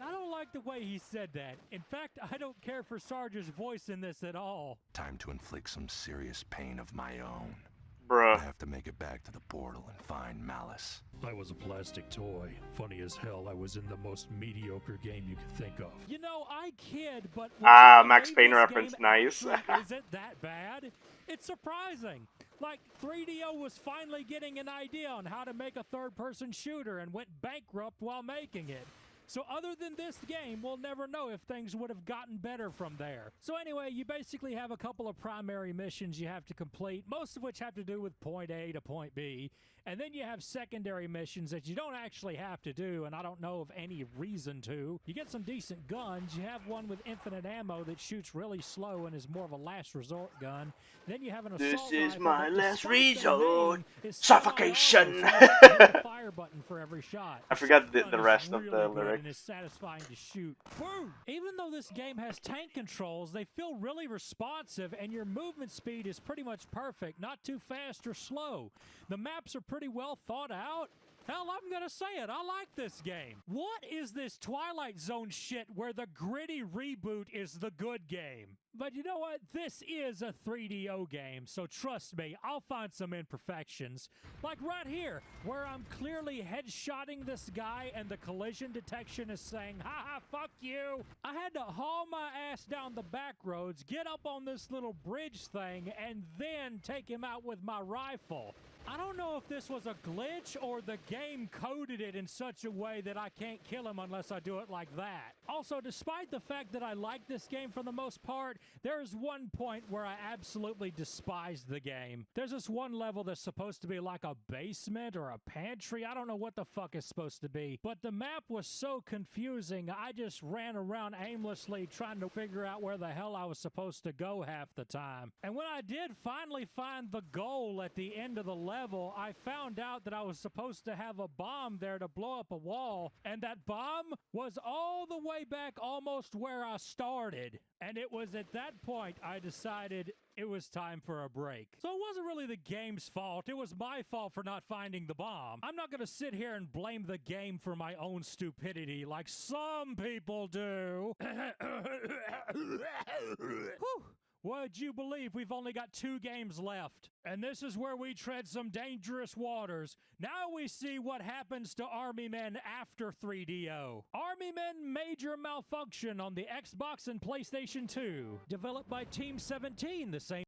[SPEAKER 2] I don't like the way he said that. In fact, I don't care for Sarge's voice in this at all.
[SPEAKER 5] Time to inflict some serious pain of my own.
[SPEAKER 1] Bruh.
[SPEAKER 5] I have to make it back to the portal and find Malice.
[SPEAKER 2] I was a plastic toy. Funny as hell, I was in the most mediocre game you could think of. You know, I kid, but...
[SPEAKER 1] Max Payne reference, nice.
[SPEAKER 2] Isn't that bad? It's surprising. Like, 3DO was finally getting an idea on how to make a third-person shooter and went bankrupt while making it. So other than this game, we'll never know if things would have gotten better from there. So anyway, you basically have a couple of primary missions you have to complete, most of which have to do with point A to point B. And then you have secondary missions that you don't actually have to do, and I don't know of any reason to. You get some decent guns. You have one with infinite ammo that shoots really slow and is more of a last resort gun. Then you have an assault
[SPEAKER 1] This is
[SPEAKER 2] rifle
[SPEAKER 1] my
[SPEAKER 2] that,
[SPEAKER 1] last
[SPEAKER 2] despite their
[SPEAKER 1] resort.
[SPEAKER 2] name, is
[SPEAKER 1] Suffocation.
[SPEAKER 2] semi-auto, so you hit the fire button for every shot.
[SPEAKER 1] I forgot the
[SPEAKER 2] Gun is
[SPEAKER 1] rest of
[SPEAKER 2] really
[SPEAKER 1] the
[SPEAKER 2] good
[SPEAKER 1] lyrics.
[SPEAKER 2] and is satisfying to shoot. Boom! Even though this game has tank controls, they feel really responsive, and your movement speed is pretty much perfect, not too fast or slow. The maps are pretty well thought out. Hell, I'm gonna say it, I like this game. What is this Twilight Zone shit where the gritty reboot is the good game? But you know what? This is a 3DO game, so trust me, I'll find some imperfections. Like right here, where I'm clearly headshotting this guy and the collision detection is saying, haha, fuck you. I had to haul my ass down the back roads, get up on this little bridge thing, and then take him out with my rifle. I don't know if this was a glitch or the game coded it in such a way that I can't kill him unless I do it like that. Also, despite the fact that I like this game for the most part, there is one point where I absolutely despised the game. There's this one level that's supposed to be like a basement or a pantry. I don't know what the fuck it's supposed to be, but the map was so confusing. I just ran around aimlessly trying to figure out where the hell I was supposed to go half the time. And when I did finally find the goal at the end of the level, I found out that I was supposed to have a bomb there to blow up a wall, and that bomb was all the way back almost where I started. And it was at that point I decided it was time for a break. So it wasn't really the game's fault. It was my fault for not finding the bomb. I'm not going to sit here and blame the game for my own stupidity like some people do. Whew. Would you believe we've only got 2 games left? And this is where we tread some dangerous waters. Now we see what happens to Army Men after 3DO. Army Men Major Malfunction on the Xbox and PlayStation 2. Developed by Team 17, the same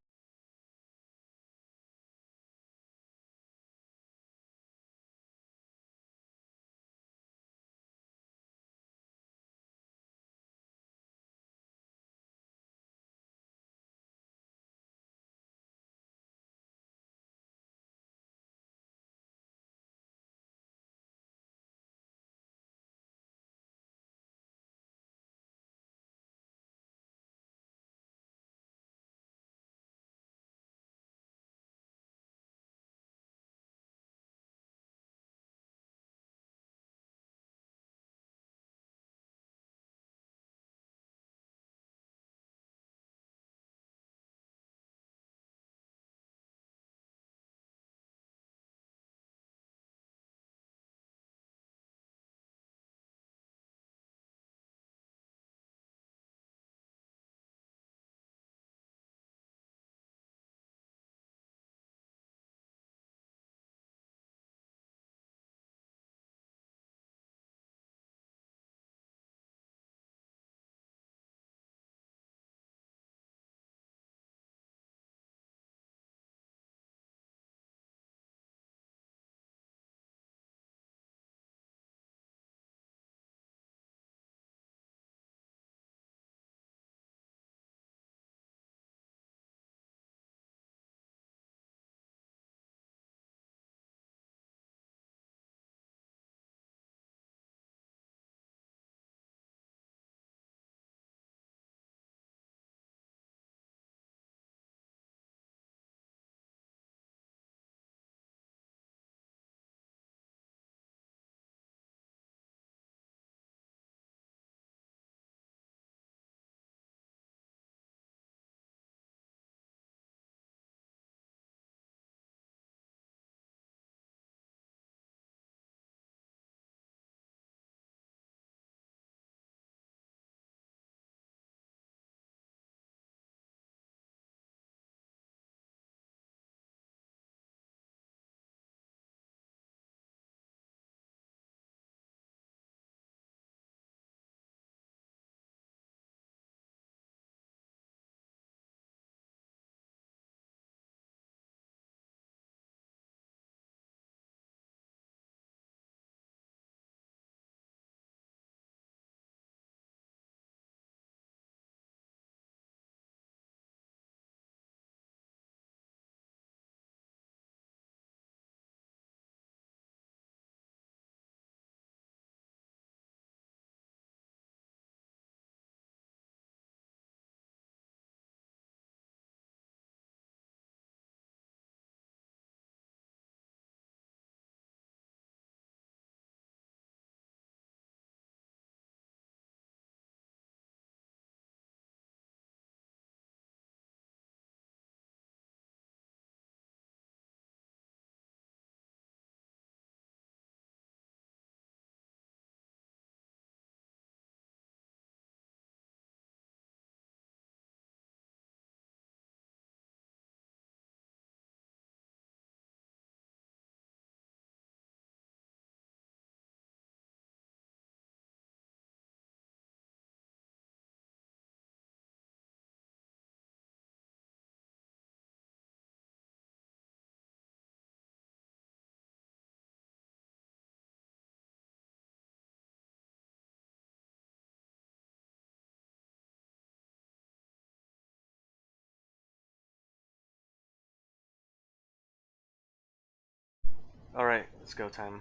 [SPEAKER 1] Alright, let's go time.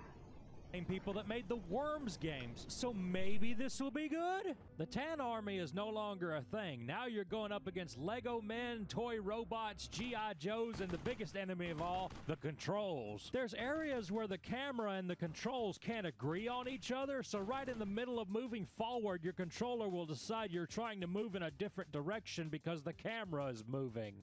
[SPEAKER 2] People that made the Worms games, so maybe this will be good? The Tan Army is no longer a thing. Now you're going up against Lego men, toy robots, G.I. Joes, and the biggest enemy of all, the controls. There's areas where the camera and the controls can't agree on each other, so right in the middle of moving forward, your controller will decide you're trying to move in a different direction because the camera is moving.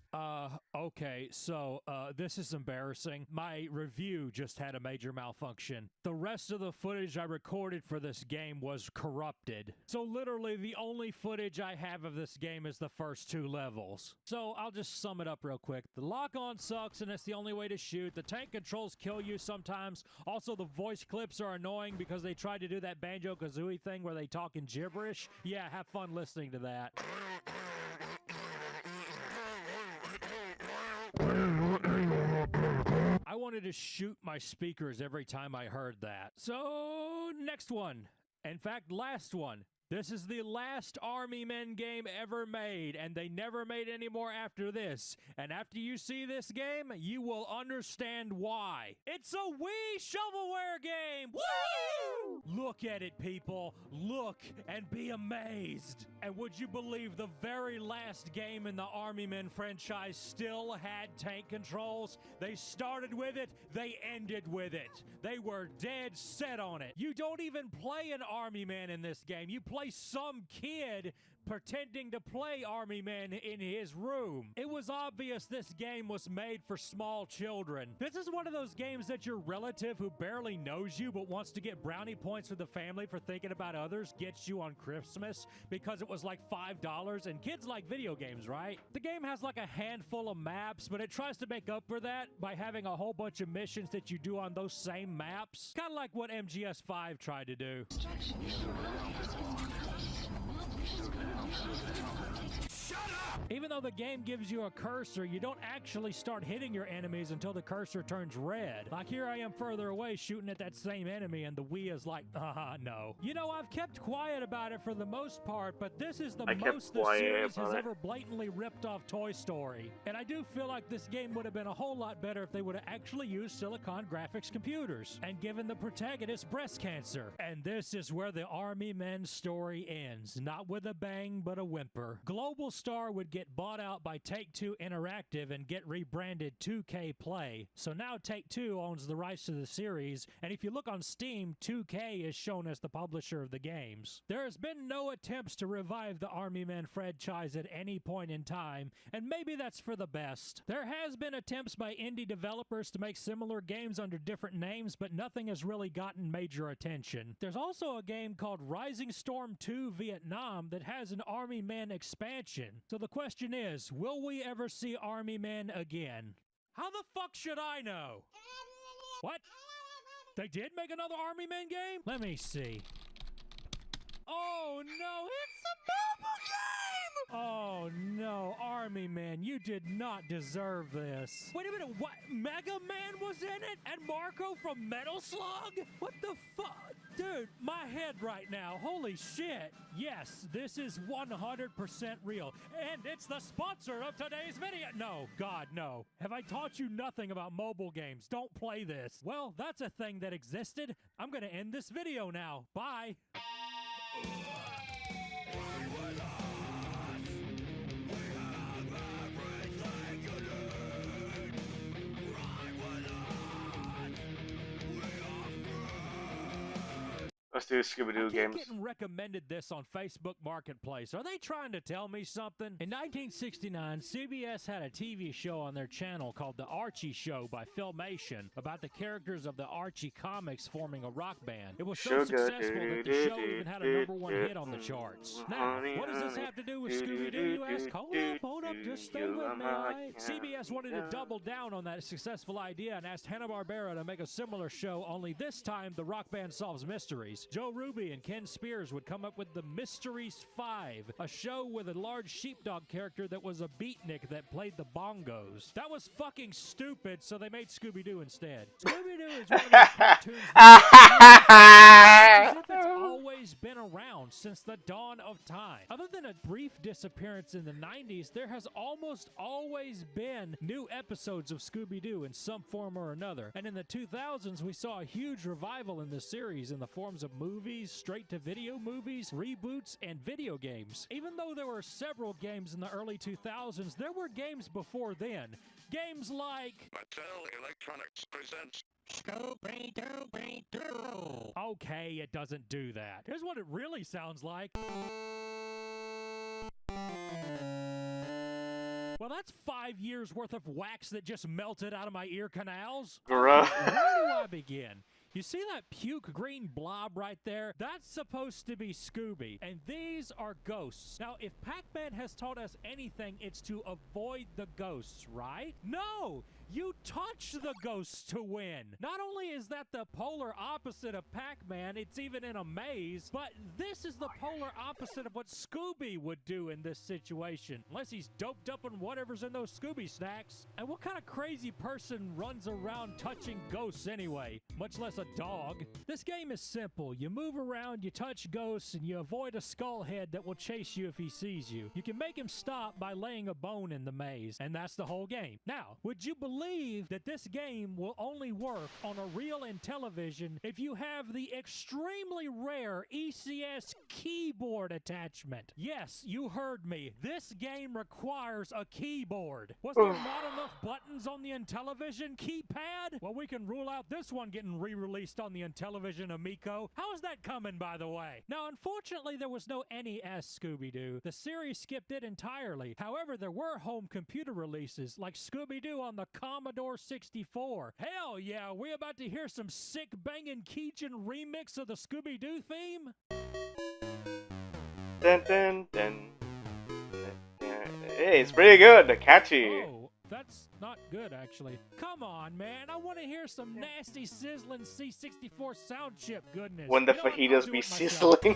[SPEAKER 2] Okay, so, this is embarrassing. My review just had a major malfunction. The rest of the footage I recorded for this game was corrupted. So literally the only footage I have of this game is the first 2 levels. So I'll just sum it up real quick. The lock-on sucks and it's the only way to shoot. The tank controls kill you sometimes. Also the voice clips are annoying because they tried to do that Banjo-Kazooie thing where they talk in gibberish. Yeah, have fun listening to that. I wanted to shoot my speakers every time I heard that. So, next one. In fact, last one. This is the last Army Men game ever made, and they never made any more after this. And after you see this game, you will understand why. It's a Wii shovelware game! Woo! Look at it, people. Look and be amazed. And would you believe the very last game in the Army Men franchise still had tank controls? They started with it, they ended with it. They were dead set on it. You don't even play an Army Man in this game. You play some kid pretending to play Army Man in his room. It was obvious this game was made for small children. This is one of those games that your relative who barely knows you but wants to get brownie points with the family for thinking about others gets you on Christmas because it was like $5, and kids like video games, right? The game has like a handful of maps, but it tries to make up for that by having a whole bunch of missions that you do on those same maps. Kind of like what MGS5 tried to do.
[SPEAKER 3] Shut up!
[SPEAKER 2] Even though the game gives you a cursor, you don't actually start hitting your enemies until the cursor turns red. Like here I am further away shooting at that same enemy and the Wii is like, no. You know, I've kept quiet about it for the most part, but this is the most the series has ever blatantly ripped off Toy Story. And I do feel like this game would have been a whole lot better if they would have actually used Silicon Graphics computers and given the protagonist breast cancer. And this is where the Army Men story ends. Not with a bang, but a whimper. Global Star would get bought out by Take-Two Interactive and get rebranded 2K Play. So now Take-Two owns the rights to the series, and if you look on Steam, 2K is shown as the publisher of the games. There has been no attempts to revive the Army Men franchise at any point in time, and maybe that's for the best. There has been attempts by indie developers to make similar games under different names, but nothing has really gotten major attention. There's also a game called Rising Storm 2 Vietnam that has an Army Men expansion. So the question is, will we ever see Army Men again? How the fuck should I know? What? They did make another Army Men game? Let me see. Oh no, it's a mobile game! Oh no, Army Man, you did not deserve this. Wait a minute, what? Mega Man was in it? And Marco from Metal Slug? What the fuck? Dude, my head right now, holy shit. Yes, this is 100% real. And it's the sponsor of today's video. No, God, no. Have I taught you nothing about mobile games? Don't play this. Well, that's a thing that existed. I'm gonna end this video now. Bye.
[SPEAKER 1] Let's do Scooby-Doo games.
[SPEAKER 2] I keep getting recommended this on Facebook Marketplace. Are they trying to tell me something? In 1969, CBS had a TV show on their channel called The Archie Show by Filmation about the characters of the Archie comics forming a rock band. It was so successful that the show even had a #1 hit on the charts. Now, what does this have to do with Scooby-Doo, you ask? Hold up, just stay with me, all right? CBS wanted to double down on that successful idea and asked Hanna-Barbera to make a similar show, only this time the rock band solves mysteries. Joe Ruby and Ken Spears would come up with the Mysteries 5, a show with a large sheepdog character that was a beatnik that played the bongos. That was fucking stupid, so they made Scooby-Doo instead. Scooby-Doo is one of those cartoons that as if it's always always been around since the dawn of time. Other than a brief disappearance in the 90s, there has almost always been new episodes of Scooby-Doo in some form or another. And in the 2000s, we saw a huge revival in the series in the forms of movies, straight-to-video movies, reboots, and video games. Even though there were several games in the early 2000s, there were games before then. Games like
[SPEAKER 5] Mattel Electronics presents
[SPEAKER 7] Scooby-Dooby-Doo.
[SPEAKER 2] Okay, it doesn't do that. Here's what it really sounds like. Well, that's 5 years worth of wax that just melted out of my ear canals.
[SPEAKER 1] Bruh.
[SPEAKER 2] Where do I begin? You see that puke green blob right there? That's supposed to be Scooby, and these are ghosts. Now, if Pac-Man has taught us anything, it's to avoid the ghosts, right? No! You touch the ghosts to win. Not only is that the polar opposite of Pac-Man, it's even in a maze, but this is the polar opposite of what Scooby would do in this situation. Unless he's doped up on whatever's in those Scooby snacks. And what kind of crazy person runs around touching ghosts anyway? Much less a dog. This game is simple. You move around, you touch ghosts, and you avoid a skull head that will chase you if he sees you. You can make him stop by laying a bone in the maze, and that's the whole game. Now, would you believe that this game will only work on a reel and television if you have the extremely rare ECS keyboard attachment? Yes, you heard me. This game requires a keyboard. Was there not enough buttons on the Intellivision keypad? Well, we can rule out this one getting re-released on the Intellivision Amico. How is that coming, by the way? Now, unfortunately, there was no NES Scooby-Doo. The series skipped it entirely. However, there were home computer releases like Scooby-Doo on the Commodore 64. Hell yeah, we about to hear some sick banging Keijin remix of the Scooby-Doo theme?
[SPEAKER 1] Dun, dun, dun. Hey, it's pretty good. Catchy.
[SPEAKER 2] Oh, that's not good, actually. Come on, man. I want to hear some nasty, sizzling C64 sound chip goodness.
[SPEAKER 1] When the
[SPEAKER 2] You know what? I'll
[SPEAKER 1] fajitas
[SPEAKER 2] do
[SPEAKER 1] be
[SPEAKER 2] it myself.
[SPEAKER 1] sizzling.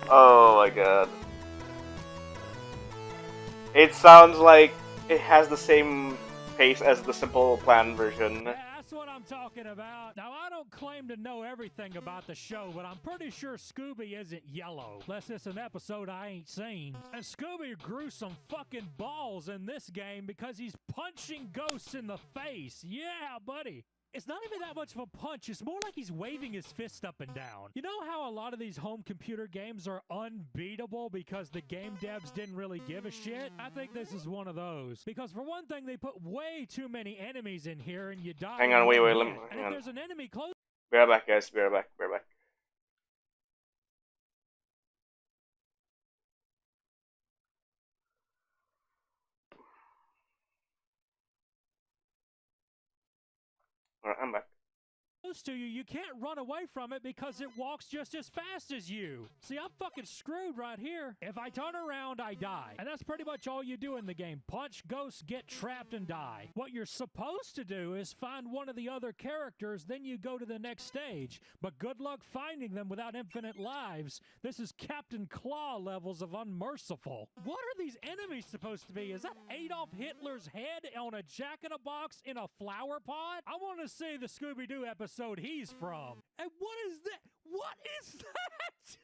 [SPEAKER 1] Oh my god. It sounds like it has the same pace as the Simple Plan version.
[SPEAKER 2] Yeah, that's what I'm talking about. Now, I don't claim to know everything about the show, but I'm pretty sure Scooby isn't yellow. Unless it's an episode I ain't seen. And Scooby grew some fucking balls in this game because he's punching ghosts in the face. Yeah, buddy. It's not even that much of a punch, it's more like he's waving his fist up and down. You know how a lot of these home computer games are unbeatable because the game devs didn't really give a shit? I think this is one of those. Because for one thing, they put way too many enemies in here and you die.
[SPEAKER 1] Hang on, wait, let me...
[SPEAKER 2] And
[SPEAKER 1] Hang
[SPEAKER 2] if
[SPEAKER 1] on.
[SPEAKER 2] there's an enemy close...
[SPEAKER 1] Be right back, guys. Be right back. Be right back. Alright, I'm back.
[SPEAKER 2] to you, you can't run away from it because it walks just as fast as you. See, I'm fucking screwed right here. If I turn around, I die. And that's pretty much all you do in the game. Punch ghosts, get trapped, and die. What you're supposed to do is find one of the other characters, then you go to the next stage. But good luck finding them without infinite lives. This is Captain Claw levels of unmerciful. What are these enemies supposed to be? Is that Adolf Hitler's head on a jack-in-a-box in a flower pot? I want to see the Scooby-Doo episode he's from. And what is that? What is that?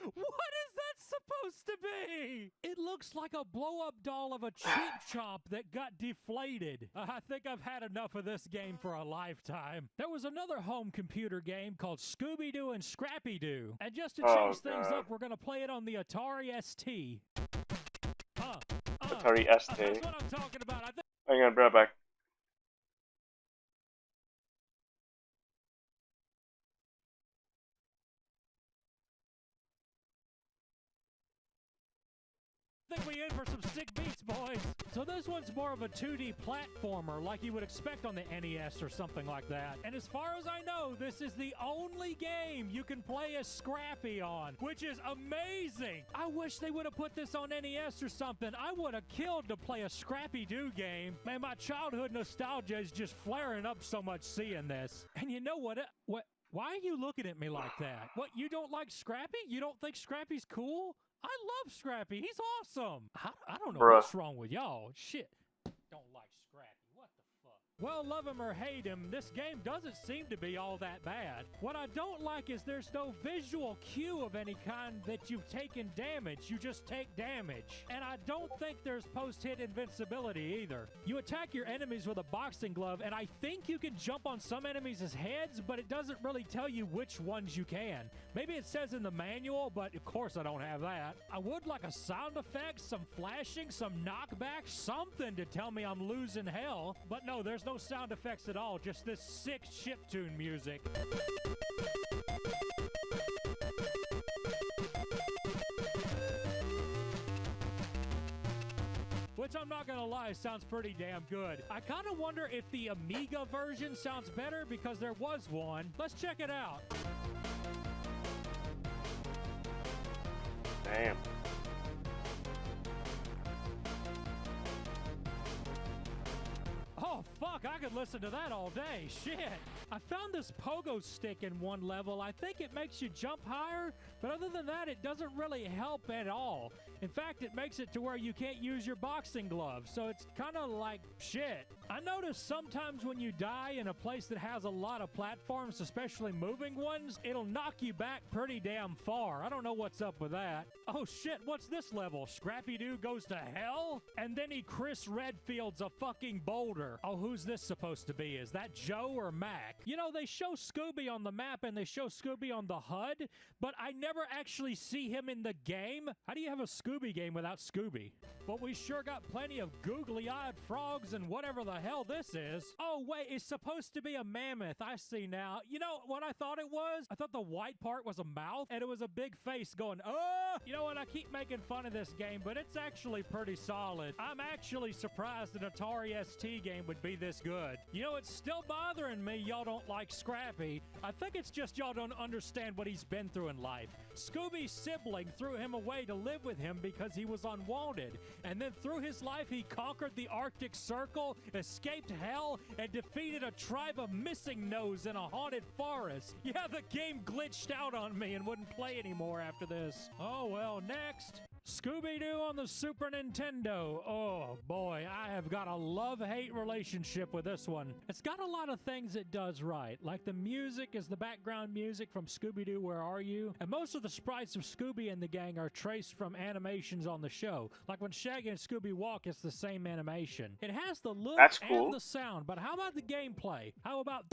[SPEAKER 2] What is that supposed to be? It looks like a blow-up doll of a cheap chomp that got deflated. I think I've had enough of this game for a lifetime. There was another home computer game called Scooby-Doo and Scrappy-Doo. And just to change things up, we're going to play it on the Atari ST.
[SPEAKER 1] Atari ST.
[SPEAKER 2] That's what I'm talking about. I think
[SPEAKER 1] Hang on, bring it back.
[SPEAKER 2] we in for some sick beats, boys. So this one's more of a 2D platformer like you would expect on the NES or something like that. And as far as I know, this is the only game you can play as Scrappy on, which is amazing. I wish they would have put this on NES or something. I would have killed to play a Scrappy-Doo game. Man, my childhood nostalgia is just flaring up so much seeing this. And you know what? Why are you looking at me like that? What, you don't like Scrappy? You don't think Scrappy's cool? I love Scrappy. He's awesome. I don't know what's wrong with y'all. Shit. Don't like Scrappy. What the fuck? Well, love him or hate him, this game doesn't seem to be all that bad. What I don't like is there's no visual cue of any kind that you've taken damage. You just take damage. And I don't think there's post-hit invincibility either. You attack your enemies with a boxing glove, and I think you can jump on some enemies' heads, but it doesn't really tell you which ones you can. Maybe it says in the manual, but of course I don't have that. I would like a sound effect, some flashing, some knockback, something to tell me I'm losing hell. But no, there's no sound effects at all, just this sick chiptune music. Which I'm not gonna lie, sounds pretty damn good. I kind of wonder if the Amiga version sounds better because there was one. Let's check it out.
[SPEAKER 1] Damn.
[SPEAKER 2] Oh, fuck, I could listen to that all day. Shit. I found this pogo stick in one level. I think it makes you jump higher, but other than that, it doesn't really help at all. In fact, it makes it to where you can't use your boxing gloves, so it's kind of like shit. I notice sometimes when you die in a place that has a lot of platforms, especially moving ones, it'll knock you back pretty damn far. I don't know what's up with that. Oh shit, what's this level? Scrappy-Doo goes to hell? And then he Chris Redfield's a fucking boulder. Oh, who's this supposed to be? Is that Joe or Mac? You know, they show Scooby on the map and they show Scooby on the HUD, but I never actually see him in the game. How do you have a Scooby game without Scooby? But we sure got plenty of googly-eyed frogs and whatever the hell this is. Oh, wait, it's supposed to be a mammoth. I see now. You know what I thought it was? I thought the white part was a mouth, and it was a big face going, oh! You know what? I keep making fun of this game, but it's actually pretty solid. I'm actually surprised an Atari ST game would be this good. You know, it's still bothering me y'all don't like Scrappy. I think it's just y'all don't understand what he's been through in life. Scooby's sibling threw him away to live with him because he was unwanted. And then through his life, he conquered the Arctic Circle, escaped hell, and defeated a tribe of missing nose in a haunted forest. Yeah, the game glitched out on me and wouldn't play anymore after this. Oh well, next. Scooby-Doo on the Super Nintendo. Oh boy, I have got a love-hate relationship with this one. It's got a lot of things it does right, like the music is the background music from Scooby-Doo Where Are You? And most of the sprites of Scooby and the gang are traced from animations on the show. Like when Shaggy and Scooby walk, it's the same animation. It has the look and the sound, but how about the gameplay? How about...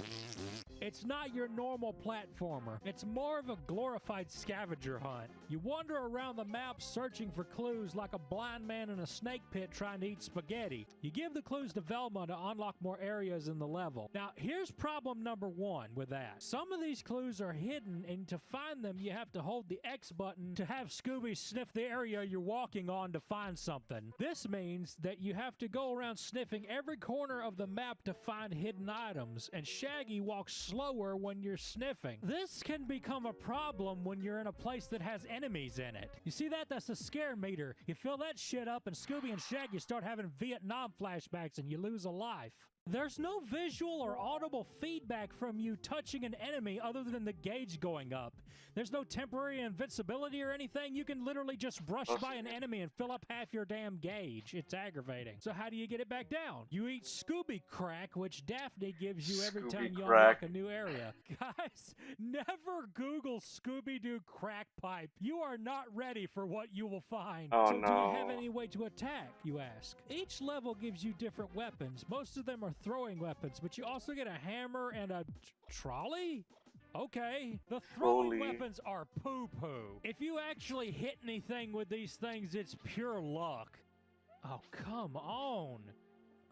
[SPEAKER 2] It's not your normal platformer. It's more of a glorified scavenger hunt. You wander around the map searching for clues like a blind man in a snake pit trying to eat spaghetti. You give the clues to Velma to unlock more areas in the level. Now, here's problem number one with that. Some of these clues are hidden, and to find them, you have to hold the X button to have Scooby sniff the area you're walking on to find something. This means that you have to go around sniffing every corner of the map to find hidden items, and Shaggy walks slower when you're sniffing. This can become a problem when you're in a place that has enemies in it. You see that? That's a scare meter. You fill that shit up and Scooby and Shaggy start having Vietnam flashbacks and you lose a life. There's no visual or audible feedback from you touching an enemy other than the gauge going up. There's no temporary invincibility or anything. You can literally just brush by an enemy and fill up half your damn gauge. It's aggravating. So how do you get it back down? You eat Scooby crack, which Daphne gives you every time you unlock a new area. Guys, never Google Scooby-Doo crack pipe. You are not ready for what you will find.
[SPEAKER 1] Oh,
[SPEAKER 2] so
[SPEAKER 1] no.
[SPEAKER 2] do you have any way to attack, you ask? Each level gives you different weapons. Most of them are throwing weapons, but you also get a hammer and a trolley? Okay, the throwing weapons are poo-poo. If you actually hit anything with these things, it's pure luck. Oh, come on.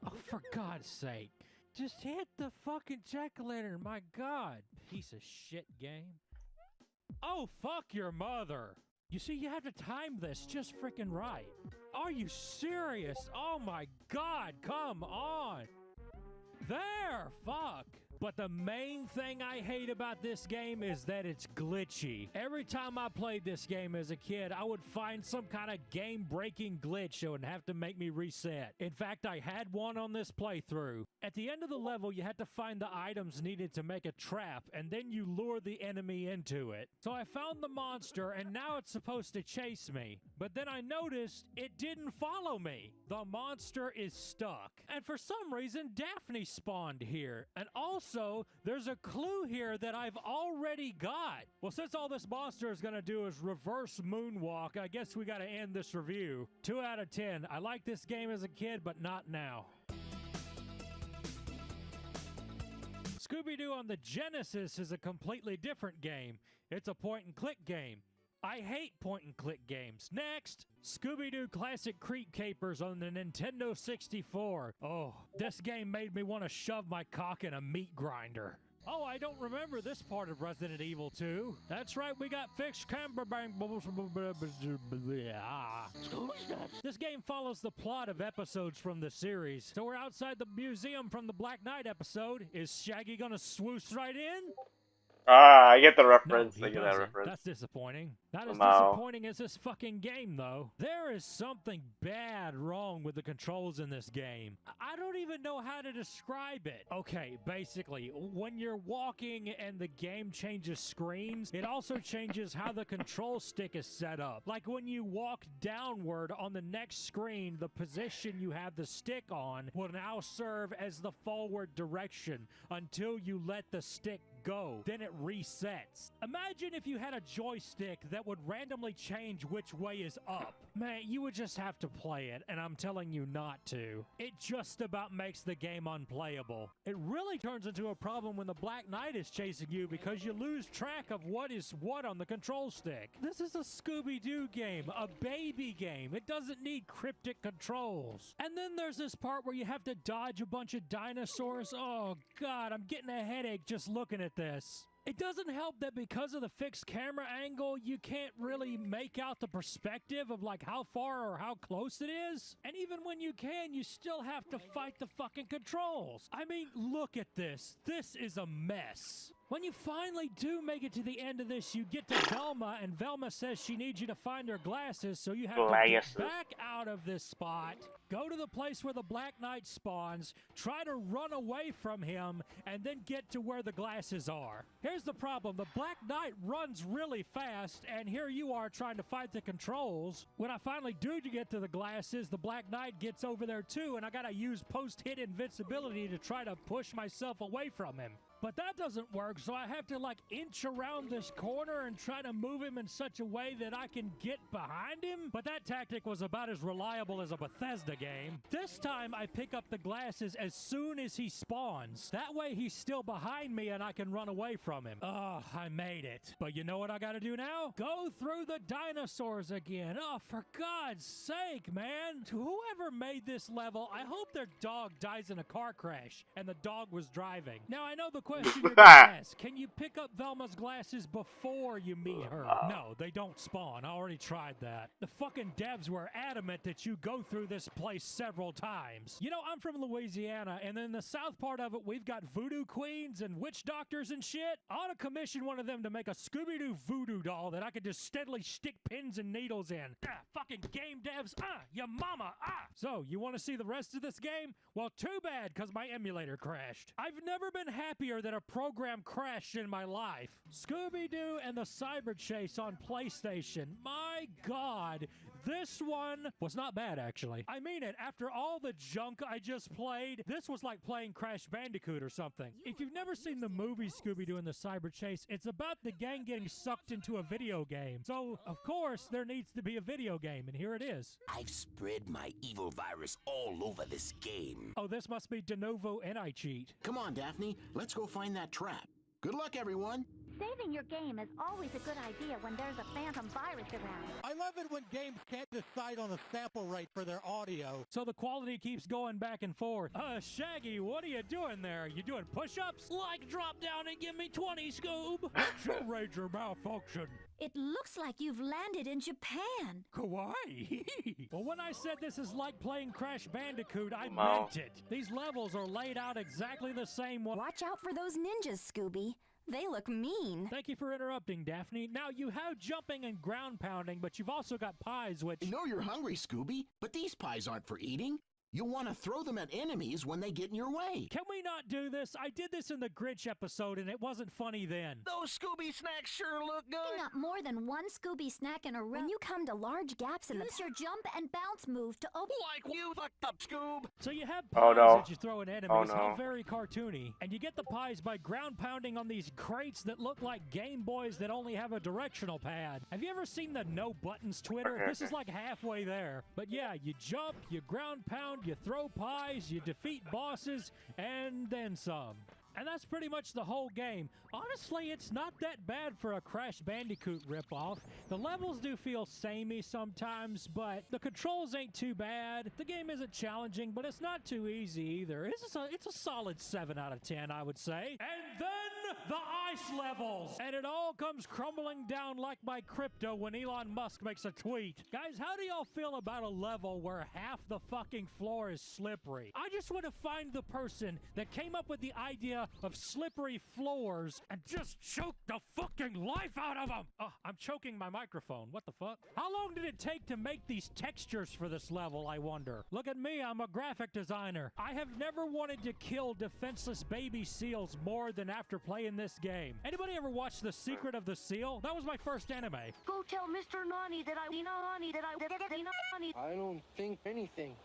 [SPEAKER 2] Oh, for God's sake. Just hit the fucking jack-o'-lantern, my God. Piece of shit game. Oh, fuck your mother. You see, you have to time this just freaking right. Are you serious? Oh my God, come on. There, fuck. But the main thing I hate about this game is that it's glitchy. Every time I played this game as a kid, I would find some kind of game-breaking glitch that would have to make me reset. In fact, I had one on this playthrough. At the end of the level, you had to find the items needed to make a trap, and then you lure the enemy into it. So I found the monster, and now it's supposed to chase me. But then I noticed it didn't follow me. The monster is stuck. And for some reason, Daphne spawned here. And also, there's a clue here that I've already got. Well, since all this monster is going to do is reverse moonwalk, I guess we got to end this review. 2 out of 10. I liked this game as a kid, but not now. Scooby-Doo on the Genesis is a completely different game. It's a point-and-click game. I hate point-and-click games. Next, Scooby-Doo Classic Creep Capers on the Nintendo 64. Oh, this game made me want to shove my cock in a meat grinder. Oh, I don't remember this part of Resident Evil 2. That's right, we got fixed camber bang. This game follows the plot of episodes from the series. So we're outside the museum from the Black Knight episode. Is Shaggy gonna swoosh right in?
[SPEAKER 1] Ah, I get the reference.
[SPEAKER 2] No,
[SPEAKER 1] I
[SPEAKER 2] he
[SPEAKER 1] get that
[SPEAKER 2] doesn't.
[SPEAKER 1] reference.
[SPEAKER 2] That's disappointing. Not as
[SPEAKER 1] Somehow.
[SPEAKER 2] disappointing as this fucking game, though. There is something bad wrong with the controls in this game. I don't even know how to describe it. Okay, basically, when you're walking and the game changes screens, it also changes how the control stick is set up. Like when you walk downward on the next screen, the position you have the stick on will now serve as the forward direction until you let the stick go. Then it resets. Imagine if you had a joystick that would randomly change which way is up. Man, you would just have to play it, and I'm telling you not to. It just about makes the game unplayable. It really turns into a problem when the Black Knight is chasing you because you lose track of what is what on the control stick. This is a Scooby-Doo game, a baby game. It doesn't need cryptic controls. And then there's this part where you have to dodge a bunch of dinosaurs. Oh God, I'm getting a headache just looking at this. It doesn't help that because of the fixed camera angle, you can't really make out the perspective of like how far or how close it is. And even when you can, you still have to fight the fucking controls. I mean, look at this. This is a mess. When you finally do make it to the end of this, you get to Velma, and Velma says she needs you to find her glasses, so you have to get back out of this spot, go to the place where the Black Knight spawns, try to run away from him, and then get to where the glasses are. Here's the problem. The Black Knight runs really fast, and here you are trying to fight the controls. When I finally do get to the glasses, the Black Knight gets over there too, and I gotta use post-hit invincibility to try to push myself away from him. But that doesn't work, so I have to like inch around this corner and try to move him in such a way that I can get behind him. But that tactic was about as reliable as a Bethesda game. This time I pick up the glasses as soon as he spawns. That way he's still behind me and I can run away from him. Oh, I made it. But you know what I gotta do now? Go through the dinosaurs again. Oh, for God's sake, man. To whoever made this level, I hope their dog dies in a car crash and the dog was driving. Now I know the question you're gonna ask, can you pick up Velma's glasses before you meet her? No, they don't spawn. I already tried that. The fucking devs were adamant that you go through this place several times. You know, I'm from Louisiana, and in the south part of it, we've got voodoo queens and witch doctors and shit. I ought to commission one of them to make a Scooby-Doo voodoo doll that I could just steadily stick pins and needles in. Fucking game devs, your mama, So, you want to see the rest of this game? Well, too bad, because my emulator crashed. I've never been happier that a program crashed in my life. Scooby-Doo and the Cyber Chase on PlayStation. My God, this one was not bad, actually. I mean it, after all the junk I just played, this was like playing Crash Bandicoot or something. If you've never seen the movie Scooby-Doo and the Cyber Chase, it's about the gang getting sucked into a video game. So, of course, there needs to be a video game, and here it is.
[SPEAKER 9] I've spread my evil virus all over this game.
[SPEAKER 2] Oh, this must be de novo and I cheat.
[SPEAKER 7] Come on, Daphne. Let's go find that trap. Good luck, everyone.
[SPEAKER 4] Saving your game is always a good idea when there's a phantom virus around.
[SPEAKER 10] I love it when games can't decide on a sample rate for their audio.
[SPEAKER 2] So the quality keeps going back and forth. Shaggy, what are you doing there? You doing push-ups? Like drop down and give me 20, Scoob. Show Ranger malfunction.
[SPEAKER 4] It looks like you've landed in Japan.
[SPEAKER 2] Kawaii. Well, when I said this is like playing Crash Bandicoot, I
[SPEAKER 1] Wow.
[SPEAKER 2] meant it. These levels are laid out exactly the same way.
[SPEAKER 11] Watch out for those ninjas, Scooby. They look mean.
[SPEAKER 2] Thank you for interrupting, Daphne. Now, you have jumping and ground pounding, but you've also got pies, which...
[SPEAKER 12] I know you're hungry, Scooby, but these pies aren't for eating. You'll want to throw them at enemies when they get in your way.
[SPEAKER 2] Can we not do this? I did this in the Grinch episode, and it wasn't funny then.
[SPEAKER 3] Those Scooby snacks sure look good.
[SPEAKER 4] Picking up more than one Scooby snack in a row.
[SPEAKER 11] When you come to large gaps in the
[SPEAKER 4] Use your jump and bounce move to open.
[SPEAKER 3] Like you fucked up, Scoob.
[SPEAKER 2] So you have
[SPEAKER 1] Oh,
[SPEAKER 2] pies
[SPEAKER 1] no.
[SPEAKER 2] that you throw at enemies.
[SPEAKER 1] Oh, no.
[SPEAKER 2] How very cartoony. And you get the pies by ground pounding on these crates that look like Game Boys that only have a directional pad. Have you ever seen the no buttons Twitter?
[SPEAKER 1] Okay,
[SPEAKER 2] This is like halfway there. But yeah, you jump, you ground pound, you throw pies, you defeat bosses, and then some. And that's pretty much the whole game. Honestly, it's not that bad for a Crash Bandicoot ripoff. The levels do feel samey sometimes, but the controls ain't too bad. The game isn't challenging, but it's not too easy either. It's a solid 7 out of 10, I would say. And then the ice levels. And it all comes crumbling down like my crypto when Elon Musk makes a tweet. Guys, how do y'all feel about a level where half the fucking floor is slippery? I just want to find the person that came up with the idea of slippery floors and just choke the fucking life out of them. Oh, I'm choking my microphone. What the fuck? How long did it take to make these textures for this level, I wonder? Look at me, I'm a graphic designer. I have never wanted to kill defenseless baby seals more than after playing this game. Anybody ever watch The Secret of the Seal? That was my first anime.
[SPEAKER 13] Go tell Mr. Nani that
[SPEAKER 10] I don't think anything.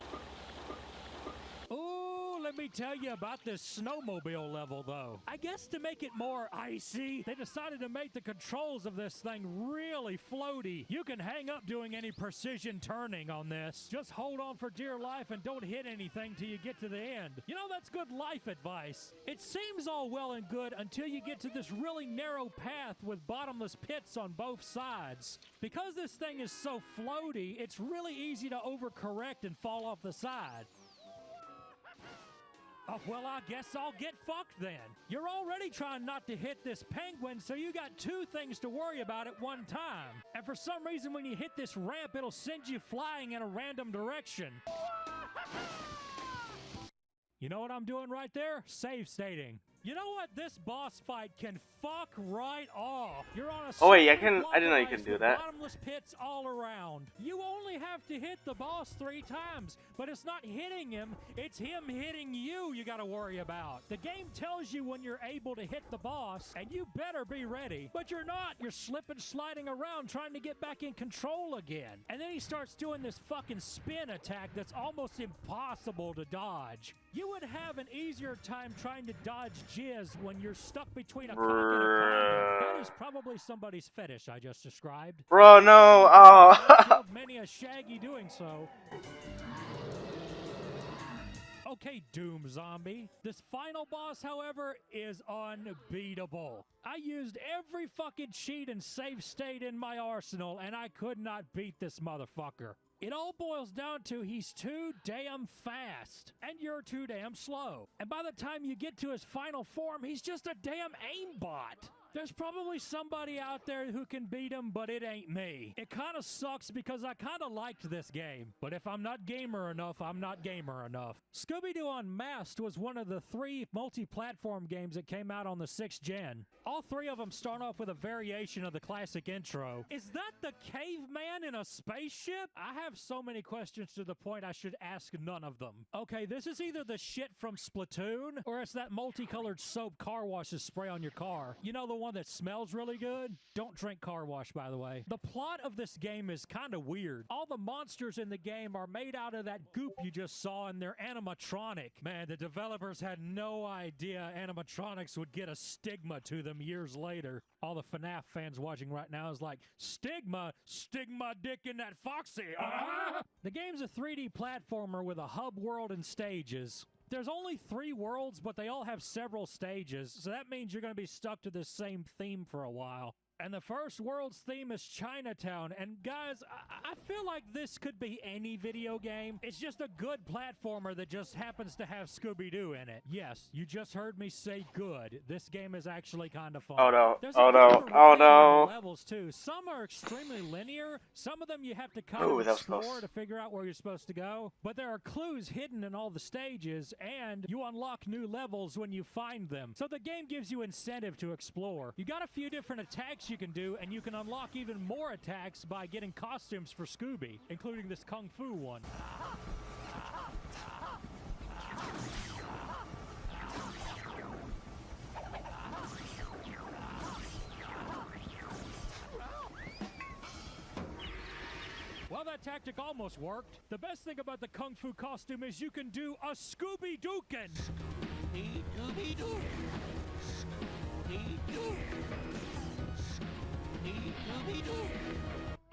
[SPEAKER 2] Ooh, let me tell you about this snowmobile level, though. I guess to make it more icy, they decided to make the controls of this thing really floaty. You can hang up doing any precision turning on this. Just hold on for dear life and don't hit anything till you get to the end. You know, that's good life advice. It seems all well and good until you get to this really narrow path with bottomless pits on both sides. Because this thing is so floaty, it's really easy to overcorrect and fall off the side. Oh, well, I guess I'll get fucked then. You're already trying not to hit this penguin, so you got 2 things to worry about at one time. And for some reason, when you hit this ramp, it'll send you flying in a random direction. You know what I'm doing right there? Save stating. You know what? This boss fight can fuck right off. You're on a
[SPEAKER 1] Oh wait, I
[SPEAKER 2] slippery
[SPEAKER 1] didn't know you
[SPEAKER 2] block of
[SPEAKER 1] can
[SPEAKER 2] ice
[SPEAKER 1] do
[SPEAKER 2] with
[SPEAKER 1] that.
[SPEAKER 2] bottomless pits all around. You only have to hit the boss 3 times, but it's not hitting him, it's him hitting you gotta worry about. The game tells you when you're able to hit the boss, and you better be ready. But you're not. You're slipping, sliding around, trying to get back in control again. And then he starts doing this fucking spin attack that's almost impossible to dodge. You would have an easier time trying to dodge jizz when you're stuck between a cock and a condom. That is probably somebody's fetish I just described.
[SPEAKER 1] Bro, no. Oh.
[SPEAKER 2] Killed many a shaggy doing so. Okay, Doom Zombie. This final boss, however, is unbeatable. I used every fucking cheat and save state in my arsenal, and I could not beat this motherfucker. It all boils down to he's too damn fast, and you're too damn slow. And by the time you get to his final form, he's just a damn aimbot. There's probably somebody out there who can beat him, but it ain't me. It kind of sucks because I kind of liked this game. But if I'm not gamer enough, I'm not gamer enough. Scooby-Doo Unmasked was one of the 3 multi-platform games that came out on the 6th gen. All 3 of them start off with a variation of the classic intro. Is that the caveman in a spaceship? I have so many questions to the point I should ask none of them. Okay, this is either the shit from Splatoon, or it's that multicolored soap car washes spray on your car. You know, the one that smells really good? Don't drink car wash, by the way. The plot of this game is kind of weird. All the monsters in the game are made out of that goop you just saw, and they're animatronic. Man, the developers had no idea animatronics would get a stigma to them years later. All the FNAF fans watching right now is like, stigma dick in that foxy. The game's a 3D platformer with a hub world and stages. There's only 3 worlds, but they all have several stages, so that means you're going to be stuck to the same theme for a while. And the first world's theme is Chinatown. And guys, I feel like this could be any video game. It's just a good platformer that just happens to have Scooby-Doo in it. Yes, you just heard me say good. This game is actually kind of fun.
[SPEAKER 1] Oh no.
[SPEAKER 2] There's
[SPEAKER 1] Oh
[SPEAKER 2] a good
[SPEAKER 1] no.
[SPEAKER 2] variety
[SPEAKER 1] Oh
[SPEAKER 2] in the
[SPEAKER 1] no.
[SPEAKER 2] levels too. Some are extremely linear. Some of them you have to kind
[SPEAKER 1] Ooh,
[SPEAKER 2] of
[SPEAKER 1] that was
[SPEAKER 2] explore
[SPEAKER 1] close.
[SPEAKER 2] to figure out where you're supposed to go. But there are clues hidden in all the stages, and you unlock new levels when you find them. So the game gives you incentive to explore. You got a few different attacks you can do, and you can unlock even more attacks by getting costumes for Scooby, including this Kung Fu one. Well, that tactic almost worked. The best thing about the Kung Fu costume is you can do a Scooby-Dookin'.
[SPEAKER 3] Scooby-Doo. Scooby-Doo. Scooby-Doo.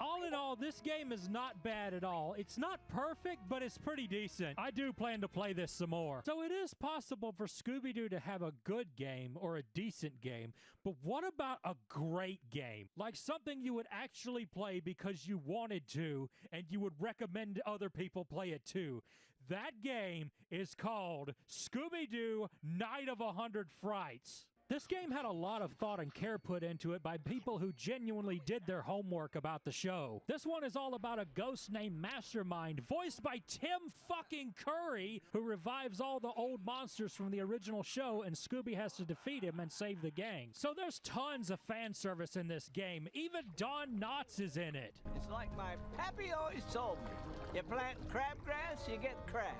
[SPEAKER 2] All in all, this game is not bad at all. It's not perfect, but it's pretty decent. I do plan to play this some more. So it is possible for Scooby-Doo to have a good game or a decent game, but what about a great game? Like something you would actually play because you wanted to, and you would recommend other people play it too. That game is called Scooby-Doo Night of 100 Frights. This game had a lot of thought and care put into it by people who genuinely did their homework about the show. This one is all about a ghost named Mastermind, voiced by Tim fucking Curry, who revives all the old monsters from the original show, and Scooby has to defeat him and save the gang. So there's tons of fan service in this game. Even Don Knotts is in it.
[SPEAKER 14] It's like my pappy always told me. You plant crabgrass, you get crabs.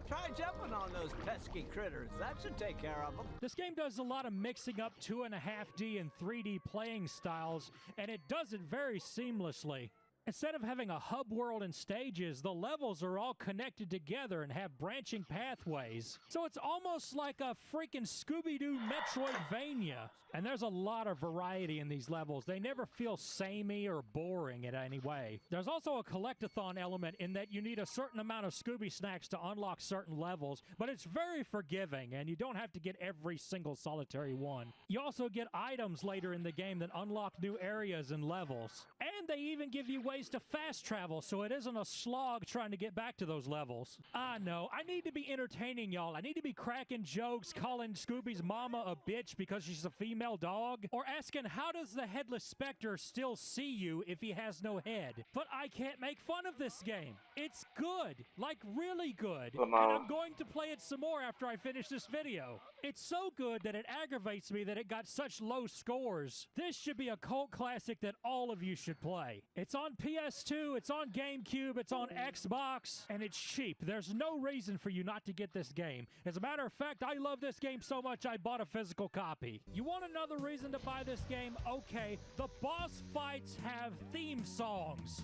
[SPEAKER 14] Try jumping on those pesky critters. That should take care of them.
[SPEAKER 2] This game does a lot of mixing up 2.5D and 3D playing styles, and it does it very seamlessly. Instead of having a hub world and stages, the levels are all connected together and have branching pathways. So it's almost like a freaking Scooby-Doo Metroidvania. And there's a lot of variety in these levels. They never feel samey or boring in any way. There's also a collectathon element in that you need a certain amount of Scooby snacks to unlock certain levels, but it's very forgiving, and you don't have to get every single solitary one. You also get items later in the game that unlock new areas and levels. And they even give you ways to fast travel, so it isn't a slog trying to get back to those levels. I know, I need to be entertaining y'all. I need to be cracking jokes, calling Scooby's mama a bitch because she's a female dog, or asking how does the headless specter still see you if he has no head. But I can't make fun of this game. It's good, like really good, and I'm going to play it some more after I finish this video. It's so good that it aggravates me that it got such low scores. This should be a cult classic that all of you should play. It's on PS2, it's on GameCube, it's on Xbox, and it's cheap. There's no reason for you not to get this game. As a matter of fact, I love this game so much I bought a physical copy. You want another reason to buy this game? Okay, the boss fights have theme songs.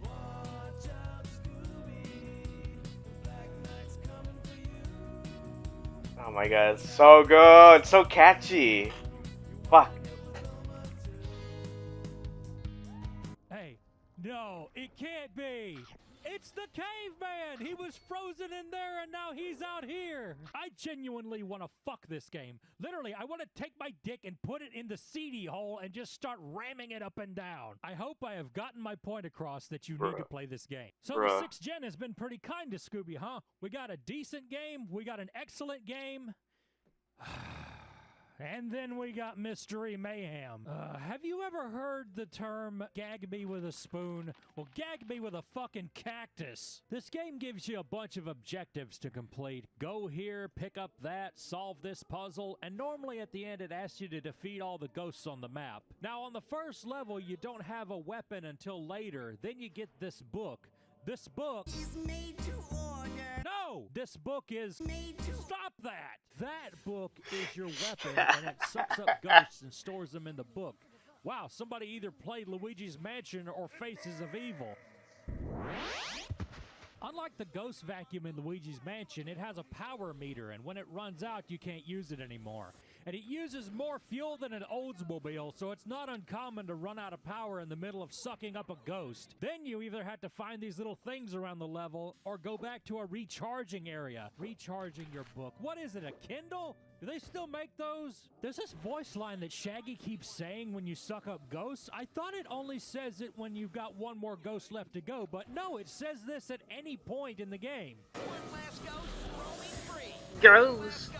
[SPEAKER 3] Watch out, Scooby. The Black Knight's coming for you.
[SPEAKER 1] Oh my god, it's so good, so catchy. Fuck.
[SPEAKER 2] Hey, no, it can't be. It's the caveman! He was frozen in there and now he's out here! I genuinely want to fuck this game. Literally, I want to take my dick and put it in the CD hole and just start ramming it up and down. I hope I have gotten my point across that you need to play this game. So the 6th gen has been pretty kind to Scooby, huh? We got a decent game, we got an excellent game. And then we got Mystery Mayhem. Have you ever heard the term gag me with a spoon? Well, gag me with a fucking cactus. This game gives you a bunch of objectives to complete. Go here, pick up that, solve this puzzle, and normally at the end it asks you to defeat all the ghosts on the map. Now on the first level you don't have a weapon until later. Then you get this book. This book is made to order. No! This book is made to stop that! That book is your weapon, and it sucks up ghosts and stores them in the book. Wow, somebody either played Luigi's Mansion or Faces of Evil. Unlike the ghost vacuum in Luigi's Mansion, it has a power meter, and when it runs out, you can't use it anymore. And it uses more fuel than an Oldsmobile, so it's not uncommon to run out of power in the middle of sucking up a ghost. Then you either have to find these little things around the level, or go back to a recharging area. Recharging your book. What is it, a Kindle? Do they still make those? There's this voice line that Shaggy keeps saying when you suck up ghosts. I thought it only says it when you've got one more ghost left to go, but no, it says this at any point in the game.
[SPEAKER 14] One last ghost roaming free.
[SPEAKER 1] Gross.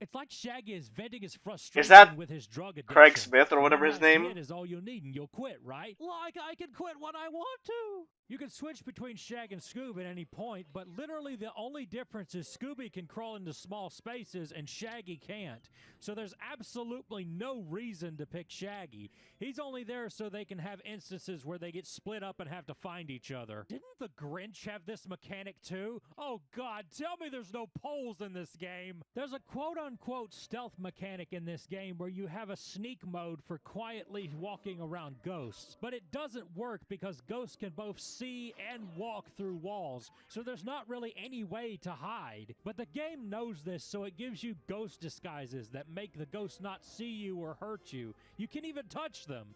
[SPEAKER 2] It's like Shaggy is venting his frustration
[SPEAKER 1] Is that
[SPEAKER 2] with his drug addiction.
[SPEAKER 1] Craig Smith or whatever his
[SPEAKER 2] One
[SPEAKER 1] name?
[SPEAKER 2] last hit is all you need and you'll quit, right? Like I can quit when I want to. You can switch between Shag and Scoob at any point, but literally the only difference is Scooby can crawl into small spaces and Shaggy can't. So there's absolutely no reason to pick Shaggy. He's only there so they can have instances where they get split up and have to find each other. Didn't the Grinch have this mechanic too? Oh God, tell me there's no poles in this game. There's a quote-unquote stealth mechanic in this game where you have a sneak mode for quietly walking around ghosts. But it doesn't work because ghosts can both see and walk through walls, so there's not really any way to hide. But the game knows this, so it gives you ghost disguises that make the ghosts not see you or hurt you. You can even touch them.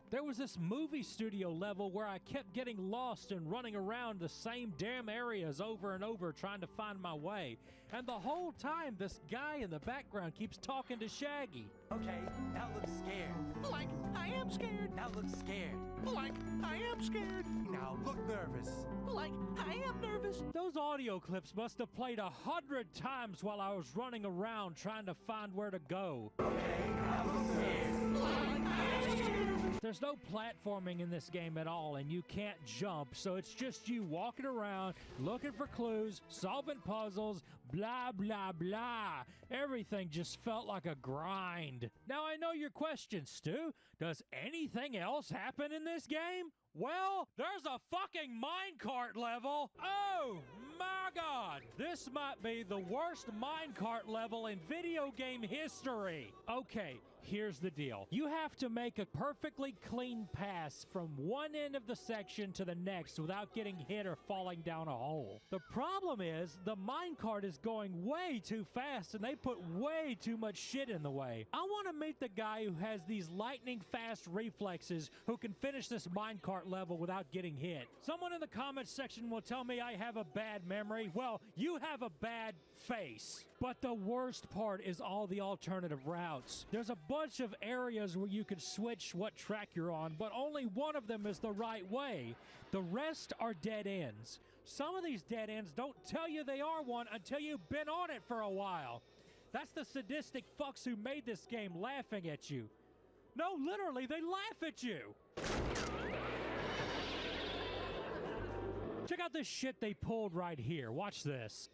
[SPEAKER 2] There was this movie studio level where I kept getting lost and running around the same damn areas over and over trying to find my way. And the whole time, this guy in the background keeps talking to Shaggy.
[SPEAKER 3] Okay, now look scared. Like, I am scared. Now look scared. Like, I am scared. Now look nervous. Like, I am nervous.
[SPEAKER 2] Those audio clips must have played 100 times while I was running around trying to find where to go.
[SPEAKER 3] Okay, now look scared. Like, I am scared.
[SPEAKER 2] There's no platforming in this game at all, and you can't jump, so it's just you walking around, looking for clues, solving puzzles, blah, blah, blah. Everything just felt like a grind. Now, I know your question, Stu. Does anything else happen in this game? Well, there's a fucking minecart level. Oh, my God. This might be the worst minecart level in video game history. Okay, here's the deal. You have to make a perfectly clean pass from one end of the section to the next without getting hit or falling down a hole. The problem is the minecart is going way too fast and they put way too much shit in the way. I want to meet the guy who has these lightning fast reflexes who can finish this minecart level without getting hit. Someone in the comments section will tell me I have a bad memory. Well, you have a bad face. But the worst part is all the alternative routes. There's a bunch of areas where you can switch what track you're on, but only one of them is the right way. The rest are dead ends. Some of these dead ends don't tell you they are one until you've been on it for a while. That's the sadistic fucks who made this game laughing at you. No, literally, they laugh at you. Check out this shit they pulled right here. Watch this.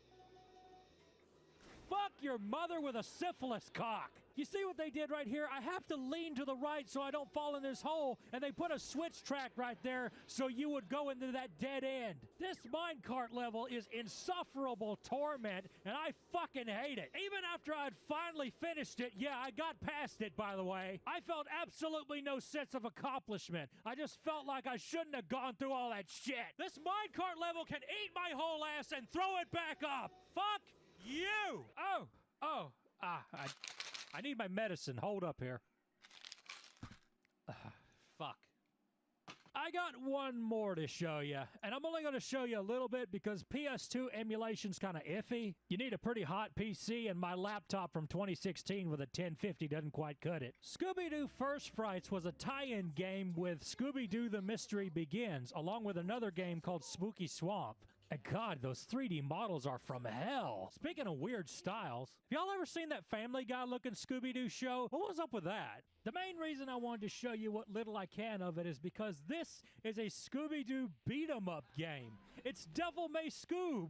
[SPEAKER 2] Fuck your mother with a syphilis cock. You see what they did right here? I have to lean to the right so I don't fall in this hole, and they put a switch track right there so you would go into that dead end. This minecart level is insufferable torment, and I fucking hate it. Even after I'd finally finished it, yeah, I got past it, by the way, I felt absolutely no sense of accomplishment. I just felt like I shouldn't have gone through all that shit. This minecart level can eat my whole ass and throw it back up. Fuck you! I need my medicine. Hold up here. Fuck. I got one more to show you, and I'm only going to show you a little bit because PS2 emulation's kind of iffy. You need a pretty hot PC, and my laptop from 2016 with a 1050 doesn't quite cut it. Scooby-Doo First Frights was a tie-in game with Scooby-Doo The Mystery Begins, along with another game called Spooky Swamp. And God, those 3D models are from hell. Speaking of weird styles, have y'all ever seen that Family Guy looking Scooby-Doo show? What was up with that? The main reason I wanted to show you what little I can of it is because this is a Scooby-Doo beat-em-up game. It's Devil May Scoob.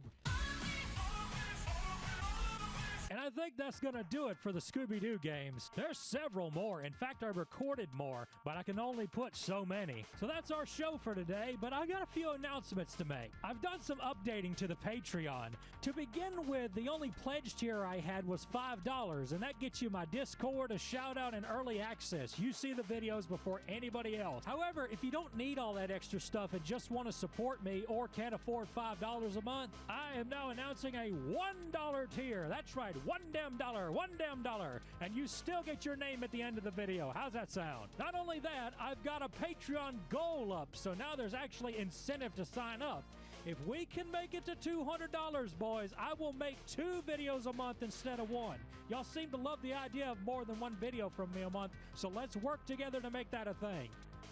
[SPEAKER 2] And I think that's going to do it for the Scooby-Doo games. There's several more. In fact, I recorded more, but I can only put so many. So that's our show for today, but I've got a few announcements to make. I've done some updating to the Patreon. To begin with, the only pledge tier I had was $5, and that gets you my Discord, a shout-out, and early access. You see the videos before anybody else. However, if you don't need all that extra stuff and just want to support me or can't afford $5 a month, I am now announcing a $1 tier. That's right. $1 damn dollar, and you still get your name at the end of the video. How's that sound? Not only that, I've got a Patreon goal up, so now there's actually incentive to sign up. If we can make it to $200, boys, I will make 2 videos a month instead of 1. Y'all seem to love the idea of more than 1 video from me a month, so let's work together to make that a thing.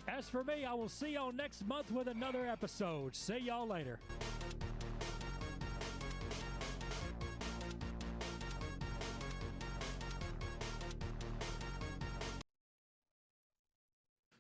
[SPEAKER 2] As for me, I will see y'all next month with another episode. See y'all later.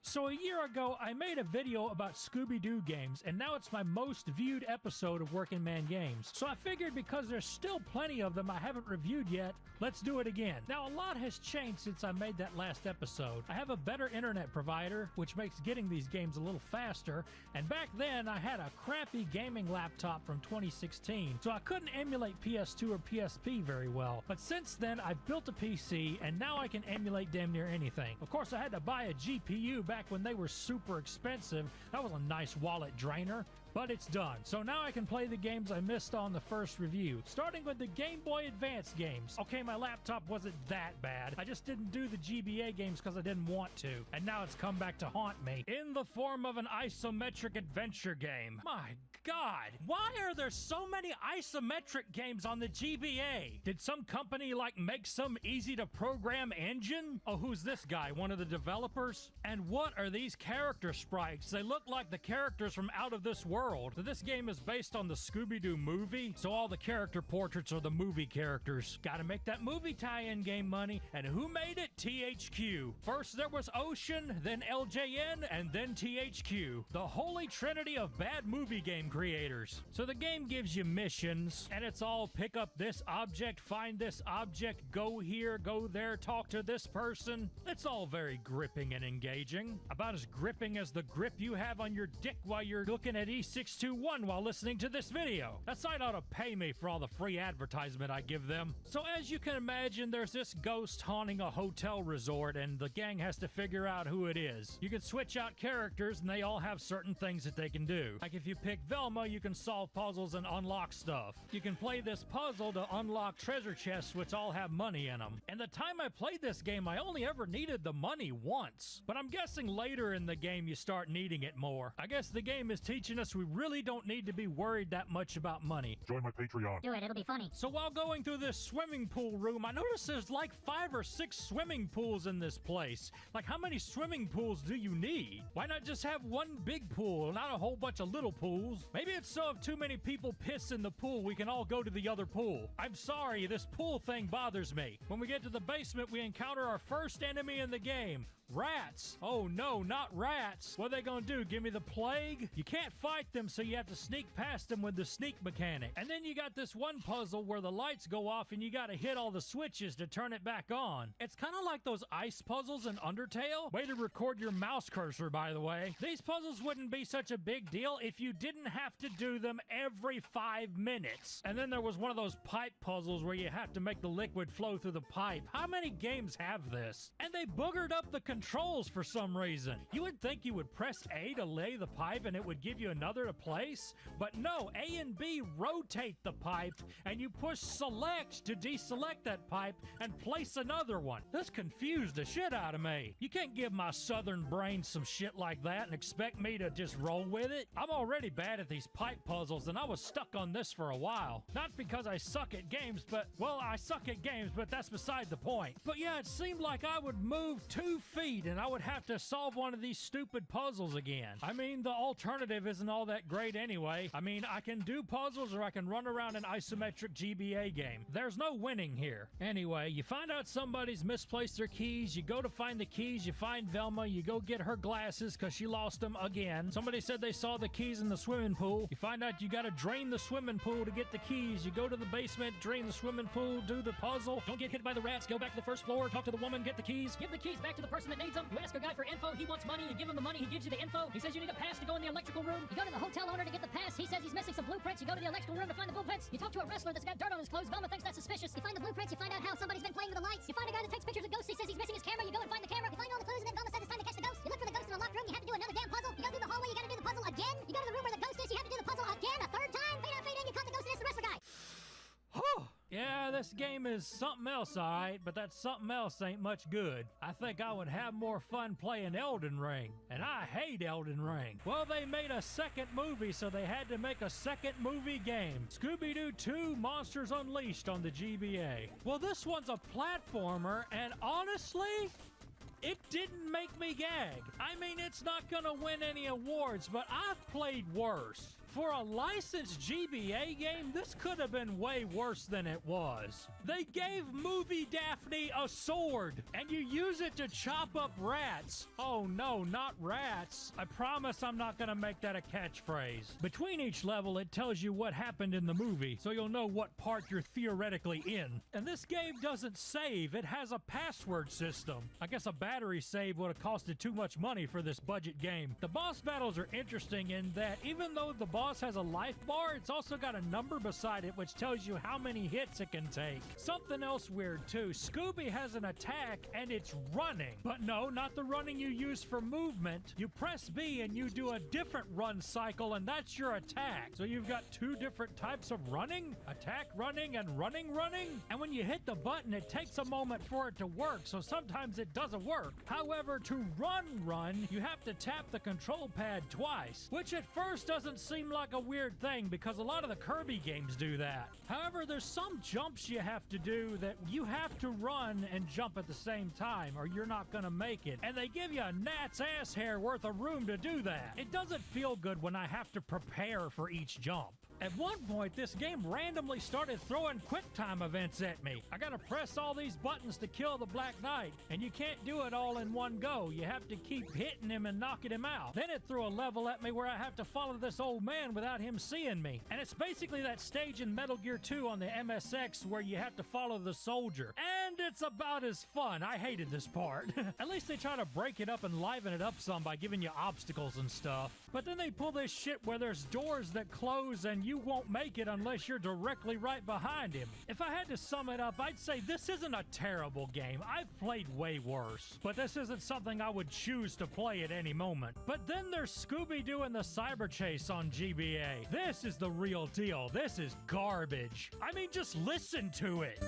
[SPEAKER 2] So a year ago, I made a video about Scooby-Doo games, and now it's my most viewed episode of Working Man Games. So I figured because there's still plenty of them I haven't reviewed yet, let's do it again. Now, a lot has changed since I made that last episode. I have a better internet provider, which makes getting these games a little faster, and back then I had a crappy gaming laptop from 2016, so I couldn't emulate PS2 or PSP very well. But since then, I've built a PC, and now I can emulate damn near anything. Of course, I had to buy a GPU back when they were super expensive. That was a nice wallet drainer, but it's done. So now I can play the games I missed on the first review, starting with the Game Boy Advance games. Okay, my laptop wasn't that bad. I just didn't do the GBA games because I didn't want to, and now it's come back to haunt me in the form of an isometric adventure game. My God, why are there so many isometric games on the GBA? Did some company make some easy to program engine? Oh, who's this guy? One of the developers? And what are these character sprites? They look like the characters from Out of This World. So this game is based on the Scooby-Doo movie, so all the character portraits are the movie characters. Gotta make that movie tie-in game money. And who made it? THQ. First there was Ocean, then LJN, and then THQ. The holy trinity of bad movie game creators. So the game gives you missions, and it's all pick up this object, find this object, go here, go there, talk to this person. It's all very gripping and engaging. About as gripping as the grip you have on your dick while you're looking at E621 while listening to this video. That site ought to pay me for all the free advertisement I give them. So as you can imagine, there's this ghost haunting a hotel resort, and the gang has to figure out who it is. You can switch out characters, and they all have certain things that they can do. Like if you pick Velma, you can solve puzzles and unlock stuff. You can play this puzzle to unlock treasure chests, which all have money in them. And the time I played this game, I only ever needed the money once. But I'm guessing later in the game you start needing it more. I guess the game is teaching us we really don't need to be worried that much about money.
[SPEAKER 15] Join my Patreon.
[SPEAKER 4] Do it, it'll be funny.
[SPEAKER 2] So while going through this swimming pool room, I noticed there's like 5 or 6 swimming pools in this place. Like, how many swimming pools do you need? Why not just have one big pool, not a whole bunch of little pools? Maybe it's so if too many people piss in the pool, we can all go to the other pool. I'm sorry, this pool thing bothers me. When we get to the basement, we encounter our first enemy in the game. Rats. Oh no, not rats. What are they gonna do? Give me the plague? You can't fight them, so you have to sneak past them with the sneak mechanic. And then you got this one puzzle where the lights go off and you gotta hit all the switches to turn it back on. It's kind of like those ice puzzles in Undertale. Way to record your mouse cursor, by the way. These puzzles wouldn't be such a big deal if you didn't have to do them every 5 minutes. And then there was one of those pipe puzzles where you have to make the liquid flow through the pipe. How many games have this? And they boogered up the controls for some reason. You would think you would press A to lay the pipe and it would give you another to place, but no, A and B rotate the pipe and you push select to deselect that pipe and place another one. This confused the shit out of me. You can't give my southern brain some shit like that and expect me to just roll with it. I'm already bad at these pipe puzzles and I was stuck on this for a while. Not because I suck at games, but, well, I suck at games, but that's beside the point. But yeah, it seemed like I would move 2 feet and I would have to solve one of these stupid puzzles again. I mean, the alternative isn't all that great anyway. I mean, I can do puzzles or I can run around an isometric GBA game. There's no winning here. Anyway, you find out somebody's misplaced their keys, you go to find the keys, you find Velma, you go get her glasses because she lost them again. Somebody said they saw the keys in the swimming pool. You find out you gotta drain the swimming pool to get the keys. You go to the basement, drain the swimming pool, do the puzzle. Don't get hit by the rats, go back to the first floor, talk to the woman, get the keys.
[SPEAKER 4] Give the keys back to the person that needs them. You ask a guy for info, he wants money, you give him the money, he gives you the info. He says you need a pass to go in the electrical room. You go to the hotel owner to get the pass, he says he's missing some blueprints. You go to the electrical room to find the blueprints. You talk to a wrestler that's got dirt on his clothes, Velma thinks that's suspicious. You find the blueprints, you find out how somebody's been playing with the lights. You find a guy that takes pictures of ghosts, he says he's missing his camera, you go and find the camera. You find all the clues and then Velma says it's time to catch the ghost. You look for the ghost in a locked room, you have to do another damn puzzle. You go through the hallway, you gotta do the puzzle again. You go to the room where the ghost is, you have to do the puzzle again a 3rd time. Fade out, fade in, you caught the ghost and it's the wrestler guy.
[SPEAKER 2] Yeah, Yeah, this game is something else, alright, but that something else ain't much good. I think I would have more fun playing Elden Ring, and I hate Elden Ring. Well, they made a second movie, so they had to make a second movie game. Scooby-Doo 2 Monsters Unleashed on the GBA. Well, this one's a platformer, and honestly, it didn't make me gag. I mean, it's not gonna win any awards, but I've played worse. For a licensed GBA game, this could have been way worse than it was. They gave Movie Daphne a sword, and you use it to chop up rats. Oh no, not rats. I promise I'm not gonna make that a catchphrase. Between each level, it tells you what happened in the movie, so you'll know what part you're theoretically in. And this game doesn't save, it has a password system. I guess a battery save would have costed too much money for this budget game. The boss battles are interesting in that even though the boss has a life bar, it's also got a number beside it which tells you how many hits it can take. Something else weird too, Scooby has an attack and it's running. But no, not the running you use for movement. You press B and you do a different run cycle and that's your attack. So you've got two different types of running, attack running and running. And when you hit the button, it takes a moment for it to work, so sometimes it doesn't work. However, to run, you have to tap the control pad twice, which at first doesn't seem like a weird thing because a lot of the Kirby games do that. However, there's some jumps you have to do that you have to run and jump at the same time or you're not gonna make it. And they give you a gnat's ass hair worth of room to do that. It doesn't feel good when I have to prepare for each jump. At one point, this game randomly started throwing QuickTime events at me. I gotta press all these buttons to kill the Black Knight, and you can't do it all in one go. You have to keep hitting him and knocking him out. Then it threw a level at me where I have to follow this old man without him seeing me. And it's basically that stage in Metal Gear 2 on the MSX where you have to follow the soldier. And it's about as fun. I hated this part. At least they try to break it up and liven it up some by giving you obstacles and stuff. But then they pull this shit where there's doors that close and you won't make it unless you're directly right behind him. If I had to sum it up, I'd say this isn't a terrible game. I've played way worse. But this isn't something I would choose to play at any moment. But then there's Scooby-Doo and the Cyber Chase on GBA. This is the real deal. This is garbage. I mean, just listen to it.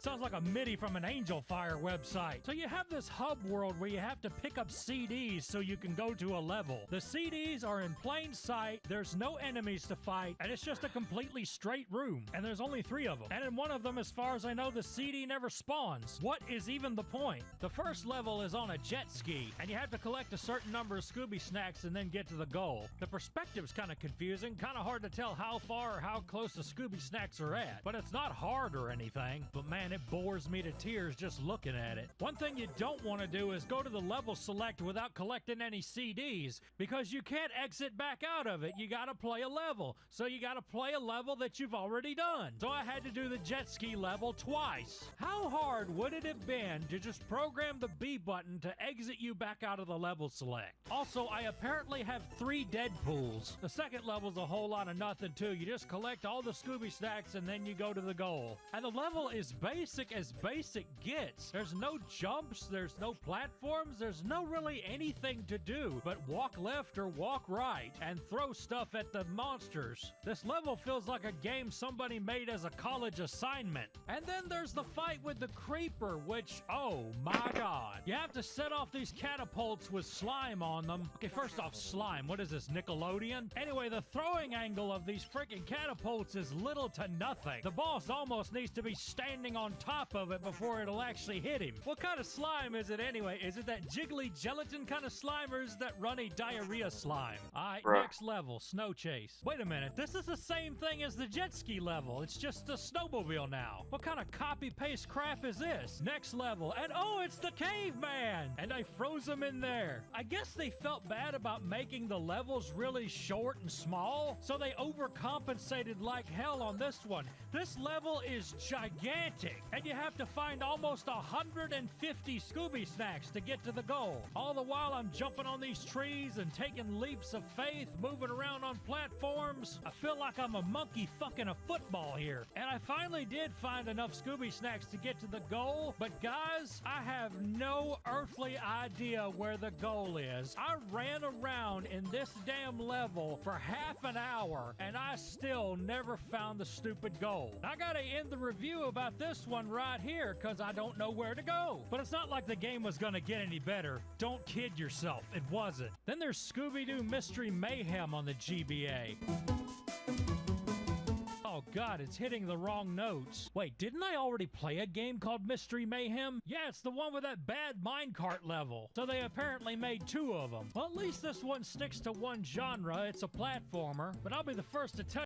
[SPEAKER 2] Sounds like a MIDI from an Angel Fire website. So you have this hub world where you have to pick up CDs so you can go to a level. The CDs are in plain sight, there's no enemies to fight, and it's just a completely straight room. And there's only 3 of them. And in one of them, as far as I know, the CD never spawns. What is even the point? The first level is on a jet ski, and you have to collect a certain number of Scooby snacks and then get to the goal. The perspective's kind of confusing, kind of hard to tell how far or how close the Scooby snacks are at. But it's not hard or anything. But man, it bores me to tears just looking at it. One thing you don't want to do is go to the level select without collecting any CDs, because you can't exit back out of it. You gotta play a level. So you gotta play a level that you've already done. So I had to do the jet ski level twice. How hard would it have been to just program the B button to exit you back out of the level select? Also, I apparently have 3 Deadpools. The second level's a whole lot of nothing too. You just collect all the Scooby snacks and then you go to the goal. And the level is basic as basic gets. There's no jumps, there's no platforms, there's no really anything to do but walk left or walk right and throw stuff at the monsters. This level feels like a game somebody made as a college assignment. And then there's the fight with the creeper, which, oh my god. You have to set off these catapults with slime on them. Okay, first off, slime. What is this, Nickelodeon? Anyway, the throwing angle of these freaking catapults is little to nothing. The boss almost needs to be standing on top of it before it'll actually hit him. What kind of slime is it anyway? Is it that jiggly gelatin kind of slime, or is that runny diarrhea slime? Alright, next level, snow chase. Wait a minute, this is the same thing as the jet ski level. It's just a snowmobile now. What kind of copy-paste crap is this? Next level, and oh, it's the caveman! And I froze him in there. I guess they felt bad about making the levels really short and small, so they overcompensated like hell on this one. This level is gigantic, and you have to find almost 150 Scooby snacks to get to the goal. All the while I'm jumping on these trees and taking leaps of faith, moving around on platforms, platforms, I feel like I'm a monkey fucking a football here. And I finally did find enough Scooby Snacks to get to the goal, but guys, I have no earthly idea where the goal is. I ran around in this damn level for half an hour, and I still never found the stupid goal. I gotta end the review about this one right here, because I don't know where to go. But it's not like the game was gonna get any better. Don't kid yourself, it wasn't. Then there's Scooby-Doo Mystery Mayhem on the GBA. Oh god, it's hitting the wrong notes. Wait, didn't I already play a game called Mystery Mayhem? Yeah, it's the one with that bad minecart level. So they apparently made 2 of them. Well, at least this one sticks to one genre. It's a platformer. But I'll be the first to tell